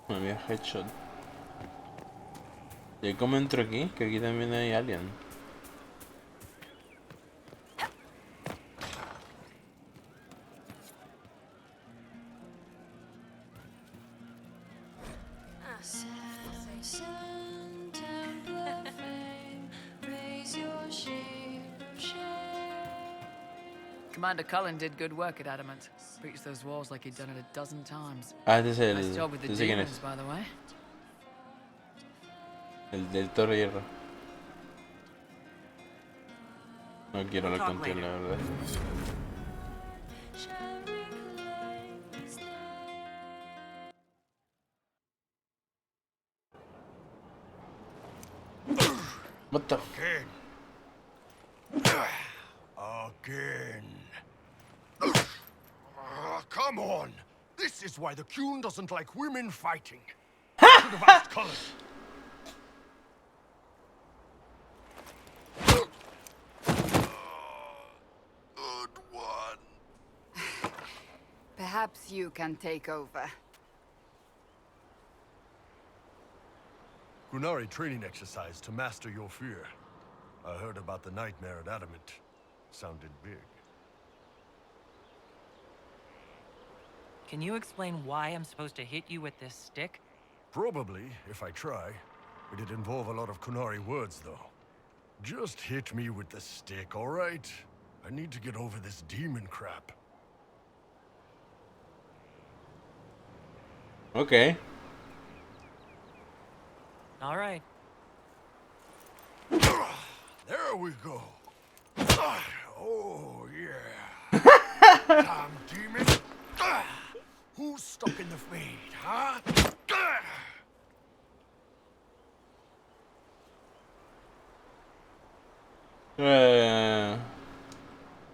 Me había headshot. ¿Y cómo entro aquí? Que aquí también hay alien. Commander Cullen did good work at Adamant. Breached those walls like he'd done it a dozen times. Ah, este es el... Nice job with the no sé quién demons, es. by the way. El del Toro Hierro. No quiero hablar contigo, la verdad. again. Come on. This is why the Qun doesn't like women fighting. Should have asked Cullen. Good one. Perhaps you can take over. Qunari training exercise to master your fear. I heard about the nightmare at Adamant. Sounded big. Can you explain why I'm supposed to hit you with this stick? Probably, if I try. It'd involve a lot of Qunari words, though. Just hit me with the stick, all right? I need to get over this demon crap. Okay. All right. There we go. Oh, yeah. Damn demon. Who's stuck in the fade, huh?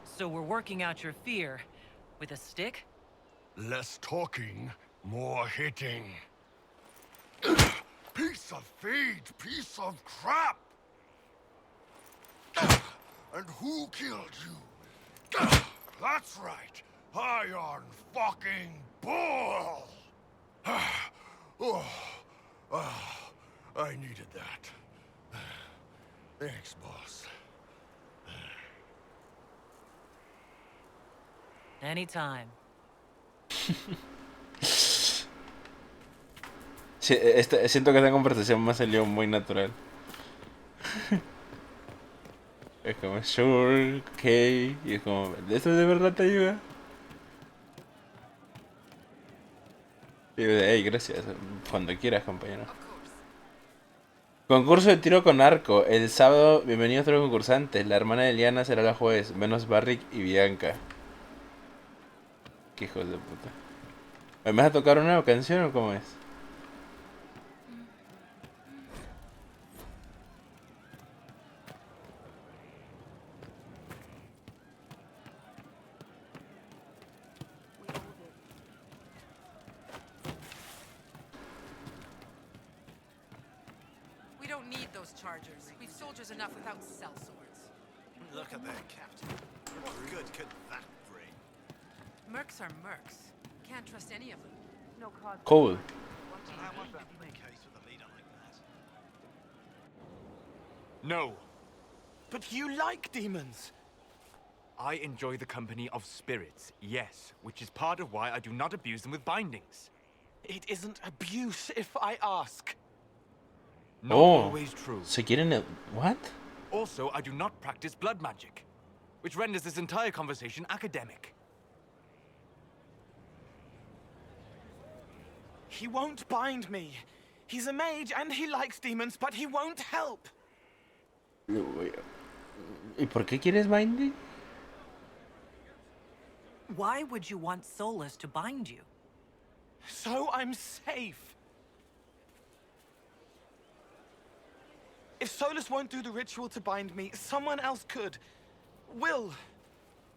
So we're working out your fear with a stick? Less talking, more hitting. Piece of feed, piece of crap! And who killed you? That's right, Iron fucking Bull! I needed that. Thanks, boss. Anytime. Sí, siento que esta conversación me salió muy natural. Es como, sure, ok. Y es como, ¿esto de verdad te ayuda? Y yo de, hey, gracias. Cuando quieras, compañero. Concurso de tiro con arco. El sábado, bienvenidos a los concursantes. La hermana de Liana será la juez, menos Barrick y Bianca. Qué hijos de puta. ¿Me vas a tocar una nueva canción o cómo es? We don't need those chargers. We've soldiers enough without sellswords. Look at that, Captain. What good could that bring? Mercs are mercs. Can't trust any of them. No cause. Cool. No. But you like demons. I enjoy the company of spirits, yes, which is part of why I do not abuse them with bindings. It isn't abuse if I ask. Not always true. ¿Se quieren? What? Also, I do not practice blood magic, which renders this entire conversation academic. He won't bind me. He's a mage and he likes demons, but he won't help. ¿Y por qué quieres binding? Why would you want Solus to bind you? So I'm safe. If Solus won't do the ritual to bind me, someone else could. Will.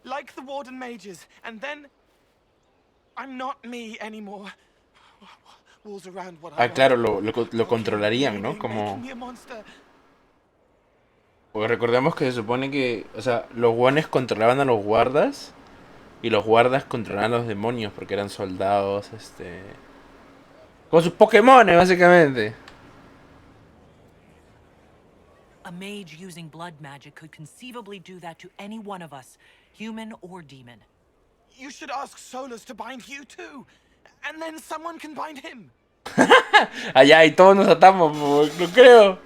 Like the Warden mages. And then... I'm not me anymore. Walls around what I Claro, lo controlarían, ¿no? Como... Porque recordemos que se supone que... O sea, los guanes controlaban a los guardas. Y los guardas controlaban a los demonios. Porque eran soldados, Con sus Pokémon, básicamente. A mage using blood magic could conceivably do that to any one of us, human or demon. You should ask Solus to bind you too. And then someone can bind him. Allá y todos nos atamos, no creo.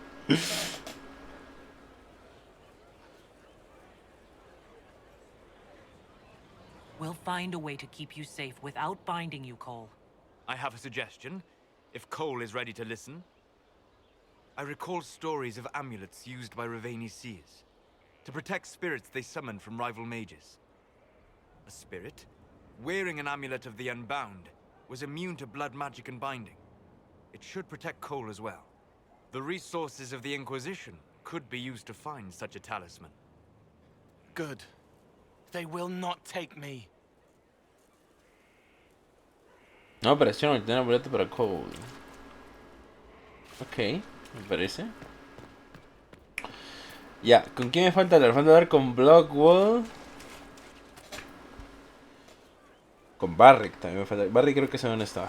We'll find a way to keep you safe without binding you, Cole. I have a suggestion, if Cole is ready to listen. I recall stories of amulets used by Raveni seers to protect spirits they summoned from rival mages. A spirit, wearing an amulet of the Unbound, was immune to blood magic and binding. It should protect Cole as well. The resources of the Inquisition could be used to find such a talisman. Good. They will not take me. No, operación, obtener boleto para Cole. Ok, me parece. Ya, ¿con quién me falta hablar? Me falta hablar con Blockwall. Con Barrick también me falta. Barrick creo que sé dónde está.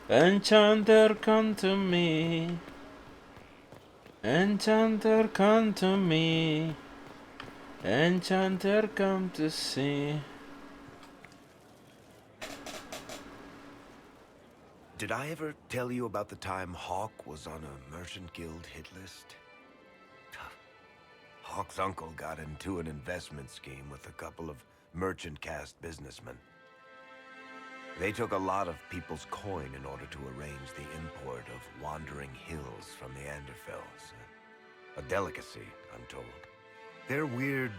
Enchanter, come to me. Enchanter, come to me. Enchanter, come to see. Did I ever tell you about the time Hawk was on a Merchant Guild hit list? Hawk's uncle got into an investment scheme with a couple of merchant caste businessmen. They took a lot of people's coin in order to arrange the import of wandering hills from the Anderfells. A delicacy, I'm told. Their weird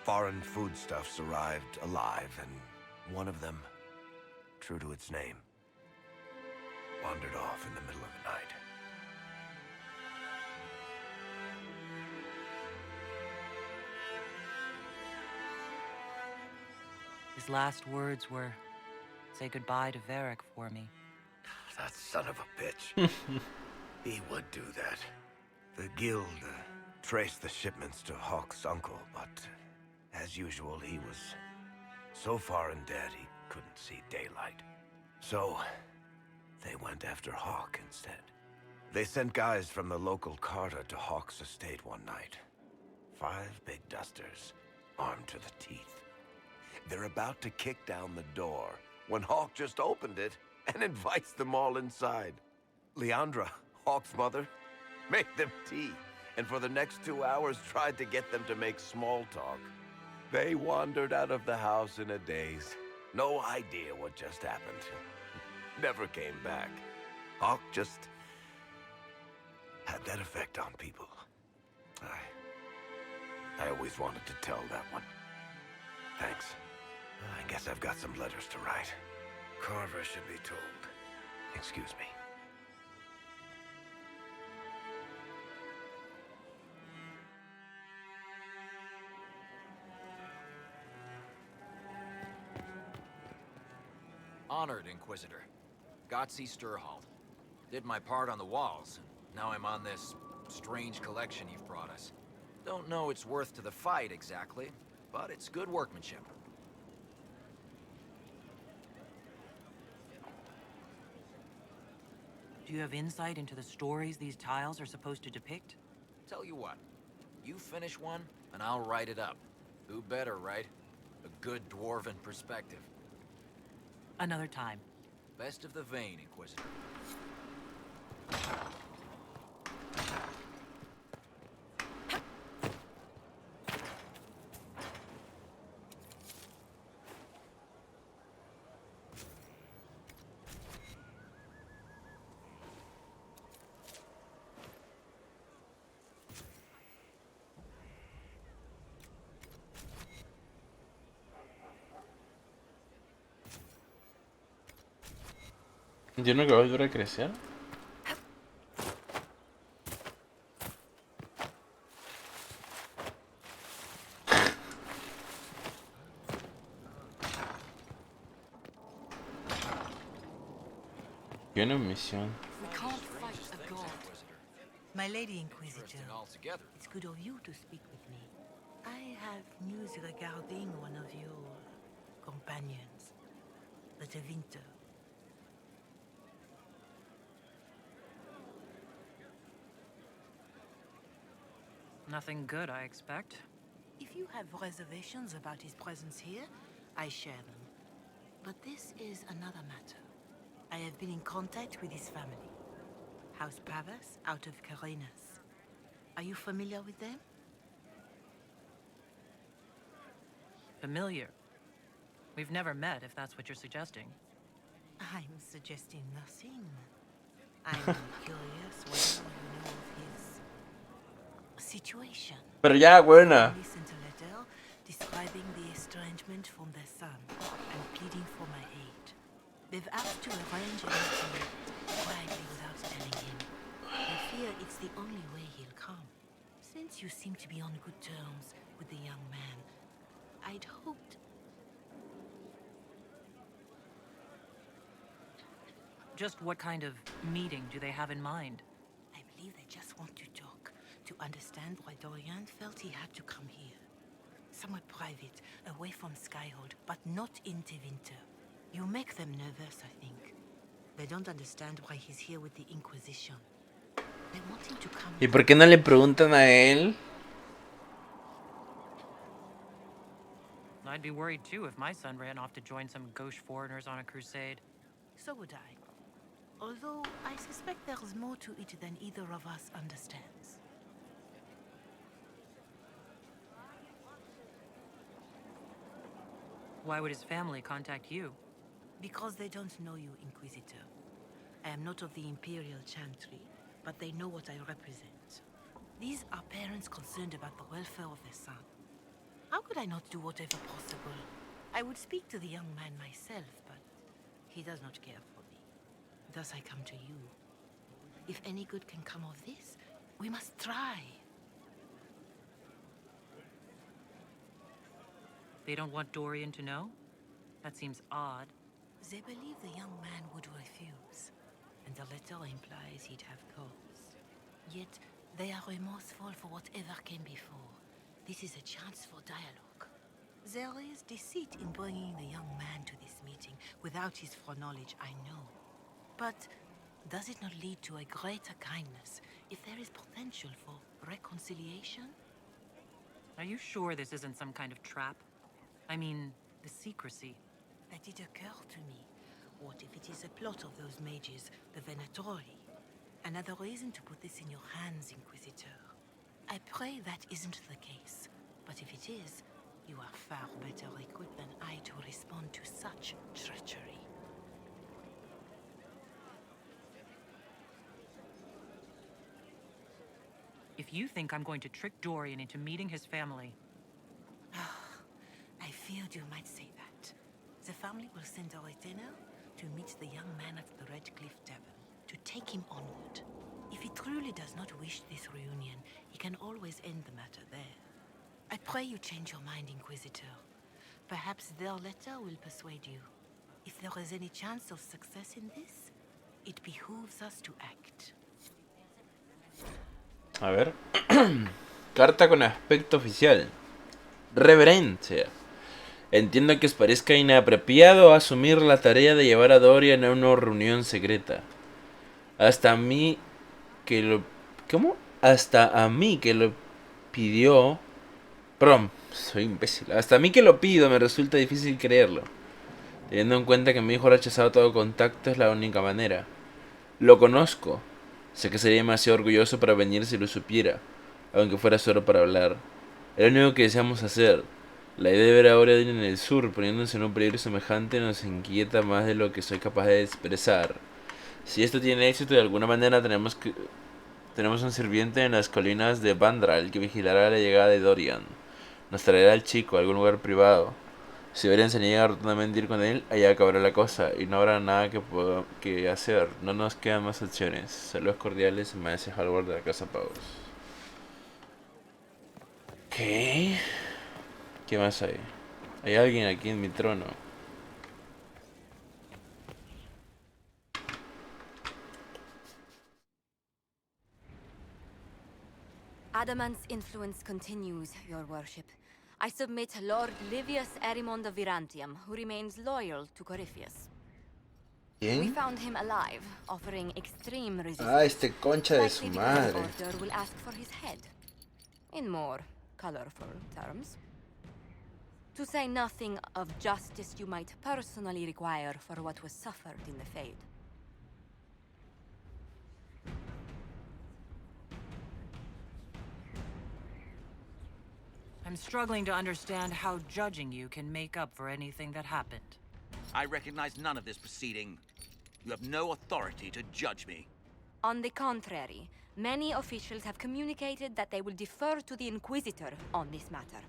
foreign foodstuffs arrived alive, and one of them, true to its name, wandered off in the middle of the night. His last words were, "Say goodbye to Varric for me." That son of a bitch. He would do that. The guild traced the shipments to Hawk's uncle, but as usual, he was so far in debt he couldn't see daylight. So they went after Hawk instead. They sent guys from the local carter to Hawk's estate one night. 5 big dusters, armed to the teeth. They're about to kick down the door when Hawk just opened it and invites them all inside. Leandra, Hawk's mother, made them tea, and for the next 2 hours tried to get them to make small talk. They wandered out of the house in a daze. No idea what just happened. Never came back. Hawk just had that effect on people. I always wanted to tell that one. Thanks. I guess I've got some letters to write. Carver should be told. Excuse me. Honored, Inquisitor. Gotzi Sturhald. Did my part on the walls, and now I'm on this strange collection you've brought us. Don't know its worth to the fight, exactly, but it's good workmanship. Do you have insight into the stories these tiles are supposed to depict? Tell you what, you finish one, and I'll write it up. Who better, right? A good dwarven perspective. Another time. Best of the vein, Inquisitor. Entiendo que va a volver a crecer. Tiene misión. We can't fight a god. My Lady Inquisitor, it's good of you to speak with me. I have news regarding one of your companions, the De Winter. Nothing good, I expect. If you have reservations about his presence here, I share them. But this is another matter. I have been in contact with his family. House Pavas, out of Carenas. Are you familiar with them? Familiar. We've never met, if that's what you're suggesting. I'm suggesting nothing. I'm curious whether you know of his situation. Pero ya, buena. They sent a letter describing the estrangement from their son and pleading for my aid. They've asked to arrange a meeting quietly without telling him. I fear it's the only way he'll come. Since you seem to be on good terms with the young man, I'd hoped... Just what kind of meeting do they have in mind? I believe they just want to talk, to understand why Dorian felt he had to come here. Somewhere private, away from Skyhold, but not in Tevinter. You make them nervous, I think. They don't understand why he's here with the Inquisition. They want him to come ¿Y por qué no le preguntan a él? I'd be worried too if my son ran off to join some gauche foreigners on a crusade. So would I. Although I suspect there's more to it than either of us understands. Why would his family contact you? Because they don't know you, Inquisitor. I am not of the Imperial Chantry, but they know what I represent. These are parents concerned about the welfare of their son. How could I not do whatever possible? I would speak to the young man myself, but he does not care for me. Thus I come to you. If any good can come of this, we must try. They don't want Dorian to know? That seems odd. They believe the young man would refuse, and the letter implies he'd have cause. Yet, they are remorseful for whatever came before. This is a chance for dialogue. There is deceit in bringing the young man to this meeting without his foreknowledge, I know. But does it not lead to a greater kindness if there is potential for reconciliation? Are you sure this isn't some kind of trap? I mean, the secrecy. That did occur to me. What if it is a plot of those mages, the Venatori? Another reason to put this in your hands, Inquisitor. I pray that isn't the case. But if it is, you are far better equipped than I to respond to such treachery. If you think I'm going to trick Dorian into meeting his family... I feared you might say that. The family will send a retainer to meet the young man at the Red Cliff Tavern, to take him onward. If he truly does not wish this reunion, he can always end the matter there. I pray you change your mind, Inquisitor. Perhaps their letter will persuade you. If there is any chance of success in this, it behooves us to act. A ver. Carta con aspecto oficial. Reverencia. Entiendo que os parezca inapropiado asumir la tarea de llevar a Dorian a una reunión secreta. Hasta a mí que lo... ¿Cómo? Hasta a mí que lo pidió... Perdón, soy imbécil. Hasta a mí que lo pido me resulta difícil creerlo. Teniendo en cuenta que mi hijo ha rechazado todo contacto es la única manera. Lo conozco. Sé que sería demasiado orgulloso para venir si lo supiera, aunque fuera solo para hablar. Es lo único que deseamos hacer. La idea de ver a Dorian en el sur poniéndose en un peligro semejante nos inquieta más de lo que soy capaz de expresar. Si esto tiene éxito, de alguna manera tenemos un sirviente en las colinas de Vandral que vigilará la llegada de Dorian. Nos traerá al chico a algún lugar privado. Si Dorian se niega rotundamente a ir con él, allá acabará la cosa y no habrá nada que hacer. No nos quedan más opciones. Saludos cordiales, Maese Hallward de la Casa Pavos. ¿Qué? ¿Qué más hay? Hay alguien aquí en mi trono. Adamant's influence continues, your worship. I submit Lord Livius Erimond of Virantium, who remains loyal to Corypheus. ¿Quién? We found him alive, offering extreme resistance. Ah, este concha de su Likely because the madre. Order will ask for his head. In more colorful terms. To say nothing of justice you might personally require for what was suffered in the Fade. I'm struggling to understand how judging you can make up for anything that happened. I recognize none of this proceeding. You have no authority to judge me. On the contrary, many officials have communicated that they will defer to the Inquisitor on this matter.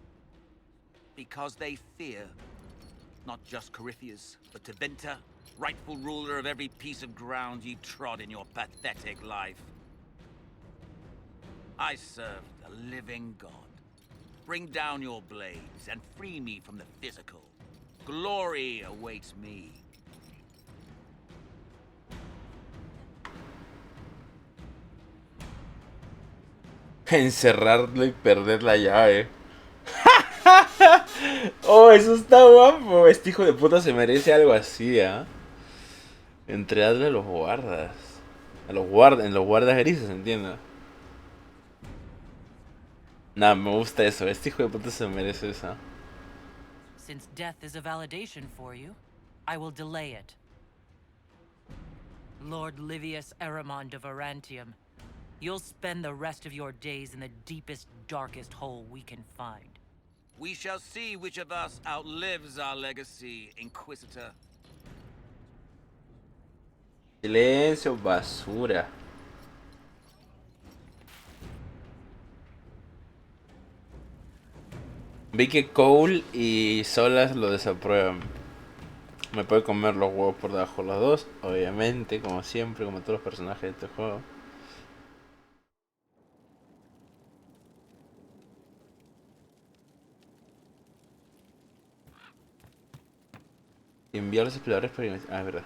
Because they fear. Not just Corypheus, but Tevinter, rightful ruler of every piece of ground you trod in your pathetic life. I serve the living God. Bring down your blades and free me from the physical. Glory awaits me. Encerrarlo y perder la llave. Oh, eso está guapo. Este hijo de puta se merece algo así, ¿ah? Entregarle a los guardas. En los guardas grises, entiendo. Nah, me gusta eso. Este hijo de puta se merece esa. Since death is a validation for you, I will delay it. Lord Livius Eramond of Arantium, you'll spend the rest of your days in the deepest, darkest hole we can find. We shall see which of us outlives our legacy, Inquisitor. Silencio, basura. Vi que Cole y Solas lo desaprueban. Me puede comer los huevos por debajo los dos, obviamente, como siempre, como todos los personajes de este juego. Enviar a los exploradores para... Ah, es verdad.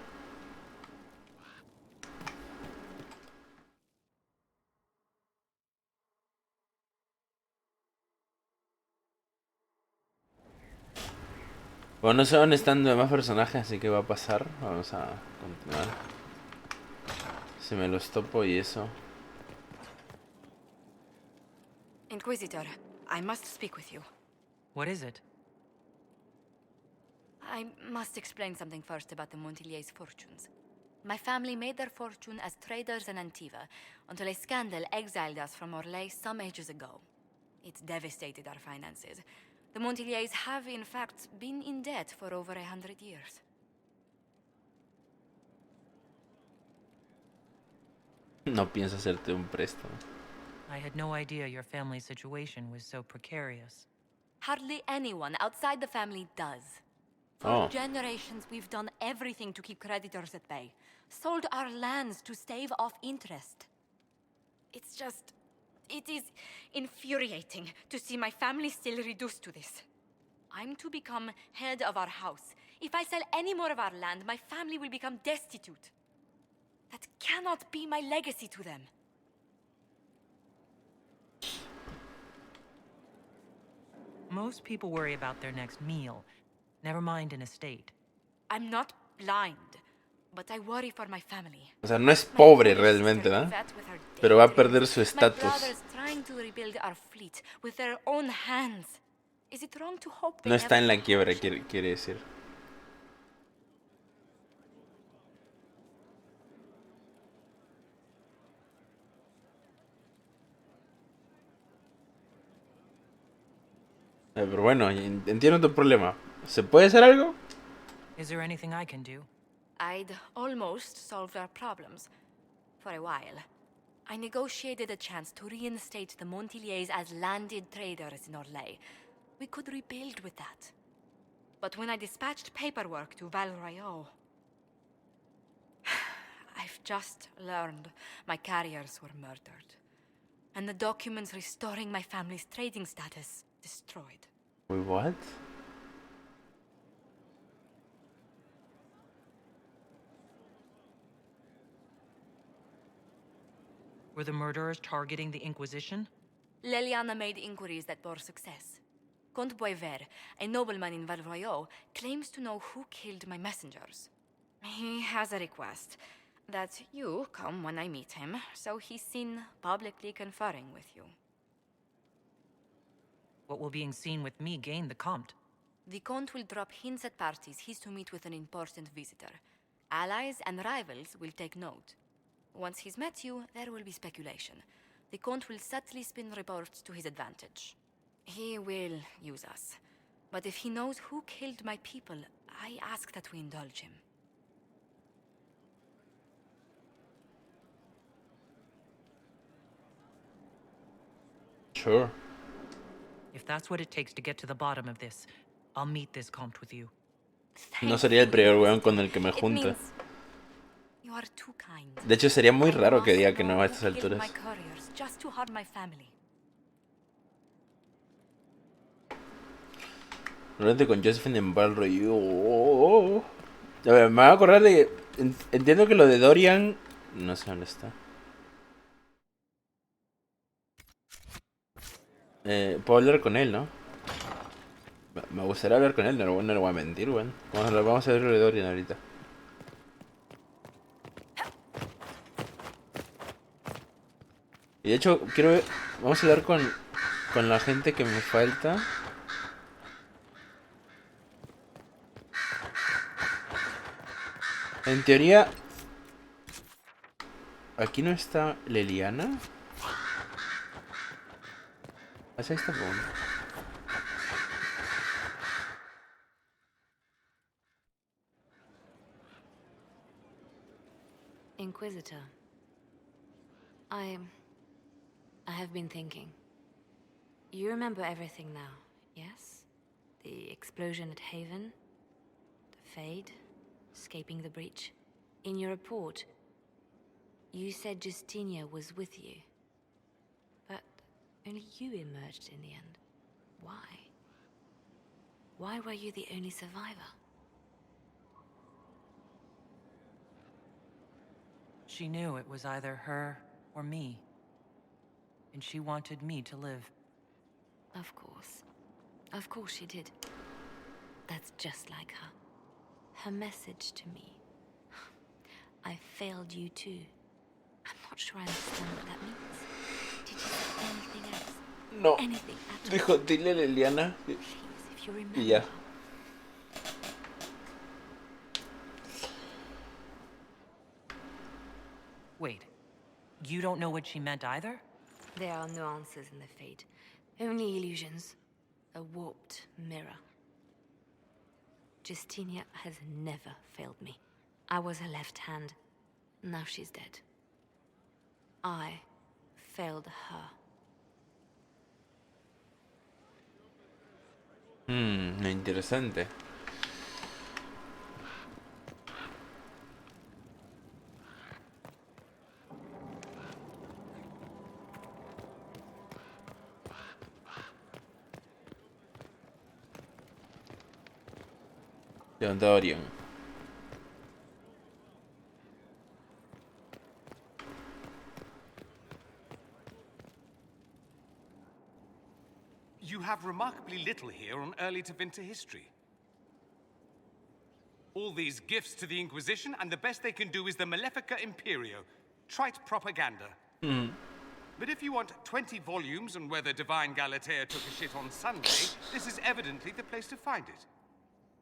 Bueno, no sé dónde están los demás personajes, así que va a pasar. Vamos a continuar. Si me los topo y eso. Inquisitor, I must speak with you. What is it? I must explain something first about the Montiliers' fortunes. My family made their fortune as traders in Antiva until a scandal exiled us from Orlais some ages ago. It devastated our finances. The Montiliers have, in fact, been in debt for over 100 years. No pienso hacerte un préstamo. I had no idea your family's situation was so precarious. Hardly anyone outside the family does. For generations, we've done everything to keep creditors at bay. Sold our lands to stave off interest. It's just... it is infuriating to see my family still reduced to this. I'm to become head of our house. If I sell any more of our land, my family will become destitute. That cannot be my legacy to them. Most people worry about their next meal. Never mind an estate. I'm not blind, but I worry for my family. O sea, no es pobre realmente, ¿no? Pero va a perder su estatus. My brothers trying to rebuild our fleet with their own hands. Is it wrong to hope they No está en la never... quiebra, quiere decir. Pero bueno, entiendo tu problema. ¿Se puede hacer algo? Is there anything I can do? I'd almost solved our problems. For a while. I negotiated a chance to reinstate the Montiliers as landed traders in Orlais. We could rebuild with that. But when I dispatched paperwork to Velo, I've just learned my carriers were murdered. And the documents restoring my family's trading status destroyed. Wait, what? Were the murderers targeting the Inquisition? Leliana made inquiries that bore success. Comte Boisvert, a nobleman in Velo, claims to know who killed my messengers. He has a request that you come when I meet him, so he's seen publicly conferring with you. What will being seen with me gain the Comte? The Comte will drop hints at parties he's to meet with an important visitor. Allies and rivals will take note. Once he's met you, there will be speculation. The Comte will subtly spin reports to his advantage. He will use us. But if he knows who killed my people, I ask that we indulge him. Sure. If that's what it takes to get to the bottom of this, I'll meet this Comte with you. No sería el primer weón con el que me junta. You are too kind. De hecho, sería muy raro que must diga que know no a who estas killed alturas. my couriers just to harm my family. Realmente con Josephine en Balroy. A ver, me voy a acordar de... Entiendo que lo de Dorian... No sé dónde está. Puedo hablar con él, ¿no? Me gustaría hablar con él, no le voy a mentir, weón. Vamos a ver lo de Dorian ahorita. Y de hecho, quiero ver... Vamos a hablar con la gente que me falta. En teoría... ¿Aquí no está Leliana? Ahí está, bueno. Inquisitor, I have been thinking. You remember everything now, yes? The explosion at Haven, the Fade, escaping the breach. In your report, you said Justinia was with you. But only you emerged in the end. Why? Why were you the only survivor? She knew it was either her or me. And she wanted me to live. Of course. Of course she did. That's just like her. Her message to me. I failed you too. I'm not sure I understand what that means. Did you say anything else? No. Anything at all? Dijo, dile a Leliana. Please, if you remember. Y ya. Wait, you don't know what she meant either? There are no answers in the Fate. Only illusions. A warped mirror. Justinia has never failed me. I was her left hand. Now she's dead. I failed her. Interesante. Dorian. You have remarkably little here on early to winter history. All these gifts to the Inquisition, and the best they can do is the Malefica Imperio. Trite propaganda. But if you want 20 volumes on whether Divine Galatea took a shit on Sunday, this is evidently the place to find it.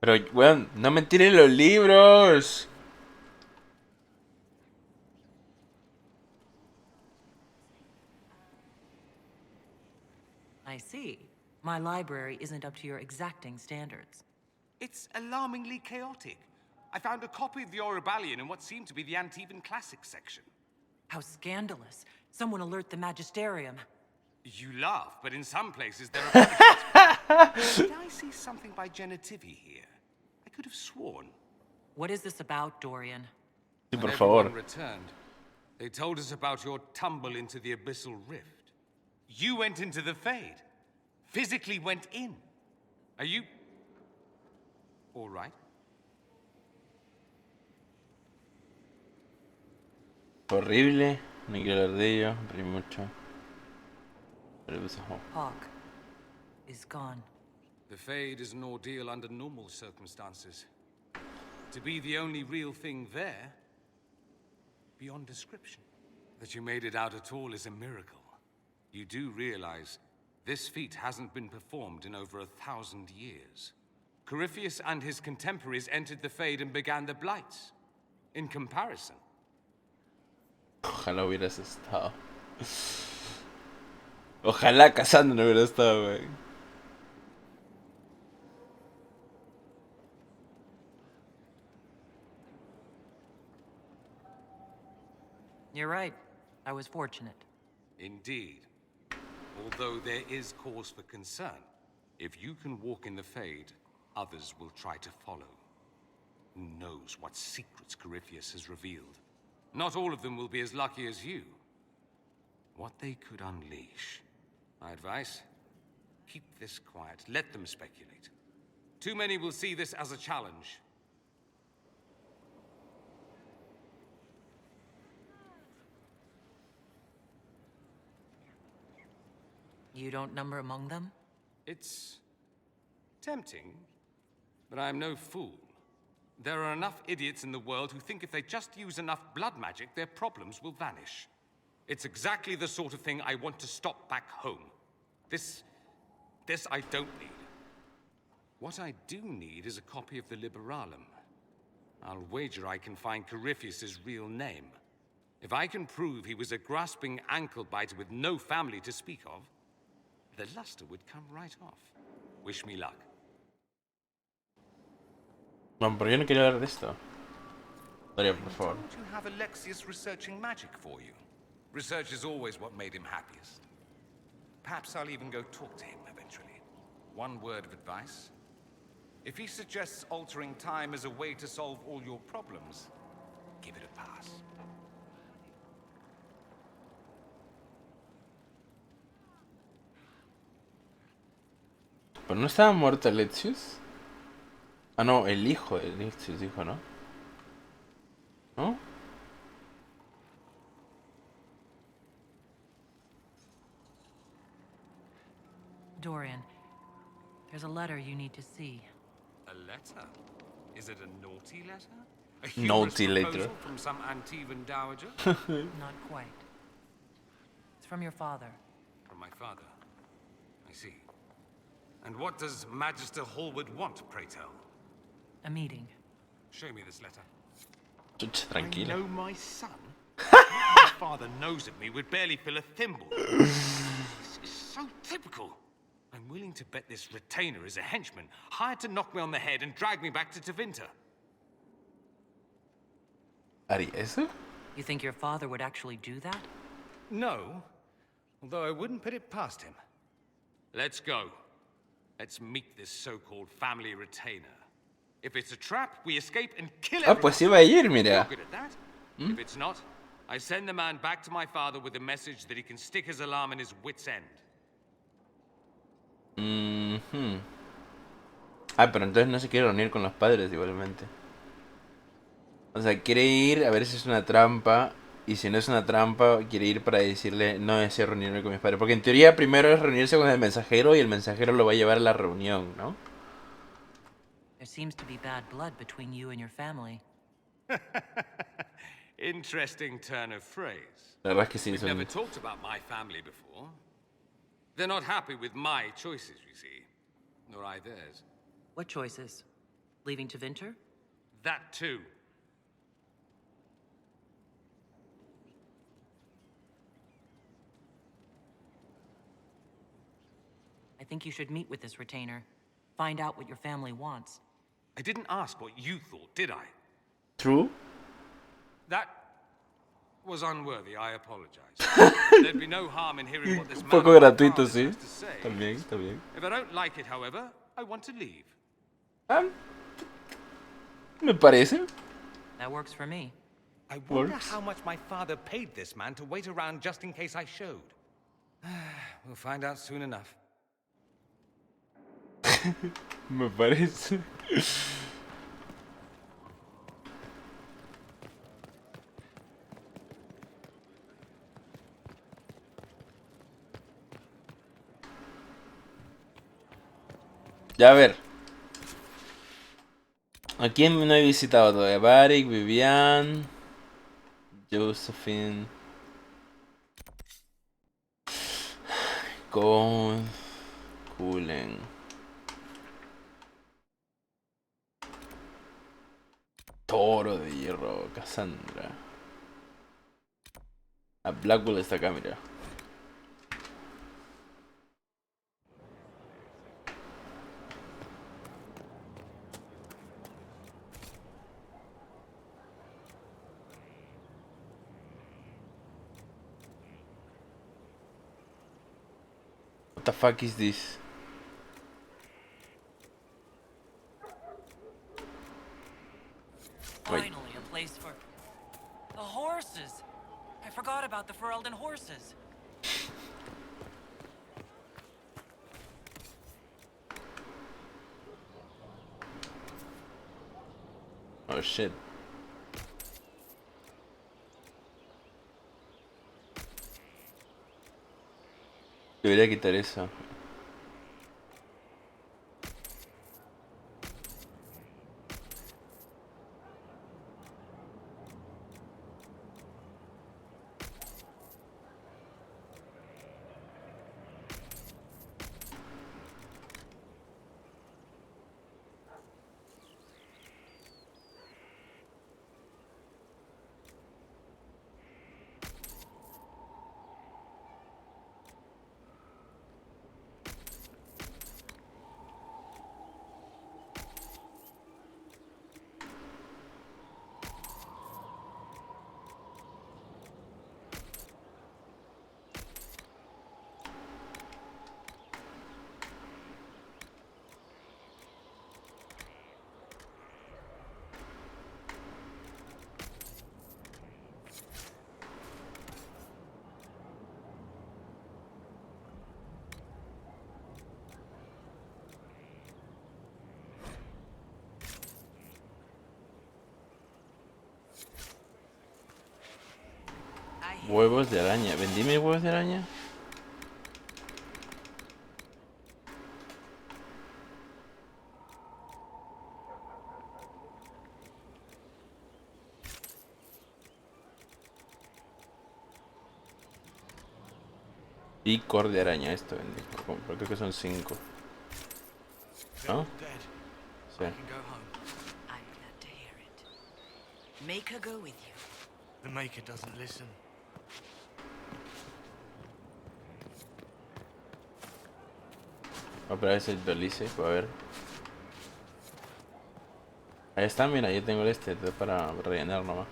Pero, weón, no me tiren los libros. I see. My library isn't up to your exacting standards. It's alarmingly chaotic. I found a copy of the Oribalian in what seemed to be the Antivan Classics section. How scandalous. Someone alert the Magisterium. You laugh, but in some places there are punishments. Did I see something by Genitivi here? I could have sworn. What is this about, Dorian? Sí, por When favor. everyone returned, they told us about your tumble into the Abyssal Rift. You went into the Fade. Physically went in. Are you... all right? Horrible. No quiero hablar de ello. Reí mucho. Pero pues, Hawk is gone. The Fade is an ordeal under normal circumstances. To be the only real thing there, beyond description. That you made it out at all is a miracle. You do realize this feat hasn't been performed in over 1,000 years. Corypheus and his contemporaries entered the Fade and began the Blights. In comparison. Ojalá hubieras estado. Ojalá Cassandra no hubiera estado, güey. You're right. I was fortunate. Indeed. Although there is cause for concern. If you can walk in the Fade, others will try to follow. Who knows what secrets Corypheus has revealed? Not all of them will be as lucky as you. What they could unleash. My advice? Keep this quiet. Let them speculate. Too many will see this as a challenge. You don't number among them? It's tempting, but I'm no fool. There are enough idiots in the world who think if they just use enough blood magic, their problems will vanish. It's exactly the sort of thing I want to stop back home. This I don't need. What I do need is a copy of the Liberalum. I'll wager I can find Corypheus' real name. If I can prove he was a grasping ankle-biter with no family to speak of, the luster would come right off. Wish me luck. No, pero yo no quería hablar de esto. Daría, por favor. Don't you have Alexius researching magic for you? Research is always what made him happiest. Perhaps I'll even go talk to him eventually. One word of advice. If he suggests altering time as a way to solve all your problems, give it a pass. ¿Pero no estaba muerto Alexius? Ah, no, el hijo de Alexius dijo, ¿no? ¿No? Dorian, there's a letter you need to see. A letter? Is it a naughty letter? A Naughty humorous letter. proposal from some Antivan dowager? Not quite. It's from your father. From my father. I see. And what does Magister Hallward want, pray tell? A meeting. Show me this letter. Chucha, I tranquilo. know my son? My father knows of me would barely fill a thimble. This is so typical. I'm willing to bet this retainer is a henchman, hired to knock me on the head and drag me back to Tevinter. ¿Haría eso? You think your father would actually do that? No, although I wouldn't put it past him. Let's go. Let's meet this so-called family retainer. If it's a trap, we escape and kill everyone. Ah, pues iba a ir, mira. You're good at that. If it's not, I send the man back to my father with a message that he can stick his alarm in his wit's end. Ah, pero entonces no se quiere reunir con los padres igualmente. O sea, quiere ir a ver si es una trampa. Y si no es una trampa, quiere ir para decirle no deseo reunirme con mis padres. Porque en teoría primero es reunirse con el mensajero y el mensajero lo va a llevar a la reunión, ¿no? There seems to be bad blood between you and your family. Interesting turn of phrase. La verdad es que sí, We've son... never talked about my family before. They're not happy with my choices, you see. Nor I theirs. What choices? Leaving Tevinter? That too. I think you should meet with this retainer. Find out what your family wants. I didn't ask what you thought, did I? True. That was unworthy, I apologize. There'd be no harm in hearing what this Un man poco gratuito, sí. has to say. También, está bien. If I don't like it, however, I want to leave. Me parece. That works for me. I wonder how much my father paid this man to wait around just in case I showed. We'll find out soon enough. Me parece. Ya, a ver. ¿A quién no he visitado todavía? Barik, Vivian, Josephine, Con, Kulen, Toro de Hierro, Cassandra. A Blackwell está acá, mira. What the fuck is this? Finally, a place for... The horse? horses. Oh shit. Debería quitar eso. Huevos de araña. ¿Vendí mis huevos de araña? Picor de araña, esto vendí. Creo que son 5. ¿No? Sí. Make her go with you. The Maker doesn't listen. Voy a esperar ese actualice, a ver. Ahí está, mira, yo tengo este para rellenar nomás.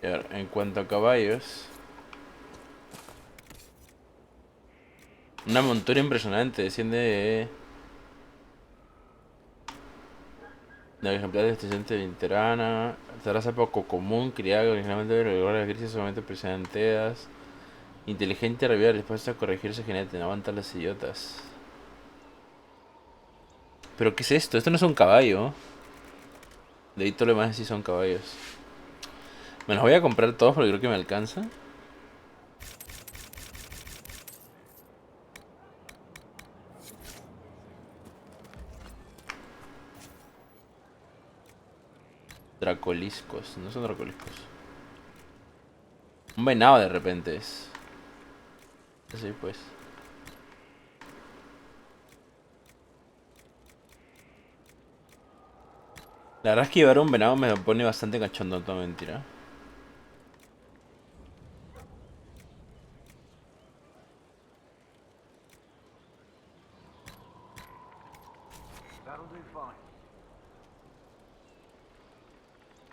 Y ahora, en cuanto a caballos, una montura impresionante, desciende de ejemplares de excelente veterana, esta raza poco común, criada originalmente de las grises solamente presenteas, inteligente, rápida, dispuesta a corregirse genética, no aguanta las idiotas. ¿Pero qué es esto? Esto no es un caballo. De ahí todo lo demás sí son caballos. Me los voy a comprar todos porque creo que me alcanza. Dracoliscos, no son dracoliscos. Un venado de repente es. Así pues. La verdad es que llevar un venado me pone bastante cachondo, no mentira.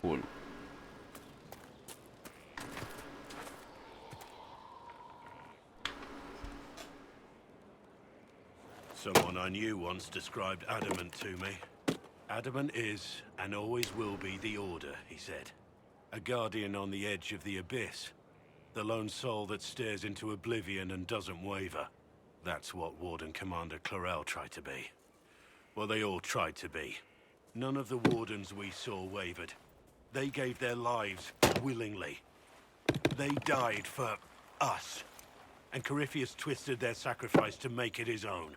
Cool. Someone I knew once described adamant to me. Adamant is, and always will be, the Order, he said. A guardian on the edge of the abyss. The lone soul that stares into oblivion and doesn't waver. That's what Warden Commander Clarel tried to be. Well, they all tried to be. None of the Wardens we saw wavered. They gave their lives willingly. They died for us. And Corypheus twisted their sacrifice to make it his own.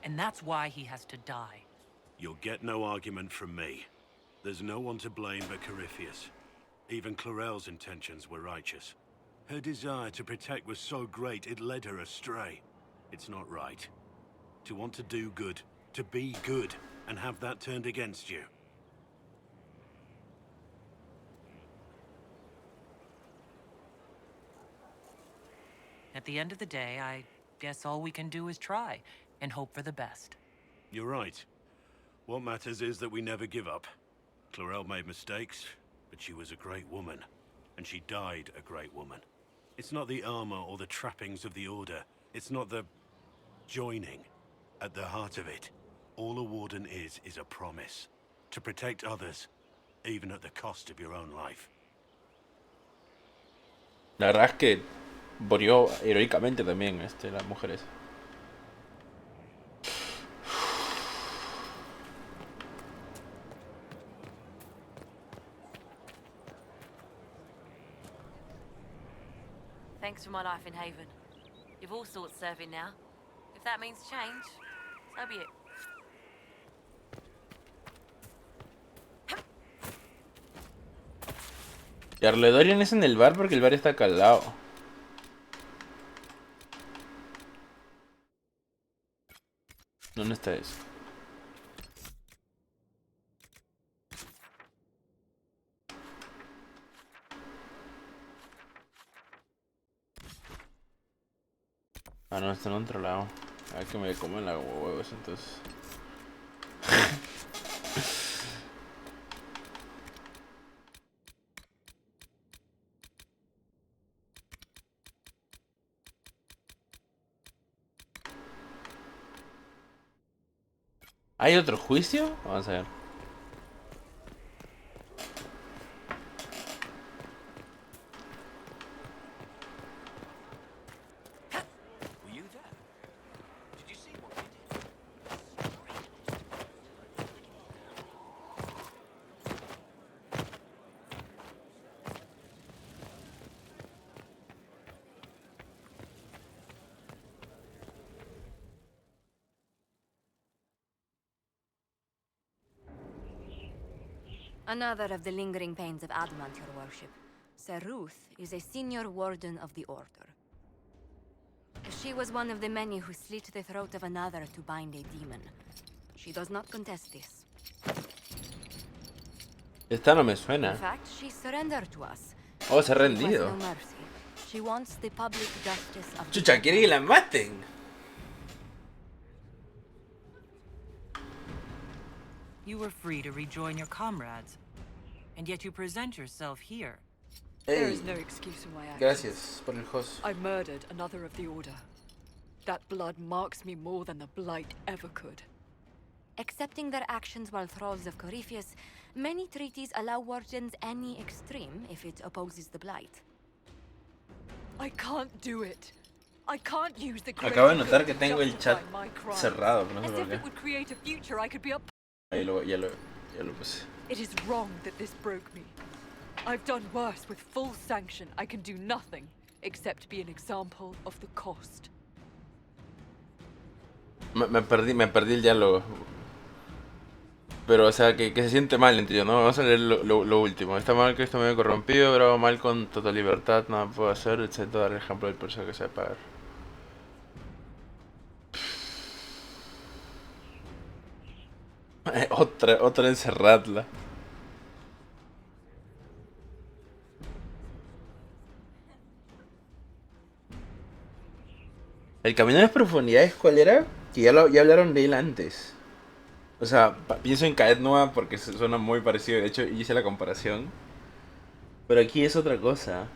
And that's why he has to die. You'll get no argument from me. There's no one to blame but Corypheus. Even Clarel's intentions were righteous. Her desire to protect was so great it led her astray. It's not right. To want to do good, to be good, and have that turned against you. At the end of the day, I guess all we can do is try and hope for the best. You're right. What matters is that we never give up. Clarel made mistakes, but she was a great woman. And she died a great woman. It's not the armor or the trappings of the Order. It's not the joining. At the heart of it, all a Warden is a promise. To protect others, even at the cost of your own life. La verdad es que murió heroicamente también las mujeres. Thanks for my life in Haven. You've all sorts serving now. If that means change, so be it. Y Arledorian es en el bar porque el bar está acá al lado. ¿Dónde está eso? Ah, no, está en otro lado. A ver que me comen la huevos entonces. ¿Hay otro juicio? Vamos a ver. Another of the lingering pains of Adamant, your worship. Sir Ruth is a senior warden of the Order. She was one of the many who slit the throat of another to bind a demon. She does not contest this. Esta no me suena. In fact, she surrendered to us. Oh, se ha rendido. No mercy. She wants the public justice of Chucha, quiere que la maten. You were free to rejoin your comrades, and yet you present yourself here. There is no excuse for my actions. Gracias por el host. I murdered another of the Order. That blood marks me more than the Blight ever could. Accepting their actions while thralls of Corypheus, many treaties allow wardens any extreme if it opposes the Blight. I can't do it. I can't use the Acabo de notar que tengo el chat cerrado, pero no sé as por if qué. it would create a future I could be a Ahí ya lo puse. It is wrong that this broke me. I've done worse with full sanction. I can do nothing except be an example of the cost. Me perdí el diálogo. Pero, o sea, que se siente mal, entiendo, ¿no? Vamos a leer lo último. Está mal que esto me haya corrompido, pero mal con total libertad, nada puedo hacer, excepto dar el ejemplo del personaje que se pagar. otra encerradla. El camino de las profundidades, ¿cuál era? Que ya hablaron de él antes. O sea, pienso en Caed Noa porque suena muy parecido. De hecho, hice la comparación. Pero aquí es otra cosa.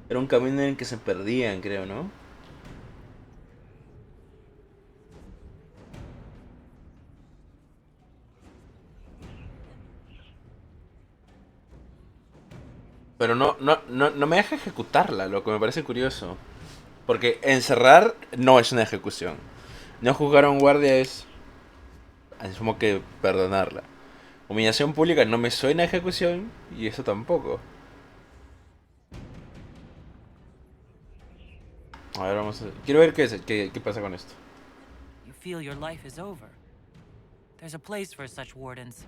Era un camino en el que se perdían, creo, ¿no? Pero no me deja ejecutarla, lo que me parece curioso. Porque encerrar no es una ejecución. No juzgar a un guardia es como que perdonarla. Humillación pública no me suena a ejecución y eso tampoco. A ver, vamos a... Quiero ver qué pasa con esto. You feel your life is over. There's a place for such wardens.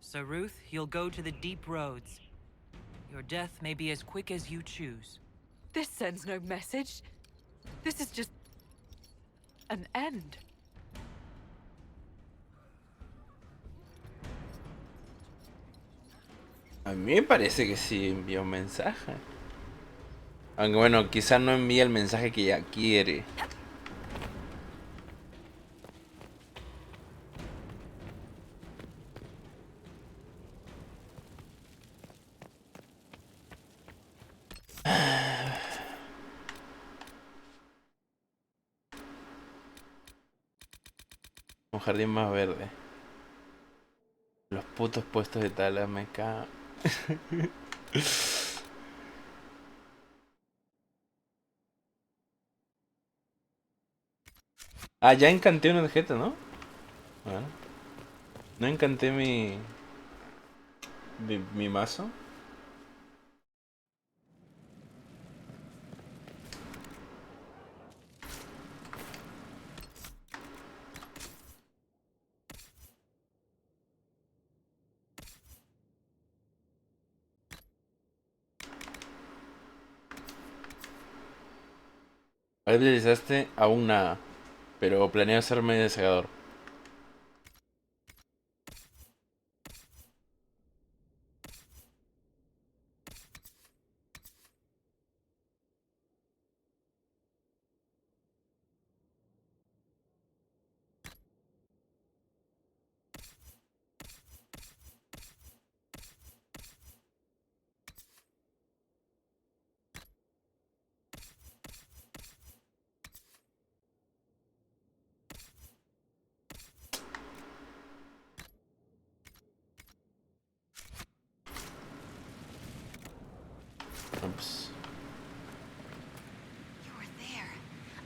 So Ruth, you'll go to the deep roads. Your death may be as quick as you choose. This sends no message. This is just an end. A mí me parece que sí envía un mensaje. Aunque bueno, quizás no envía el mensaje que ella quiere. Un jardín más verde. Los putos puestos de tala me cago. Ah, ya encanté un objeto, ¿no? Bueno. No encanté mi mazo. Ahí utilizaste aún nada, pero planeo hacerme de segador. Oops. You were there.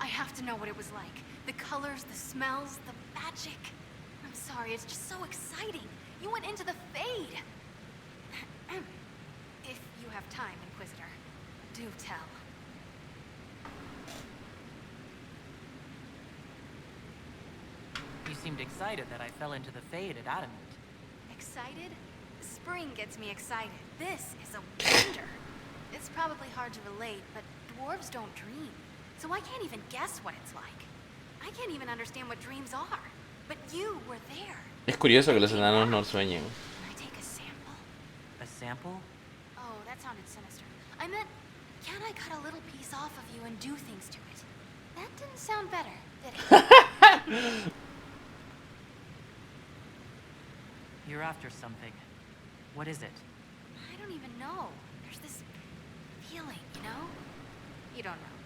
I have to know what it was like. The colors, the smells, the magic. I'm sorry, it's just so exciting. You went into the Fade. If you have time, Inquisitor, do tell. You seemed excited that I fell into the Fade at Adamant. Excited? Spring gets me excited. This is a wonder. It's probably hard to relate, but dwarves don't dream. So I can't even guess what it's like. I can't even understand what dreams are. But you were there. Es curioso que los enanos no sueñen. Can I take a sample? A sample? Oh, that sounded sinister. I meant, can I cut a little piece off of you and do things to it? That didn't sound better, did it? You're after something. What is it? I don't even know. There's this feeling, you know? You don't know.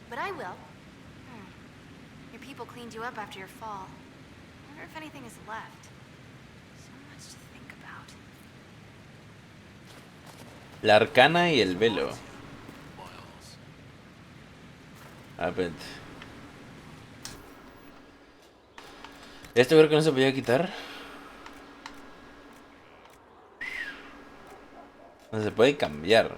But I will. Your people cleaned you up after your fall. I wonder if anything is left. So much to think about. La arcana y el velo. A ver. ¿Este creo que no se podía quitar? No se puede cambiar.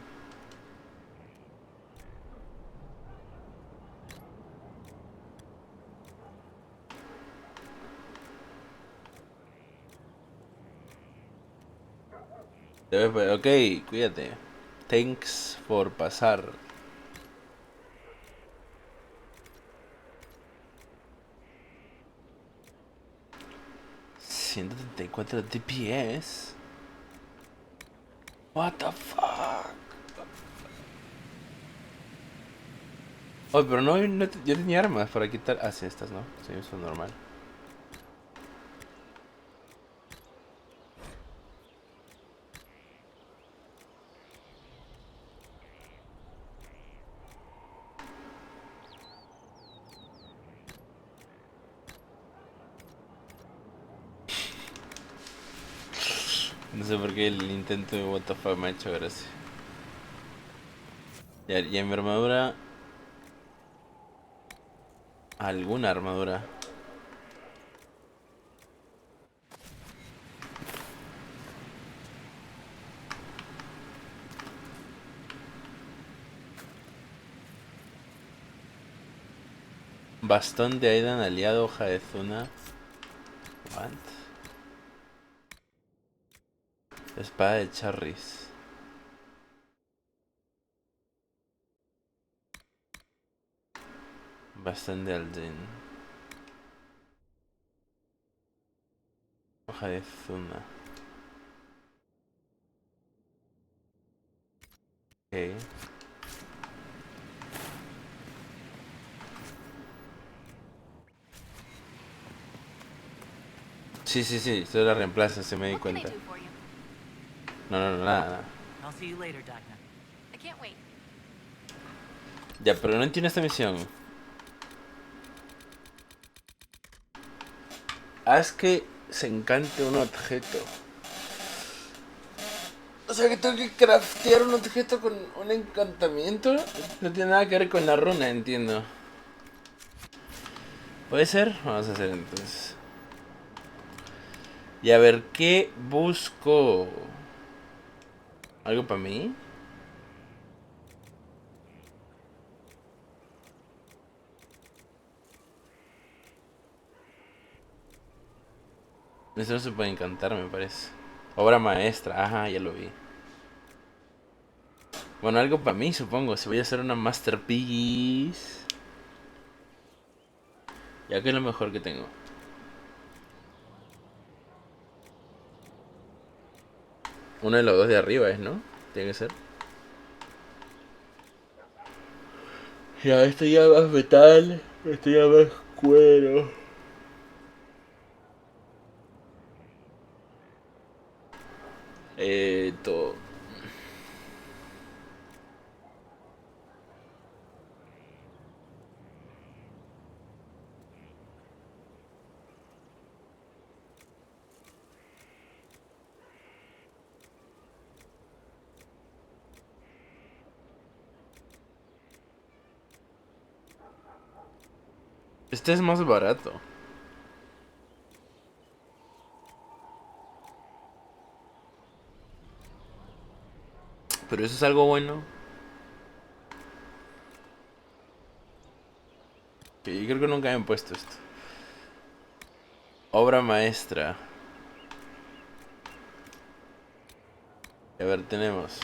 Ok, cuídate. Thanks por pasar. ¿134 DPS? What the fuck? Oh, pero no, yo tenía armas para quitar. Ah, sí, estas no. Sí, eso es normal. No sé por qué el intento de what the fuck me ha hecho gracia. Y en mi armadura... ¿Alguna armadura? Bastón de Aidan aliado, hoja de Zuna. What? Espada de Charris. Bastón de Alden. Hoja de Zuna. Ok. Sí, sí, sí, solo la reemplaza, se me di cuenta. No, nada. I'll see you later, Dagna. I can't wait. Ya, pero no entiendo esta misión. Haz que se encante un objeto. O sea que tengo que craftear un objeto con un encantamiento. No tiene nada que ver con la runa, entiendo. ¿Puede ser? Vamos a hacer entonces. Y a ver, ¿qué busco? ¿Algo para mí? Esto no se puede encantar, me parece. Obra maestra, ajá, ya lo vi. Bueno, algo para mí, supongo. Si voy a hacer una masterpiece. Ya que es lo mejor que tengo. Uno de los dos de arriba es, ¿no? Tiene que ser. Ya, esto ya más metal. Esto ya más cuero. Todo. Este es más barato. Pero eso es algo bueno. Que yo creo que nunca me han puesto esto. Obra maestra. A ver, tenemos.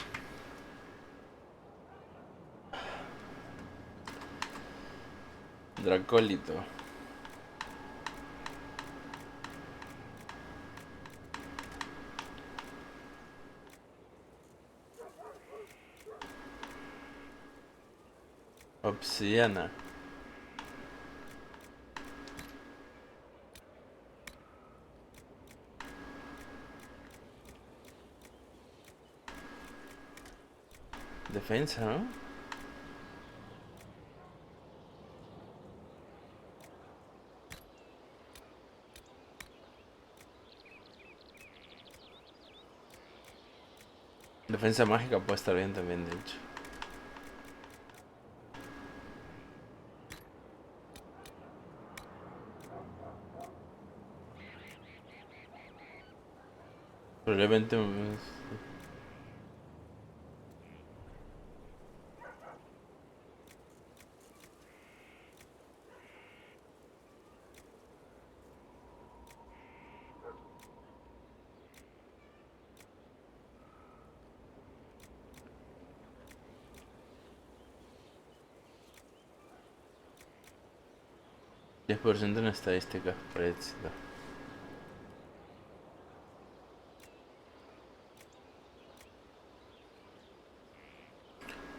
Dracólito. Obsidiana. Defensa, ¿no? Defensa mágica puede estar bien también, de hecho. Probablemente... 10% en estadísticas por éxito.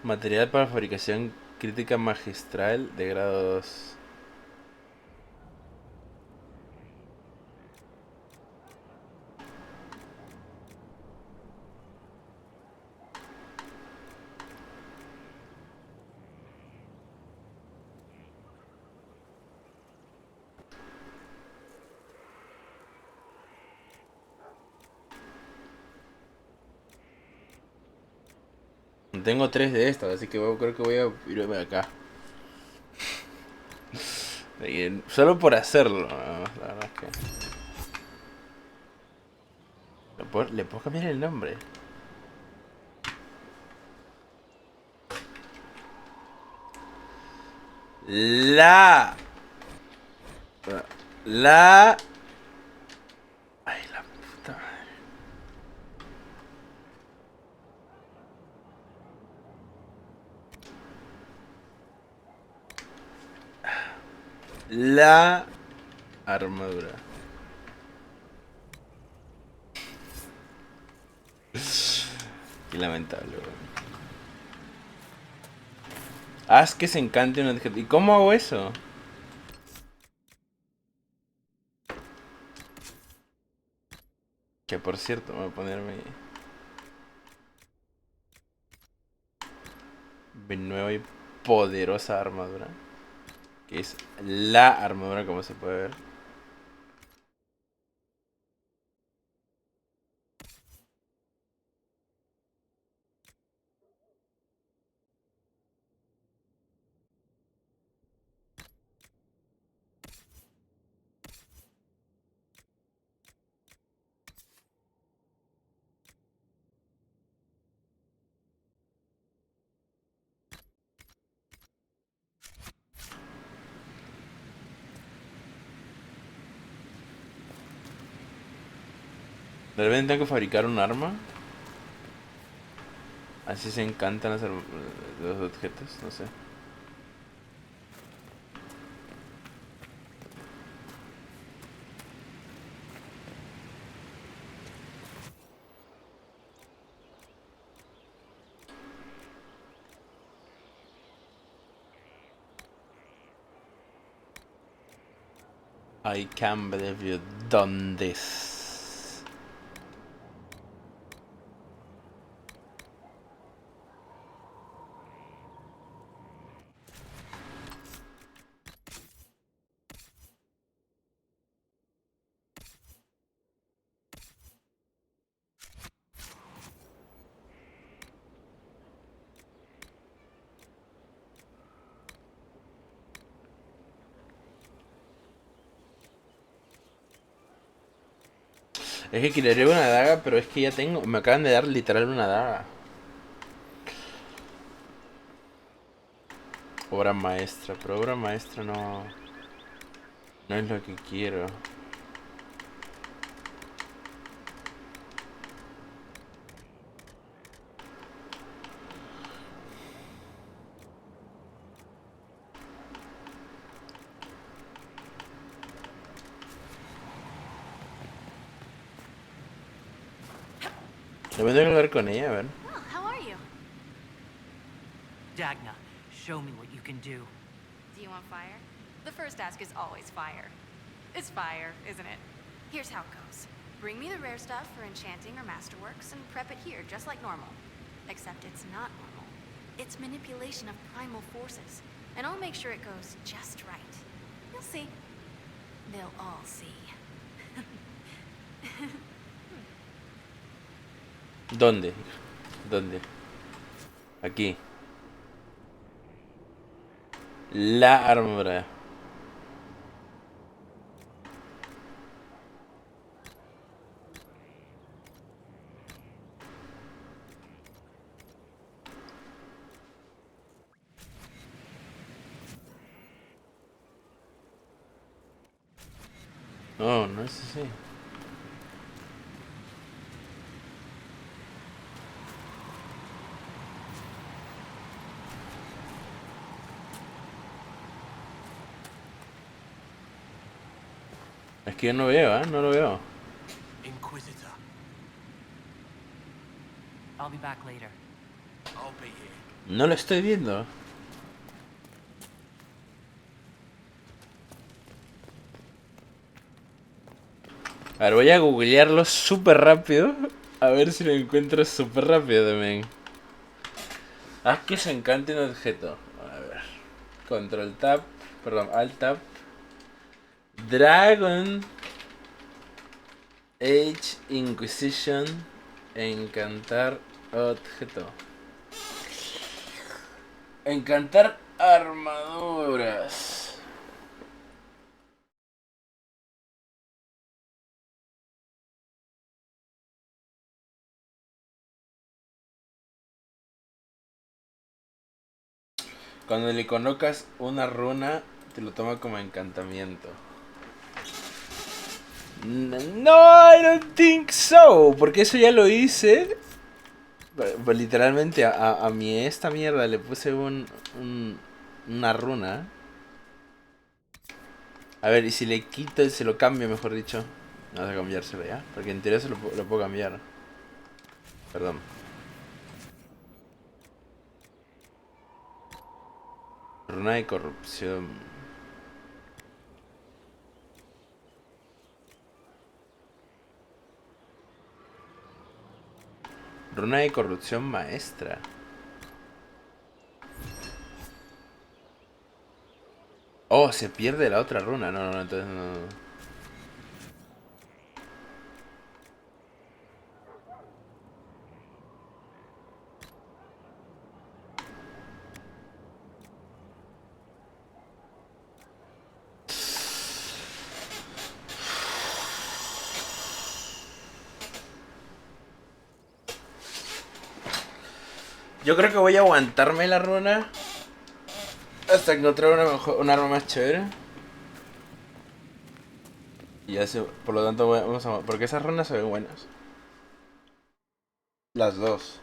Material para fabricación crítica magistral de grado 2. Tengo 3 de estas, así que creo que voy a irme de acá. Solo por hacerlo, la verdad es que... ¿Le puedo cambiar el nombre? La... Ay, la puta madre. La armadura. Qué lamentable, weón. Haz que se encante un objeto. ¿Y cómo hago eso? Que por cierto, me voy a ponerme mi nueva y poderosa armadura. Que es la armadura, como se puede ver. De repente tengo que fabricar un arma. Así se encantan los objetos, no sé. I can't believe you've done this. Es que quería una daga, pero es que ya tengo. Me acaban de dar literal una daga. Obra maestra, pero obra maestra no. No es lo que quiero. Debo de hablar con ella, a ver. Well, how are you? Dagna, show me what you can do. Do you want fire? The first ask is always fire. It's fire, isn't it? Here's how it goes. Bring me the rare stuff for enchanting or masterworks and prep it here, just like normal. Except it's not normal. It's manipulation of primal forces. And I'll make sure it goes just right. You'll see. They'll all see. ¿Dónde? ¿Dónde? Aquí. La armadura. No, no es así. Es que yo no veo, no lo veo. Inquisitor. I'll be back later. I'll be here. No lo estoy viendo. A ver, voy a googlearlo súper rápido. A ver si lo encuentro súper rápido también. Haz que se encante un objeto. A ver. Control Tab. Perdón, Alt Tab. Dragon Age Inquisition. Encantar objeto. Encantar armaduras. Cuando le colocas una runa, te lo toma como encantamiento. No, I don't think so. Porque eso ya lo hice. Pues literalmente a mi esta mierda le puse una runa. A ver, y si le quito, se lo cambio, mejor dicho. Vamos a cambiárselo ya. Porque en teoría se lo puedo cambiar. Perdón. Runa de corrupción. Runa de corrupción maestra. Oh, se pierde la otra runa. No, entonces no. Yo creo que voy a aguantarme la runa hasta encontrar un arma más chévere. Y ya por lo tanto vamos a... Porque esas runas se ven buenas. Las dos.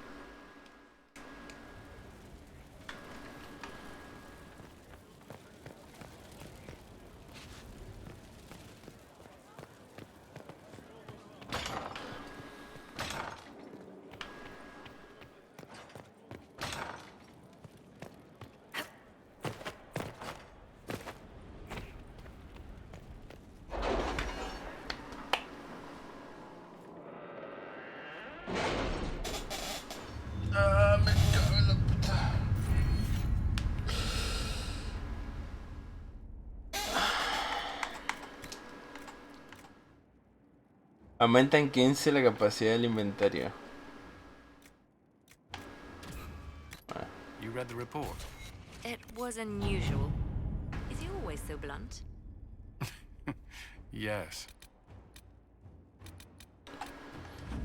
Ah, me cago en la puta. Aumenta en 15 la capacidad del inventario. You read the report? It was unusual. Is he always so blunt? Yes.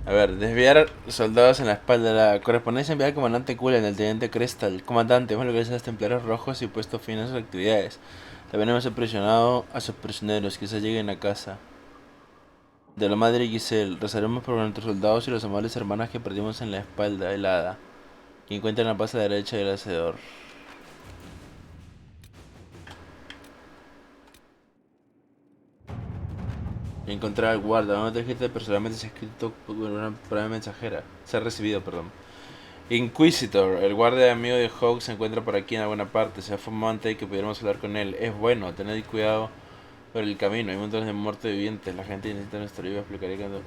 A ver, desviar soldados en la espalda. La correspondencia enviada al comandante Cullen, el teniente Crestal. Comandante, hemos localizado a los templarios rojos y puesto fin a sus actividades. También hemos aprisionado a sus prisioneros, quizás lleguen a casa. De la madre Giselle, rezaremos por nuestros soldados y los amables hermanas que perdimos en la espalda helada, que encuentran la paz a la derecha del hacedor. Encontrar al guarda, una tarjeta personalmente se ha escrito por una prueba mensajera. Se ha recibido, perdón. Inquisitor, el guardia amigo de Hawk se encuentra por aquí en alguna parte. Se ha formado antes de que pudiéramos hablar con él. Es bueno, tened cuidado por el camino. Hay montones de muertos vivientes. La gente necesita nuestra ayuda. Explicaré cuando...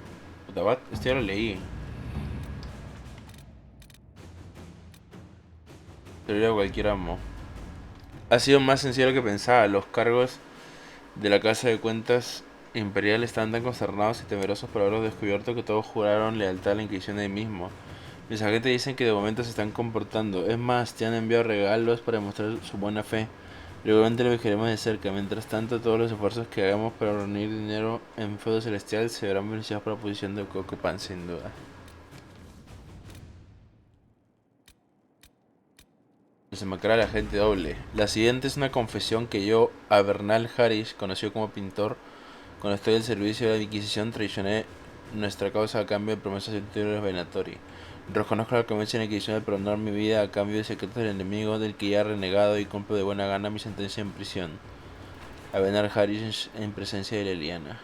Puta, what? Esto ya lo leí. Pero cualquier amo. Ha sido más sencillo de lo que pensaba. Los cargos de la Casa de Cuentas Imperial estaban tan consternados y temerosos por haberlo descubierto que todos juraron lealtad a la Inquisición ahí mismo. Mis agentes dicen que de momento se están comportando. Es más, te han enviado regalos para demostrar su buena fe. Luego lo vigilaremos de cerca. Mientras tanto, todos los esfuerzos que hagamos para reunir dinero en Feudo Celestial se verán beneficiados por la posición de Coco Pan, sin duda. Desenmascarar a la gente doble. La siguiente es una confesión que yo, a Bernal Harris, conocido como pintor, cuando estoy al servicio de la Inquisición, traicioné nuestra causa a cambio de promesas de títulos Venatori. Reconozco la conveniencia de la Inquisición de perdonar mi vida a cambio de secretos del enemigo del que ya he renegado y cumplo de buena gana mi sentencia en prisión. A Bernal Harris en presencia de Leliana.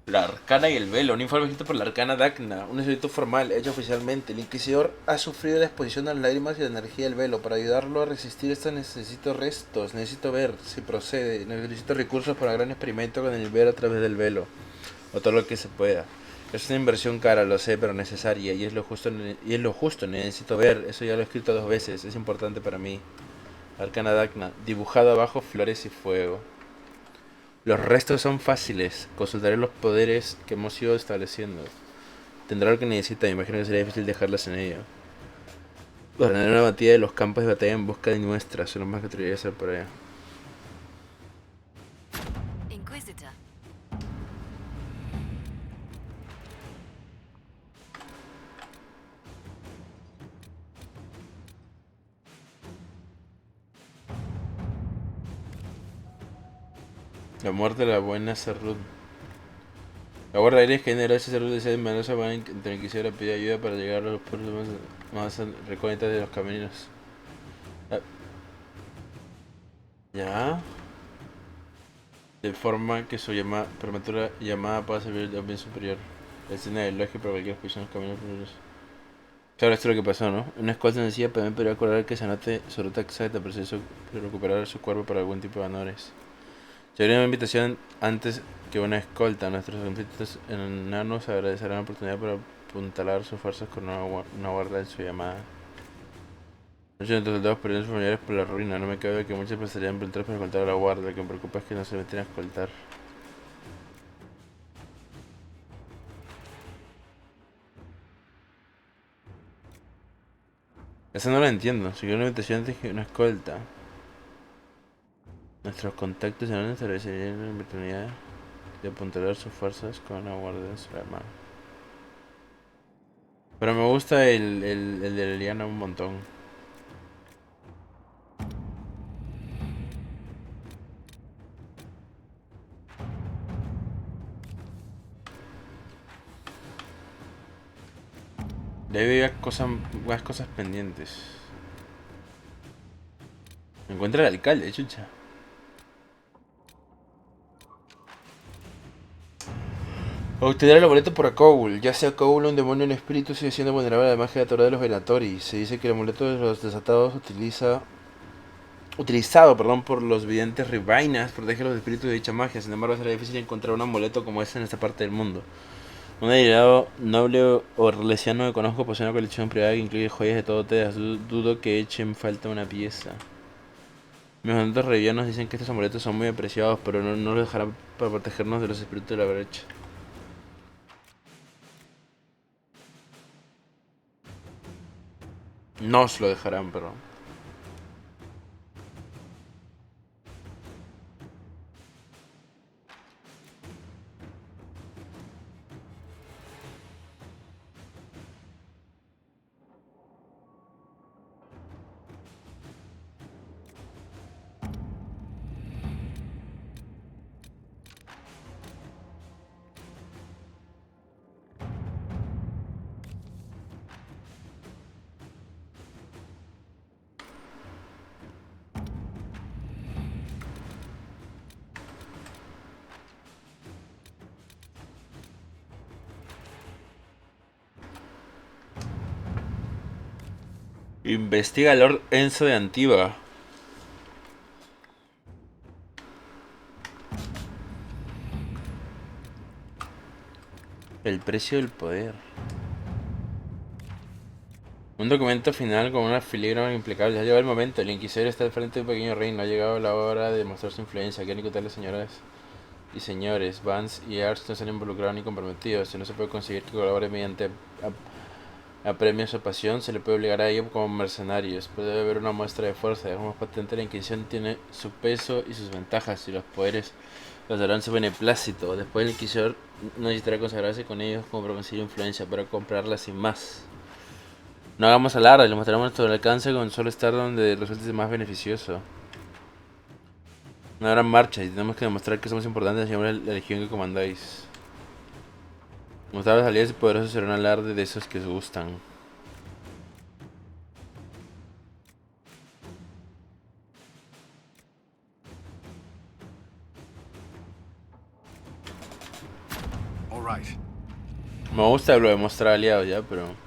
La Arcana y el Velo, un informe escrito por la Arcana Dagna, un escrito formal, hecho oficialmente. El Inquisidor ha sufrido la exposición a las lágrimas y la energía del Velo. Para ayudarlo a resistir esto necesito restos, necesito ver si procede, necesito recursos para un gran experimento con el ver a través del Velo, o todo lo que se pueda. Es una inversión cara, lo sé, pero necesaria, y es lo justo, necesito ver, eso ya lo he escrito 2 veces, es importante para mí. Arcana Dagna, dibujado abajo flores y fuego. Los restos son fáciles. Consultaré los poderes que hemos ido estableciendo. Tendrá lo que necesita. Me imagino que sería difícil dejarlas en ello. Ordenaré una batida de los campos de batalla en busca de nuestras. Son lo más que tendría que hacer por allá. Inquisitor. La muerte de la buena Serrud. La guardia aérea que general Serrud desea de manera van a quisiera pedir ayuda para llegar a los pueblos más recónditos de los caminos. Ya. De forma que su prematura llamada pueda servir de bien superior. La escena del elogio para cualquier posición en los caminos peligrosos. Claro, esto es lo que pasó, ¿no? Una escolta sencilla también podría acordar que se anote su ruta exacta, pero recuperar su cuerpo para algún tipo de honores. Se abrió una invitación antes que una escolta. Nuestros conflictos enanos agradecerán la oportunidad para apuntalar sus fuerzas con una guarda en su llamada. Muchos de nuestros soldados perdieron sus familiares por la ruina. No me cabe que muchos pasarían voluntarios para escoltar a la guardia. Lo que me preocupa es que no se meten a escoltar. Esa no la entiendo. Siguió una invitación antes que una escolta. Nuestros contactos en la establecerían la oportunidad de apuntalar sus fuerzas con una guardia en su armada. Pero me gusta el de Liliana un montón. Debe haber más cosas pendientes. Encuentra al alcalde, chucha. Obtener el amuleto por Akoul. Ya sea Akoul un demonio o un espíritu, sigue siendo vulnerable a la magia de los Venatori. Se dice que el amuleto de los desatados utilizado por los videntes Ribainas protege a los espíritus de dicha magia. Sin embargo, será difícil encontrar un amuleto como este en esta parte del mundo. Un adinerado noble orlesiano que conozco posee una colección privada que incluye joyas de todo tedas. Dudo que echen falta una pieza. Mis mandantes revianos dicen que estos amuletos son muy apreciados, pero no los dejarán para protegernos de los espíritus de la brecha. Nos lo dejarán, perdón. Investiga a Lord Enzo de Antiva. El precio del poder. Un documento final con una filigrana impecable. Ha llegado el momento. El Inquisidor está al frente de un pequeño reino. Ha llegado la hora de demostrar su influencia. Quieren contarles, señoras y señores. Vance y Arts no se han involucrado ni comprometidos. Si no se puede conseguir que colabore mediante apremia su pasión, se le puede obligar a ello como mercenarios. Puede haber una muestra de fuerza. Dejamos patente, la Inquisición tiene su peso y sus ventajas, y los poderes los darán su beneplácito. Después el Inquisidor no necesitará consagrarse con ellos como para conseguir influencia, para comprarla sin más. No hagamos alarde, les mostraremos nuestro alcance con solo estar donde resulte más beneficioso. Una gran marcha y tenemos que demostrar que somos importantes en la legión que comandáis. Mostrar a los aliados poderosos será un alarde de esos que os gustan. Me gusta lo de mostrar aliados ya, pero...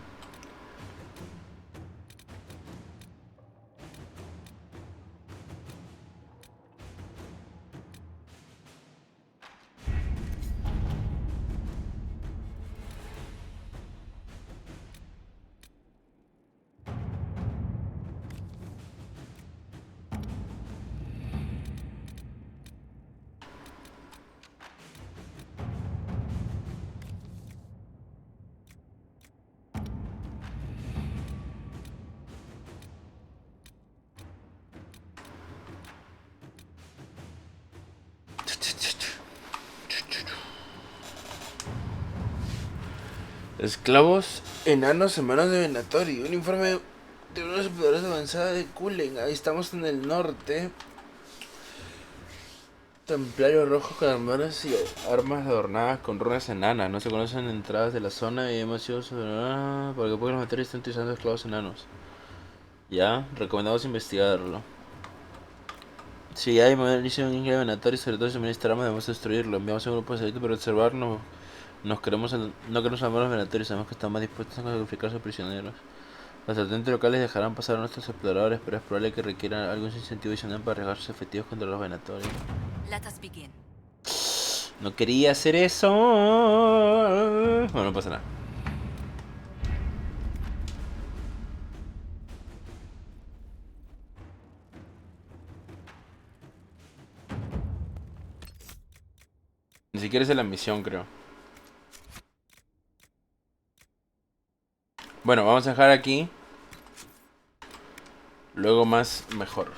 Esclavos enanos en manos de Venatori. Un informe de una superiores avanzada de Kulen. Ahí estamos en el norte. Templarios rojos con armaduras y armas adornadas con runas enanas. No se conocen entradas de la zona y hemos sido porque pocos materiales están utilizando esclavos enanos. Ya, recomendamos investigarlo. Si hay inicio un ingenio Venatori, sobre todo si ministramos, debemos destruirlo. Enviamos a un grupo de servicio para observarnos. No queremos salvar a los Venatori, sabemos que están más dispuestos a sacrificar a sus prisioneros. Los atentes locales dejarán pasar a nuestros exploradores, pero es probable que requieran algún incentivo adicional para arriesgar sus efectivos contra los Venatori. No quería hacer eso. Bueno, no pasa nada. Ni siquiera es la misión, creo. Bueno, vamos a dejar aquí. Luego más, mejor.